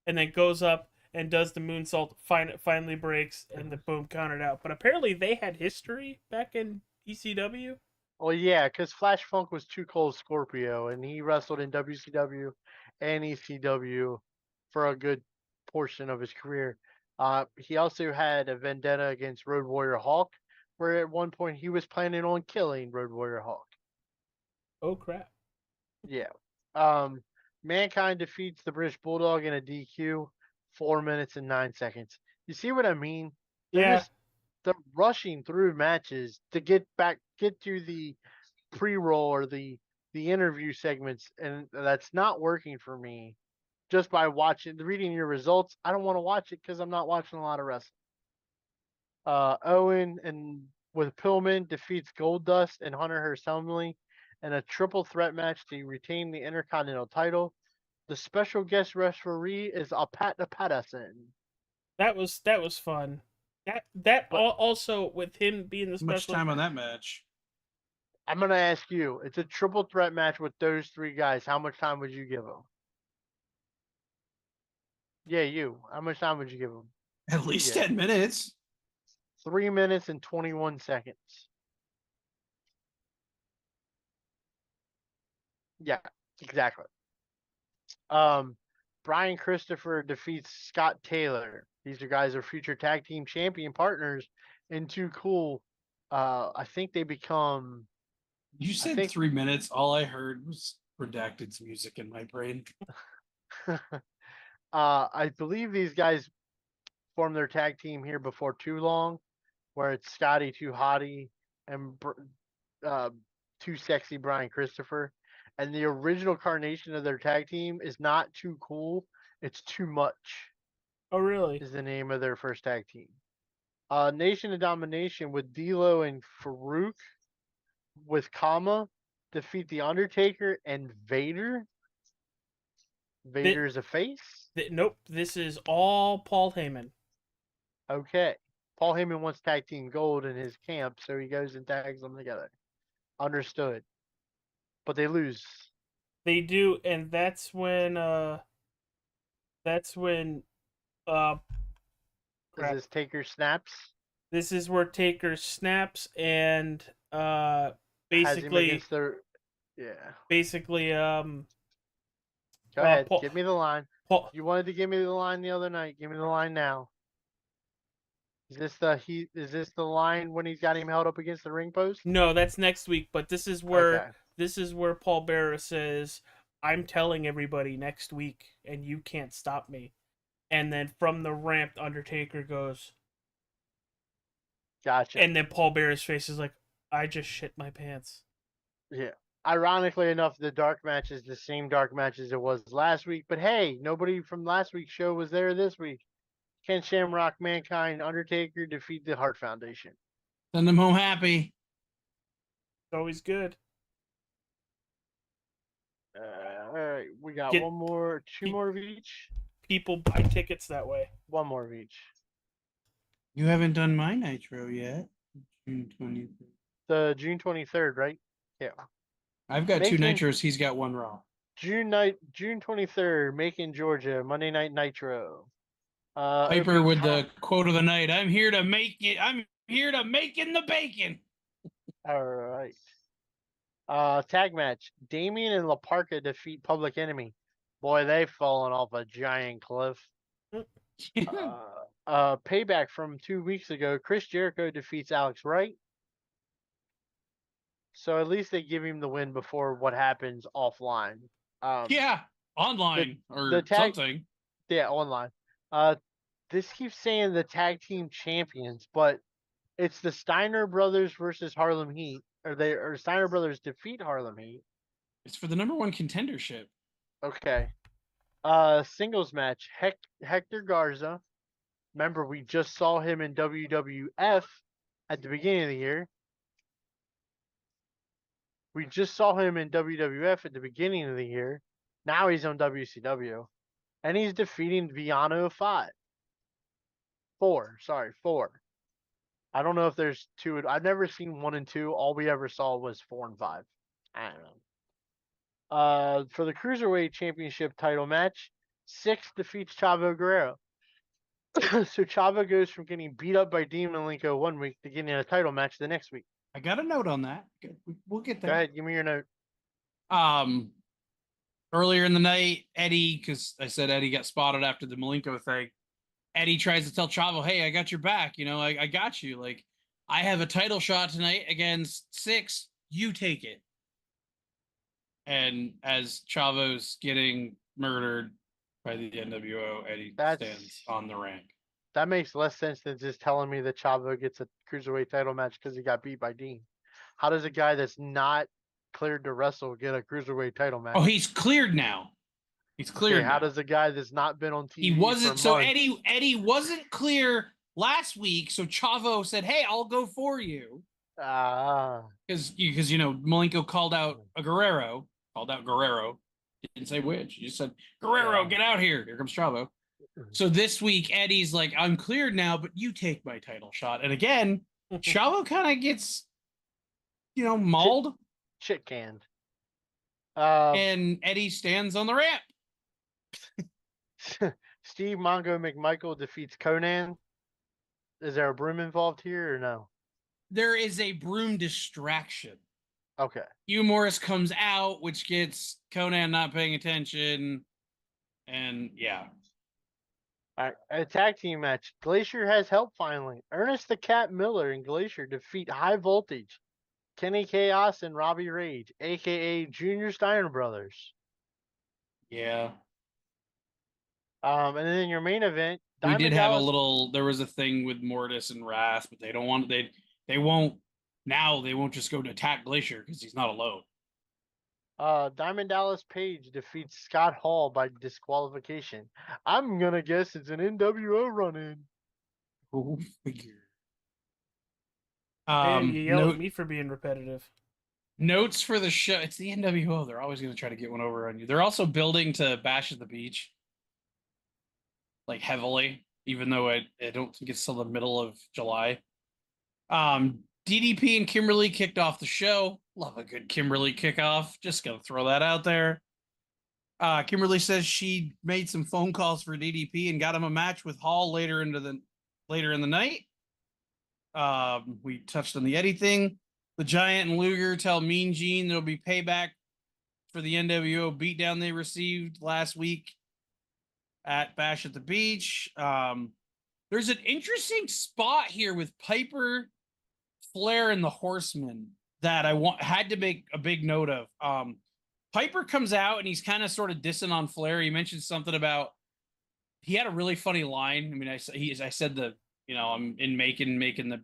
and then goes up and does the moonsault. Finally breaks, and the boom counted out. But apparently they had history back in ECW. Well, yeah, because Flash Funk was Too Cold Scorpio, and he wrestled in WCW and ECW for a good portion of his career. He also had a vendetta against Road Warrior Hawk, where at one point he was planning on killing Road Warrior Hawk. Oh crap! Yeah. Mankind defeats the British Bulldog in a DQ, 4 minutes and 9 seconds. You see what I mean? They're rushing through matches to get to the pre-roll or the interview segments, and that's not working for me. Just by reading your results, I don't want to watch it because I'm not watching a lot of wrestling. Owen and with Pillman defeats Goldust and Hunter Hearst Helmsley in a triple threat match to retain the Intercontinental title. The special guest referee is Apata Patterson. That was fun. Also with him being the special. Much time on that match. I'm gonna ask you. It's a triple threat match with those 3 guys. How much time would you give them? Yeah, you. How much time would you give them? At least 10 minutes. 3 minutes and 21 seconds. Yeah, exactly. Brian Christopher defeats Scott Taylor. These guys are future tag team champion partners in Too Cool. I think they become. You said 3 minutes. All I heard was Redacted's music in my brain. I believe these guys formed their tag team here before too long, where it's Scotty Too Hottie and Too Sexy Brian Christopher. And the original carnation of their tag team is not Too Cool, it's Too Much. Oh, really? Is the name of their first tag team. Nation of Domination with D'Lo and Farouk with Kama defeat The Undertaker and Vader. Vader's a face? Nope, this is all Paul Heyman. Okay. Paul Heyman wants tag team gold in his camp, so he goes and tags them together. Understood. But they lose. They do, and that's when Is this Taker snaps? This is where Taker snaps and basically basically Go ahead, give me the line. You wanted to give me the line the other night. Give me the line now. Is this the line when he's got him held up against the ring post? No, that's next week, but this is where Paul Bearer says, "I'm telling everybody next week and you can't stop me." And then from the ramp, Undertaker goes, "Gotcha." And then Paul Bearer's face is like, "I just shit my pants." Yeah. Ironically enough, the dark match is the same dark match as it was last week. But hey, nobody from last week's show was there this week. Ken Shamrock, Mankind, Undertaker defeat the Hart Foundation. Send them home happy. It's always good. All right, we got two more of each. People buy tickets that way. One more of each. You haven't done my Nitro yet. June 23rd. The June 23rd, right? Yeah. I've got 2 Nitros. He's got 1 Raw. June 23rd, Macon, Georgia, Monday Night Nitro. Piper with the quote of the night. I'm here to make it. I'm here to making the bacon. All right. Tag match. Damien and La Parka defeat Public Enemy. Boy, they've fallen off a giant cliff. Payback from 2 weeks ago. Chris Jericho defeats Alex Wright. So at least they give him the win before what happens offline. Yeah, online or tag, something. Yeah, online. This keeps saying the tag team champions, but it's the Steiner brothers versus Harlem Heat. Or Steiner brothers defeat Harlem Heat. It's for the #1 contendership. Okay. Singles match. Hector Garza. Remember, we just saw him in WWF at the beginning of the year. We just saw him in WWF at the beginning of the year. Now he's on WCW. And he's defeating Viano 4. I don't know if there's 2. I've never seen 1 and 2. All we ever saw was 4 and 5. I don't know. For the Cruiserweight Championship title match, Six defeats Chavo Guerrero. So Chavo goes from getting beat up by Dean Malenko 1 week to getting a title match the next week. I got a note on that. We'll get there. Go ahead, give me your note. Earlier in the night, Eddie, because I said Eddie got spotted after the Malenko thing. Eddie tries to tell Chavo, "Hey, I got your back. You know, I got you. Like, I have a title shot tonight against Six. You take it." And as Chavo's getting murdered by the NWO, Eddie stands on the rank. That makes less sense than just telling me that Chavo gets a Cruiserweight title match because he got beat by Dean. How does a guy that's not cleared to wrestle get a Cruiserweight title match? Oh, he's cleared now. He's cleared. Okay, how does a guy that's not been on TV? He wasn't. So months... Eddie wasn't clear last week. So Chavo said, "Hey, I'll go for you." Because you know Malenko called out Guerrero. He didn't say which. He just said, "Guerrero, get out here." Here comes Chavo. So this week, Eddie's like, "I'm cleared now, but you take my title shot." And again, Chavo kind of gets, mauled. Shit canned. And Eddie stands on the ramp. Steve Mongo McMichael defeats Conan. Is there a broom involved here or no? There is a broom distraction. Okay. Hugh Morris comes out, which gets Conan not paying attention. And yeah. All right, a tag team match. Glacier has help finally. Ernest the Cat Miller and Glacier defeat High Voltage, Kenny Chaos, and Robbie Rage, a.k.a. Junior Steiner Brothers. Yeah. And then your main event. We did have a little, there was a thing with Mortis and Wrath, but they don't want, they won't just go to attack Glacier because he's not alone. Diamond Dallas Page defeats Scott Hall by disqualification. I'm going to guess it's an NWO run-in. Go figure. Hey, you yell at me for being repetitive. Notes for the show. It's the NWO. They're always going to try to get one over on you. They're also building to Bash at the Beach. Like heavily, even though I don't think it's till the middle of July. DDP and Kimberly kicked off the show. Love a good Kimberly kickoff. Just gonna throw that out there. Kimberly says she made some phone calls for DDP and got him a match with Hall later in the night. We touched on the Eddie thing. The Giant and Luger tell Mean Gene there'll be payback for the NWO beatdown they received last week at Bash at the Beach. There's an interesting spot here with Piper, Flair, and the Horsemen that I had to make a big note of. Piper comes out and he's kind of sort of dissing on Flair. He mentioned something about, he had a really funny line. I mean, I said I'm in making the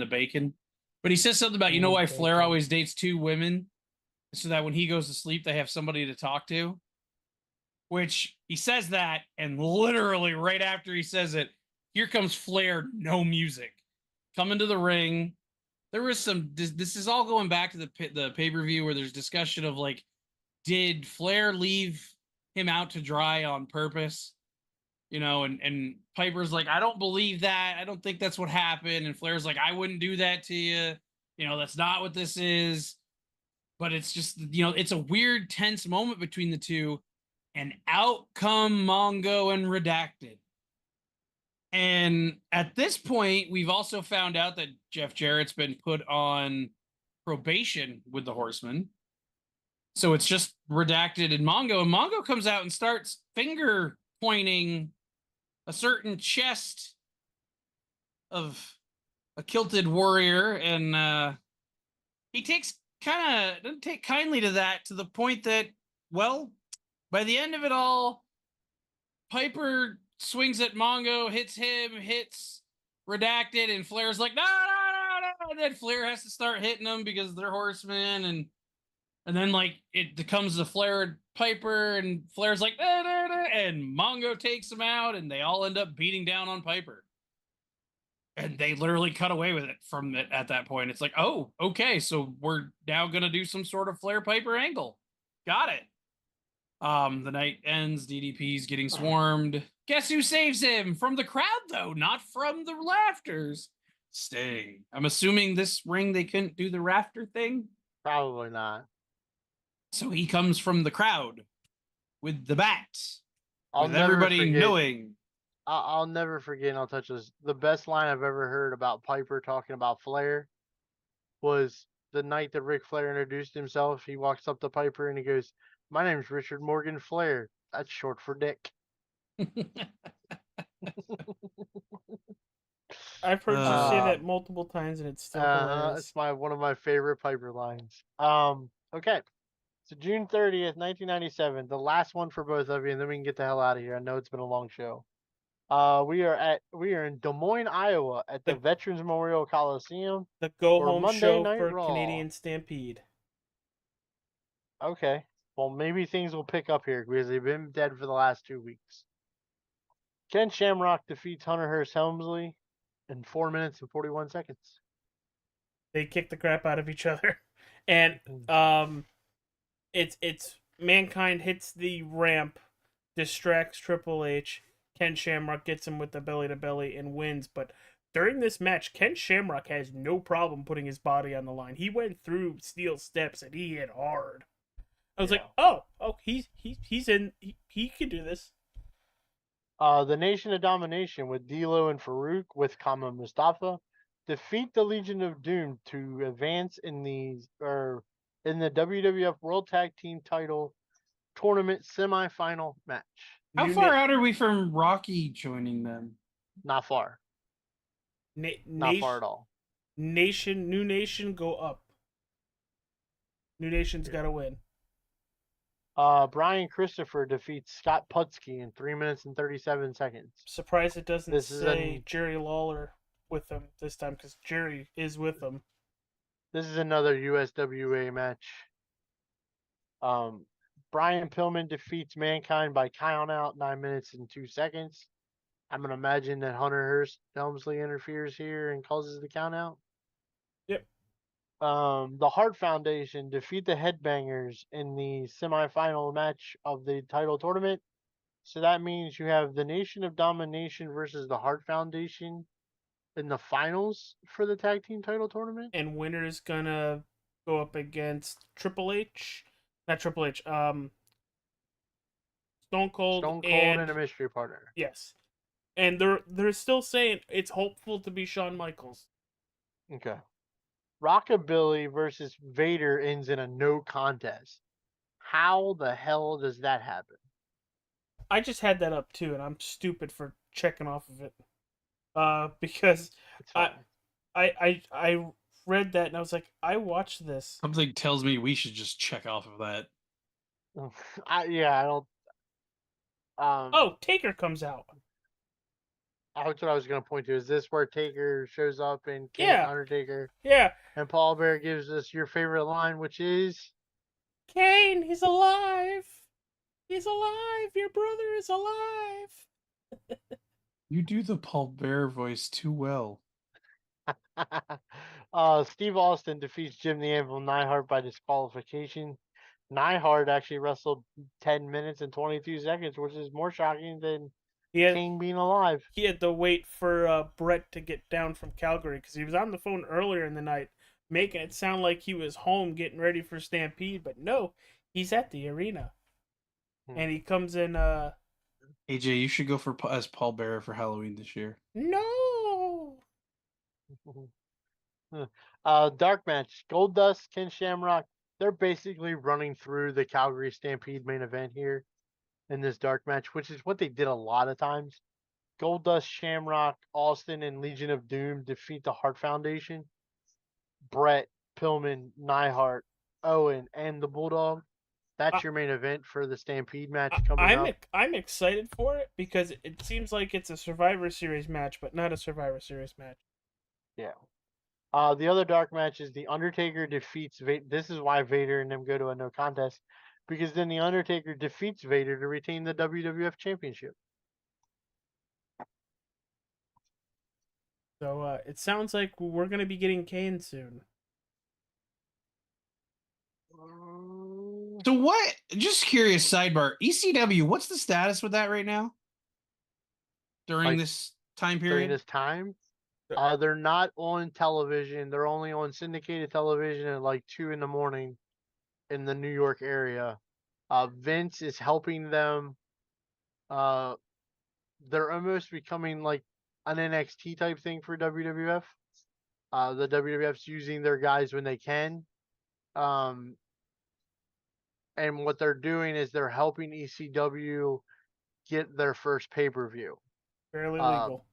bacon, but he says something about, why Flair always dates 2 women so that when he goes to sleep, they have somebody to talk to. Which he says that, and literally right after he says it, here comes Flair, no music, coming to the ring. There was some. This is all going back to the pay-per-view where there's discussion of like, did Flair leave him out to dry on purpose? And Piper's like, I don't believe that. I don't think that's what happened. And Flair's like, I wouldn't do that to you. That's not what this is. But it's just, it's a weird, tense moment between the two. And out come Mongo and Redacted. And at this point, we've also found out that Jeff Jarrett's been put on probation with the Horsemen. So it's just Redacted and Mongo comes out and starts finger pointing a certain chest of a kilted warrior, and he doesn't take kindly to that, to the point that, well, by the end of it all, Piper swings at Mongo, hits him, hits Redacted, and Flair's like, no, no, no, no. And then Flair has to start hitting him because they're horsemen, and then like it becomes the Flair and Piper, and Flair's like, nah, nah, nah, and Mongo takes him out, and they all end up beating down on Piper. And they literally cut away with it from it at that point. It's like, oh, okay, so we're now gonna do some sort of Flair Piper angle. Got it. The night ends, DDP's getting swarmed. Guess who saves him? From the crowd, though, not from the rafters. Sting. I'm assuming this ring they couldn't do the rafter thing. Probably not. So he comes from the crowd with the bat. I'll with never everybody forget- knowing. I'll never forget, and I'll touch this. The best line I've ever heard about Piper talking about Flair was the night that Ric Flair introduced himself. He walks up to Piper and he goes, "My name's Richard Morgan Flair. That's short for Dick." I've heard you say that multiple times, and it's still hilarious. It's one of my favorite Piper lines. Okay. So June 30th, 1997, the last one for both of you, and then we can get the hell out of here. I know it's been a long show. We are in Des Moines, Iowa, at the Veterans Memorial Coliseum. The go for home Monday show Night for Raw. Canadian Stampede. Okay. Well, maybe things will pick up here because they've been dead for the last 2 weeks. Ken Shamrock defeats Hunter Hearst Helmsley in 4 minutes and 41 seconds. They kick the crap out of each other, and it's Mankind hits the ramp, distracts Triple H. Ken Shamrock gets him with the belly to belly and wins. But during this match, Ken Shamrock has no problem putting his body on the line. He went through steel steps and he hit hard. I was like, oh, he's in. He can do this. The Nation of Domination with D'Lo and Farouk with Kama Mustafa defeat the Legion of Doom to advance in the WWF World Tag Team Title Tournament semifinal match. How far out are we from Rocky joining them? Not far. Not far at all. New Nation, go up. New Nation's got to win. Brian Christopher defeats Scott Putski in 3 minutes and 37 seconds. Surprised it doesn't say Jerry Lawler with them this time, because Jerry is with them. This is another USWA match. Brian Pillman defeats Mankind by count out 9 minutes and 2 seconds. I'm going to imagine that Hunter Hearst Helmsley interferes here and causes the count out. Yep. The Hart Foundation defeat the Headbangers in the semifinal match of the title tournament. So that means you have the Nation of Domination versus the Hart Foundation in the finals for the tag team title tournament. And winner's gonna go up against Triple H. Not Triple H. Stone Cold and a mystery partner. Yes. And they're still saying it's hopeful to be Shawn Michaels. Okay. Rockabilly versus Vader ends in a no contest. How the hell does that happen? I just had that up too, and I'm stupid for checking off of it. Because I read that and I was like, I watched this. Something tells me we should just check off of that. I don't. Taker comes out. That's what I was going to point to. Is this where Taker shows up and Undertaker? Yeah. And Paul Bear gives us your favorite line, which is, Kane, he's alive. He's alive. Your brother is alive. You do the Paul Bear voice too well. Steve Austin defeats Jim the Anvil Neidhart by disqualification. Neidhart actually wrestled 10 minutes and 22 seconds, which is more shocking than King being alive. He had to wait for Brett to get down from Calgary because he was on the phone earlier in the night making it sound like he was home getting ready for Stampede, but no, he's at the arena. And he comes in... AJ, you should go as Paul Bearer for Halloween this year. No! Dark match. Goldust, Ken Shamrock they're basically running through the Calgary Stampede main event here in this dark match, which is what they did a lot of times. Goldust, Shamrock, Austin, and Legion of Doom defeat the Hart Foundation. Brett, Pillman, Neihart, Owen, and the Bulldog. I, That's your main event for the Stampede match coming up. I'm excited for it because it seems like it's a Survivor Series match, but not a Survivor Series match. Yeah. The other dark match is the Undertaker defeats Vader. This is why Vader and them go to a no contest, because then the Undertaker defeats Vader to retain the WWF Championship. So it sounds like we're gonna be getting Kane soon. So what? Just curious sidebar. ECW, what's the status with that right now? During Like, this time During period? this time, they're not on television. They're only on syndicated television at like 2 in the morning in the New York area. Vince is helping them. They're almost becoming like an NXT type thing for WWF. The WWF's using their guys when they can. And what they're doing is they're helping ECW get their first pay-per-view. Barely Uh, legal.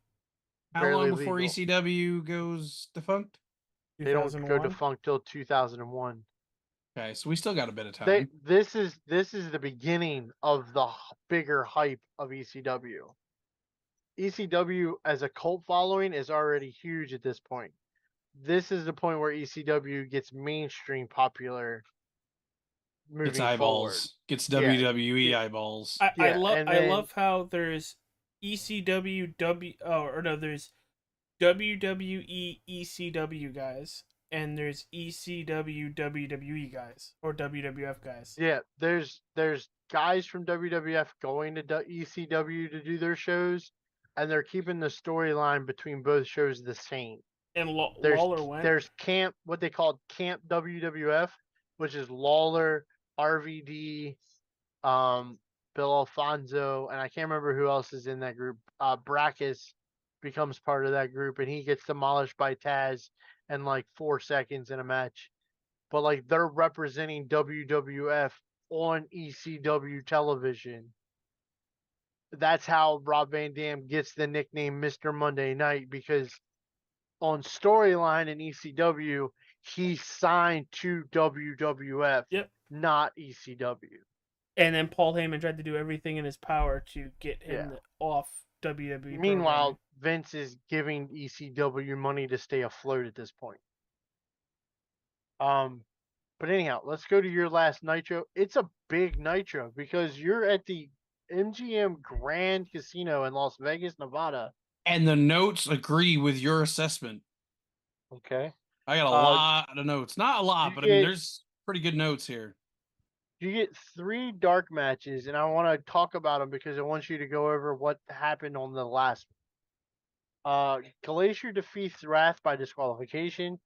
How barely long before legal. ECW goes defunct? They don't go 2001. defunct till 2001. Okay, so we still got a bit of time. This is the beginning of the bigger hype of ECW. ECW as a cult following is already huge at this point. This is the point where ECW gets mainstream popular Gets moving forward. eyeballs. Gets Yeah, WWE yeah. eyeballs. Yeah, and I then- love how there's ECW there's WWE ECW guys and there's ECW WWE guys or WWF guys. Yeah, there's guys from WWF going to ECW to do their shows, and they're keeping the storyline between both shows the same. And There's Lawler went. there's camp, what they call Camp WWF, which is Lawler, RVD, Bill Alfonso, and I can't remember who else is in that group. Brackus becomes part of that group, and he gets demolished by Taz in like 4 seconds in a match. But like they're representing WWF on ECW television. That's how Rob Van Dam gets the nickname Mr. Monday Night, because on storyline in ECW, he signed to WWF, Yep. not ECW. And then Paul Heyman tried to do everything in his power to get him Yeah. off WWE. Meanwhile, Vince is giving ECW money to stay afloat at this point. But anyhow, let's go to your last Nitro. It's a big Nitro because you're at the MGM Grand Casino in Las Vegas, Nevada. And the notes agree with your assessment. Okay. I got a lot of notes. Not a lot, but I mean, there's pretty good notes here. You get 3 dark matches, and I want to talk about them because I want you to go over what happened on the last one. Glacier defeats Wrath by disqualification.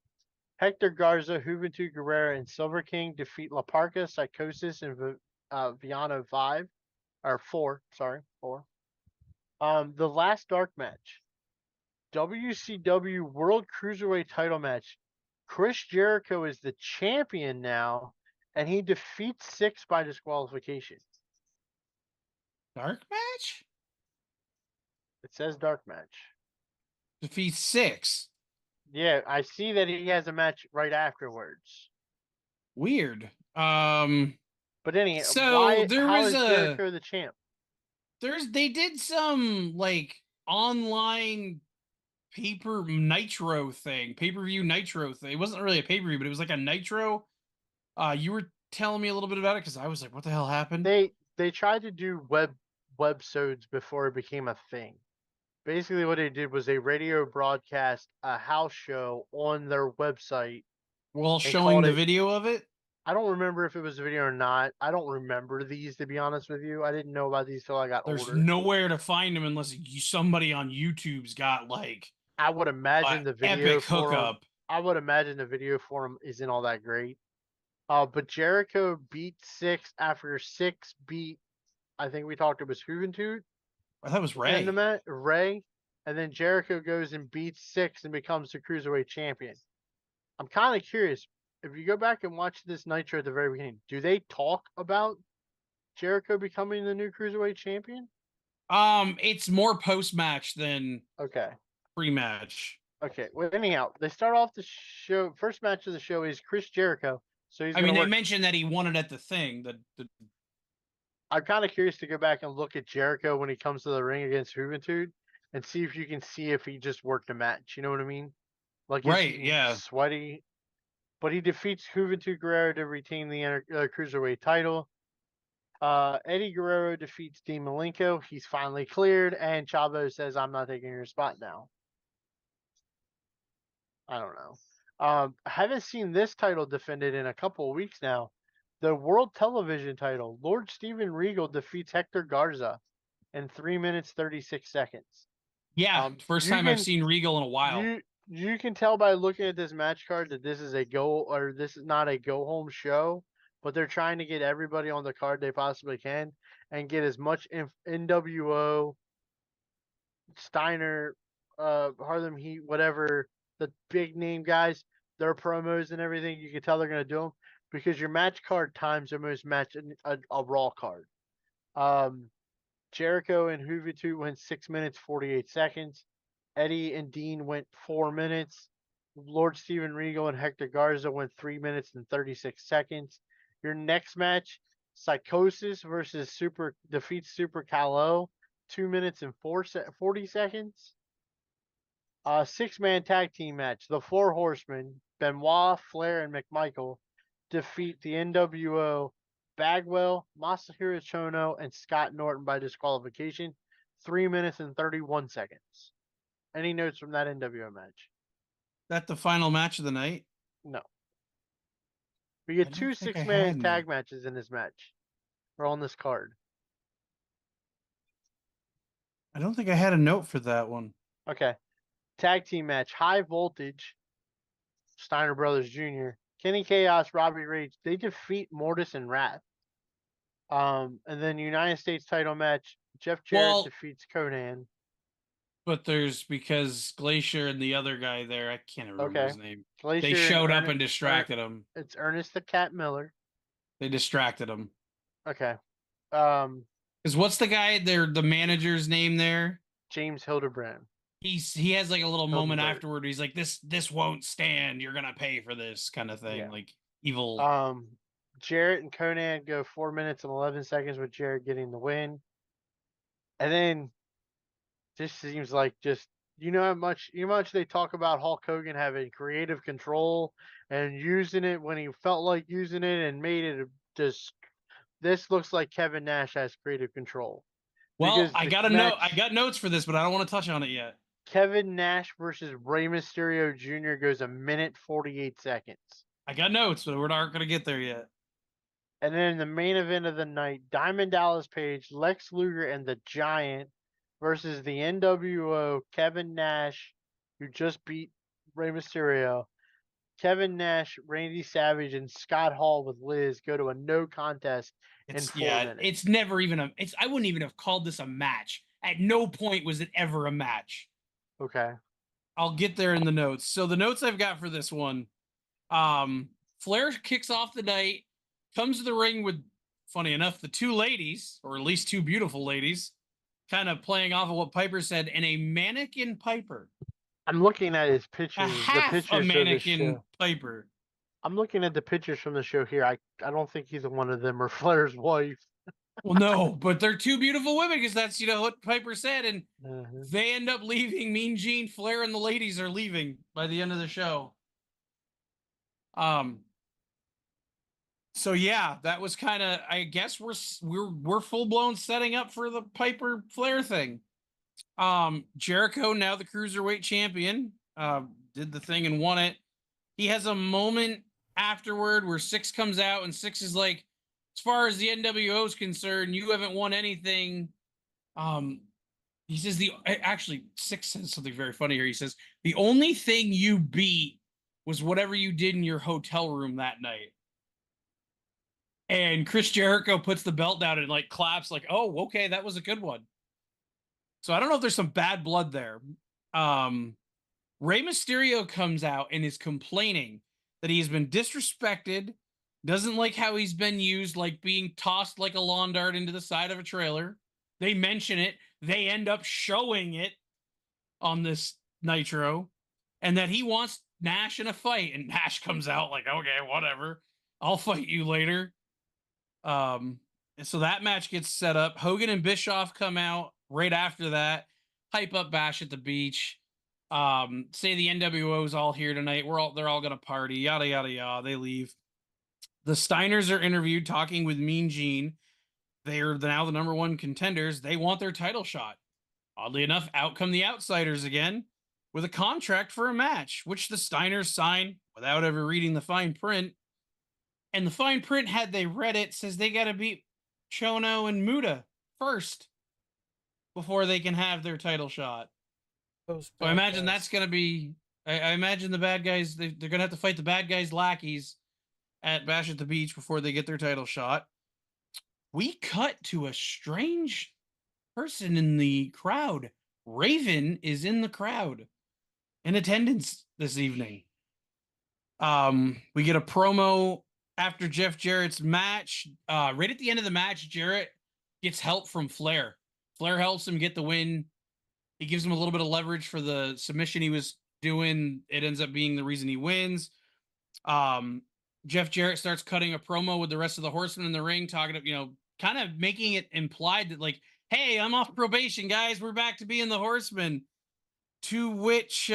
Hector Garza, Juventud Guerrera, and Silver King defeat La Parca, Psychosis, and Viano 4. The last dark match, WCW World Cruiserweight title match. Chris Jericho is the champion now, and he defeats Six by disqualification. Dark match? It says dark match. Defeats Six. Yeah, I see that he has a match right afterwards. Weird. But anyhow, so how is Jericho the champ? They did some like online pay-per-view Nitro thing. It wasn't really a pay-per-view, but it was like a Nitro. You were telling me a little bit about it because I was like, what the hell happened? They tried to do websodes before it became a thing. Basically what they did was they radio broadcast a house show on their website. Well, showing the video of it? I don't remember if it was a video or not. I don't remember these, to be honest with you. I didn't know about these till I got older. There's nowhere to find them unless somebody on YouTube's got like I would imagine the video epic hookup. I would imagine the video for him isn't all that great. But Jericho beat Six after Six beat, I think we talked, it was Juventud. I thought it was Ray. Ray. And then Jericho goes and beats Six and becomes the Cruiserweight champion. I'm kind of curious. if you go back and watch this Nitro at the very beginning, do they talk about Jericho becoming the new cruiserweight champion? It's more post match than Okay. pre match. Okay. Well, anyhow, they start off the show. First match of the show is Chris Jericho. So he's I going mean, to they work. mentioned that he won it at the thing. I'm kind of curious to go back and look at Jericho when he comes to the ring against Juventud and see if you can see if he just worked a match. You know what I mean? Like, is Right, he yeah. sweaty? But he defeats Juventud Guerrero to retain the cruiserweight title. Eddie Guerrero defeats Dean Malenko. He's finally cleared, and Chavo says, "I'm not taking your spot now." I don't know. I haven't seen this title defended in a couple of weeks now. The World Television title. Lord Steven Regal defeats Hector Garza in 3 minutes 36 seconds. Yeah, first You time I've can seen Regal in a while. you can tell by looking at this match card that this is this is not a go home show, but they're trying to get everybody on the card they possibly can and get as much NWO, Steiner, Harlem Heat, whatever the big name guys, their promos and everything. You can tell they're gonna do them because your match card times almost match a Raw card. Jericho and Juventud went 6 minutes 48 seconds. Eddie and Dean went 4 minutes. Lord Steven Regal and Hector Garza went 3 minutes and 36 seconds. Your next match, Psychosis versus defeats Super Calo, 2 minutes and 40 seconds. 6-man tag team match. The Four Horsemen, Benoit, Flair, and McMichael defeat the NWO, Bagwell, Masahiro Chono, and Scott Norton by disqualification. 3 minutes and 31 seconds. Any notes from that NWO match? That the final match of the night? No. We get two 6-man tag matches in this match. Or on this card. I don't think I had a note for that one. Okay. Tag team match. High Voltage. Steiner Brothers Jr. Kenny Chaos, Robbie Rage. They defeat Mortis and Wrath. And then United States title match. Jeff Jarrett defeats Conan. But there's because Glacier and the other guy there, I can't remember his name. Glacier they showed up and distracted him. It's Ernest the Cat Miller. They distracted him. Okay. Because what's the guy there? The manager's name there? James Hildebrand. He has like a little moment afterward. He's like, this won't stand. You're gonna pay for this kind of thing. Yeah. Like evil. Jarrett and Conan go 4 minutes and 11 seconds with Jarrett getting the win. And then this seems like just how much they talk about Hulk Hogan having creative control and using it when he felt like using it and made it just. This looks like Kevin Nash has creative control. Well, I got notes for this, but I don't want to touch on it yet. Kevin Nash versus Rey Mysterio Jr. goes 1 minute 48 seconds. I got notes, but we're not going to get there yet. And then the main event of the night, Diamond Dallas Page, Lex Luger, and the Giant versus the NWO, Kevin Nash, who just beat Rey Mysterio. Kevin Nash, Randy Savage, and Scott Hall with Liz go to a no contest in 4 minutes. It's never even I wouldn't even have called this a match. At no point was it ever a match. Okay. I'll get there in the notes. So the notes I've got for this one, Flair kicks off the night, comes to the ring with, funny enough, the two ladies, or at least two beautiful ladies, kind of playing off of what Piper said, and a mannequin Piper. I'm looking at his pictures. A mannequin Piper. I'm looking at the pictures from the show here. I don't think either one of them are Flair's wife. Well, no, but they're two beautiful women because that's what Piper said, and they end up leaving. Mean Gene, Flair, and the ladies are leaving by the end of the show. So yeah, that was kind of. I guess we're full blown setting up for the Piper Flair thing. Jericho, now the cruiserweight champion, did the thing and won it. He has a moment afterward where Six comes out and Six is like, as far as the NWO is concerned, you haven't won anything. He says actually Six says something very funny here. He says, the only thing you beat was whatever you did in your hotel room that night. And Chris Jericho puts the belt down and like claps like, oh, okay, that was a good one. So I don't know if there's some bad blood there. Rey Mysterio comes out and is complaining that he's been disrespected, doesn't like how he's been used, like being tossed like a lawn dart into the side of a trailer. They mention it. They end up showing it on this Nitro, and that he wants Nash in a fight. And Nash comes out like, okay, whatever. I'll fight you later. And so that match gets set up. Hogan and Bischoff come out right after that, hype up Bash at the Beach. Say the NWO's all here tonight. They're all gonna party, yada yada yada. They leave. The Steiners are interviewed talking with Mean Gene. They're now the number one contenders. They want their title shot. Oddly enough, out come the Outsiders again with a contract for a match, which the Steiners sign without ever reading the fine print. And the fine print, had they read it, says they got to beat Chono and Muta first before they can have their title shot. So I imagine that's going to be, I imagine the bad guys, they're going to have to fight the bad guys' lackeys at Bash at the Beach before they get their title shot. We cut to a strange person in the crowd. Raven is in the crowd in attendance this evening. We get a promo after Jeff Jarrett's match. Right at the end of the match, Jarrett gets help from Flair. Flair helps him get the win. He gives him a little bit of leverage for the submission he was doing. It ends up being the reason he wins. Jeff Jarrett starts cutting a promo with the rest of the Horsemen in the ring, talking to, kind of making it implied that, like, hey, I'm off probation, guys. We're back to being the Horsemen. To which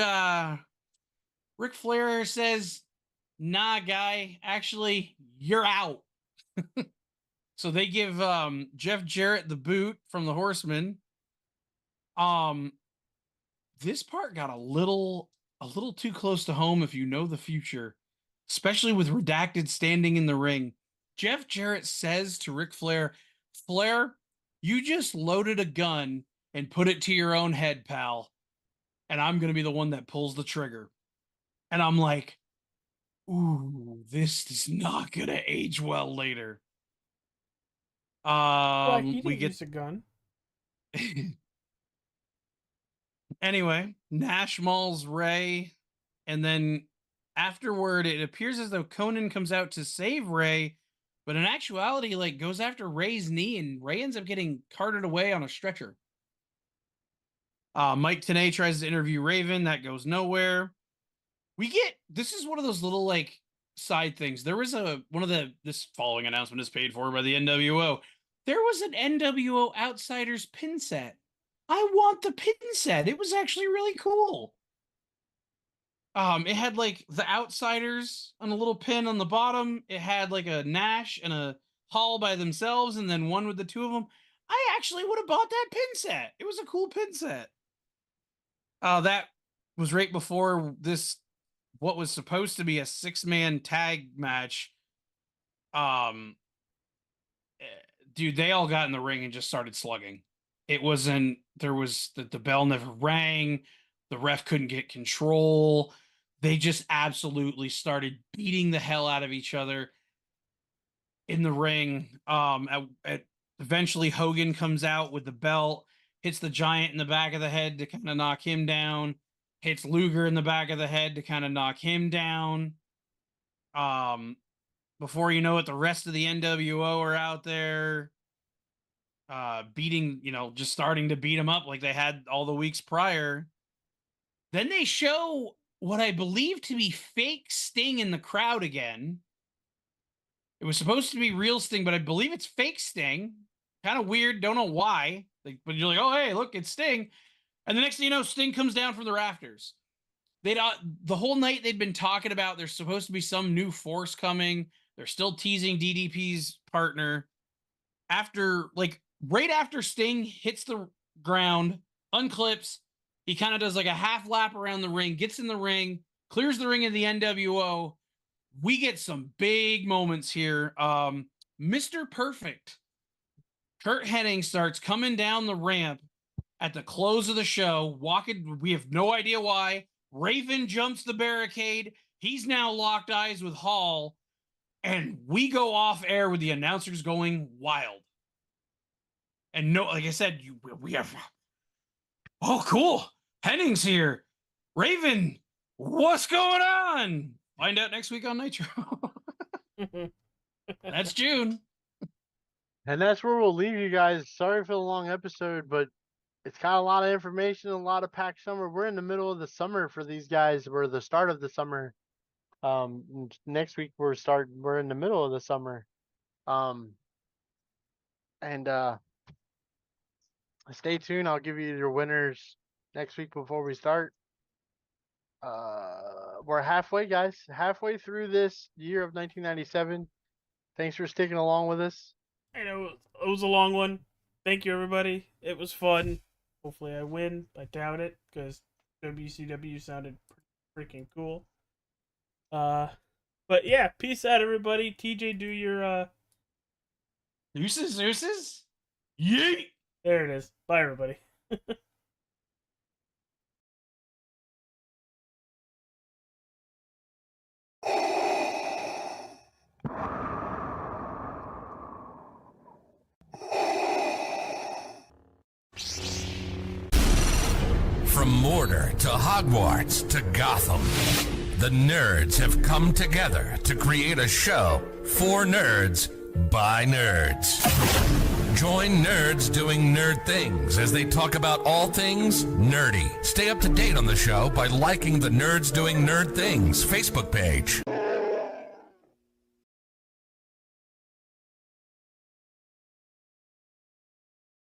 Ric Flair says, nah, guy, actually, you're out. So they give Jeff Jarrett the boot from the Horsemen. This part got a little too close to home if you know the future, especially with Redacted standing in the ring. Jeff Jarrett says to Ric Flair, Flair, you just loaded a gun and put it to your own head, pal. And I'm going to be the one that pulls the trigger. And I'm like, ooh, this is not going to age well later. He We didn't get use a gun. Anyway, Nash mauls Ray, and then afterward, it appears as though Conan comes out to save Ray, but in actuality, like, goes after Ray's knee, and Ray ends up getting carted away on a stretcher. Mike Tenay tries to interview Raven. That goes nowhere. This is one of those little, like, side things. There was this following announcement is paid for by the NWO. There was an NWO Outsiders pin set. I want the pin set. It was actually really cool. It had, like, the Outsiders on a little pin on the bottom. It had, like, a Nash and a Hall by themselves, and then one with the two of them. I actually would have bought that pin set. It was a cool pin set. That was right before this, what was supposed to be a 6-man tag match. Dude, they all got in the ring and just started slugging. The bell never rang. The ref couldn't get control. They just absolutely started beating the hell out of each other in the ring. Eventually Hogan comes out with the belt, hits the Giant in the back of the head to kind of knock him down, hits Luger in the back of the head to kind of knock him down. Before you know it, the rest of the NWO are out there beating, just starting to beat him up like they had all the weeks prior. Then they show what I believe to be fake Sting in the crowd again. It was supposed to be real Sting, but I believe it's fake Sting. Kind of weird. Don't know why. But you're like, oh, hey, look, it's Sting. And the next thing you know, Sting comes down from the rafters. The whole night they'd been talking about there's supposed to be some new force coming. They're still teasing DDP's partner. Right after Sting hits the ground, unclips, he kind of does like a half lap around the ring, gets in the ring, clears the ring of the NWO. We get some big moments here. Mr. Perfect, Kurt Hennig, starts coming down the ramp at the close of the show, walking. We have no idea why. Raven jumps the barricade. He's now locked eyes with Hall. And we go off air with the announcers going wild. And like I said, we have, oh, cool. Henning's here. Raven, what's going on? Find out next week on Nitro. That's June. And that's where we'll leave you guys. Sorry for the long episode, but it's got a lot of information, a lot of packed summer. We're in the middle of the summer for these guys. We're the start of the summer. Next week we're in the middle of the summer. And stay tuned. I'll give you your winners next week before we start. We're halfway, guys. Halfway through this year of 1997. Thanks for sticking along with us. I know it was a long one. Thank you, everybody. It was fun. Hopefully I win. I doubt it, because WCW sounded pretty freaking cool. But yeah, peace out, everybody. TJ, do your Deuces. Yeet. There it is. Bye, everybody. From Mordor to Hogwarts to Gotham, the nerds have come together to create a show for nerds by nerds. Join nerds doing nerd things as they talk about all things nerdy. Stay up to date on the show by liking the Nerds Doing Nerd Things Facebook page.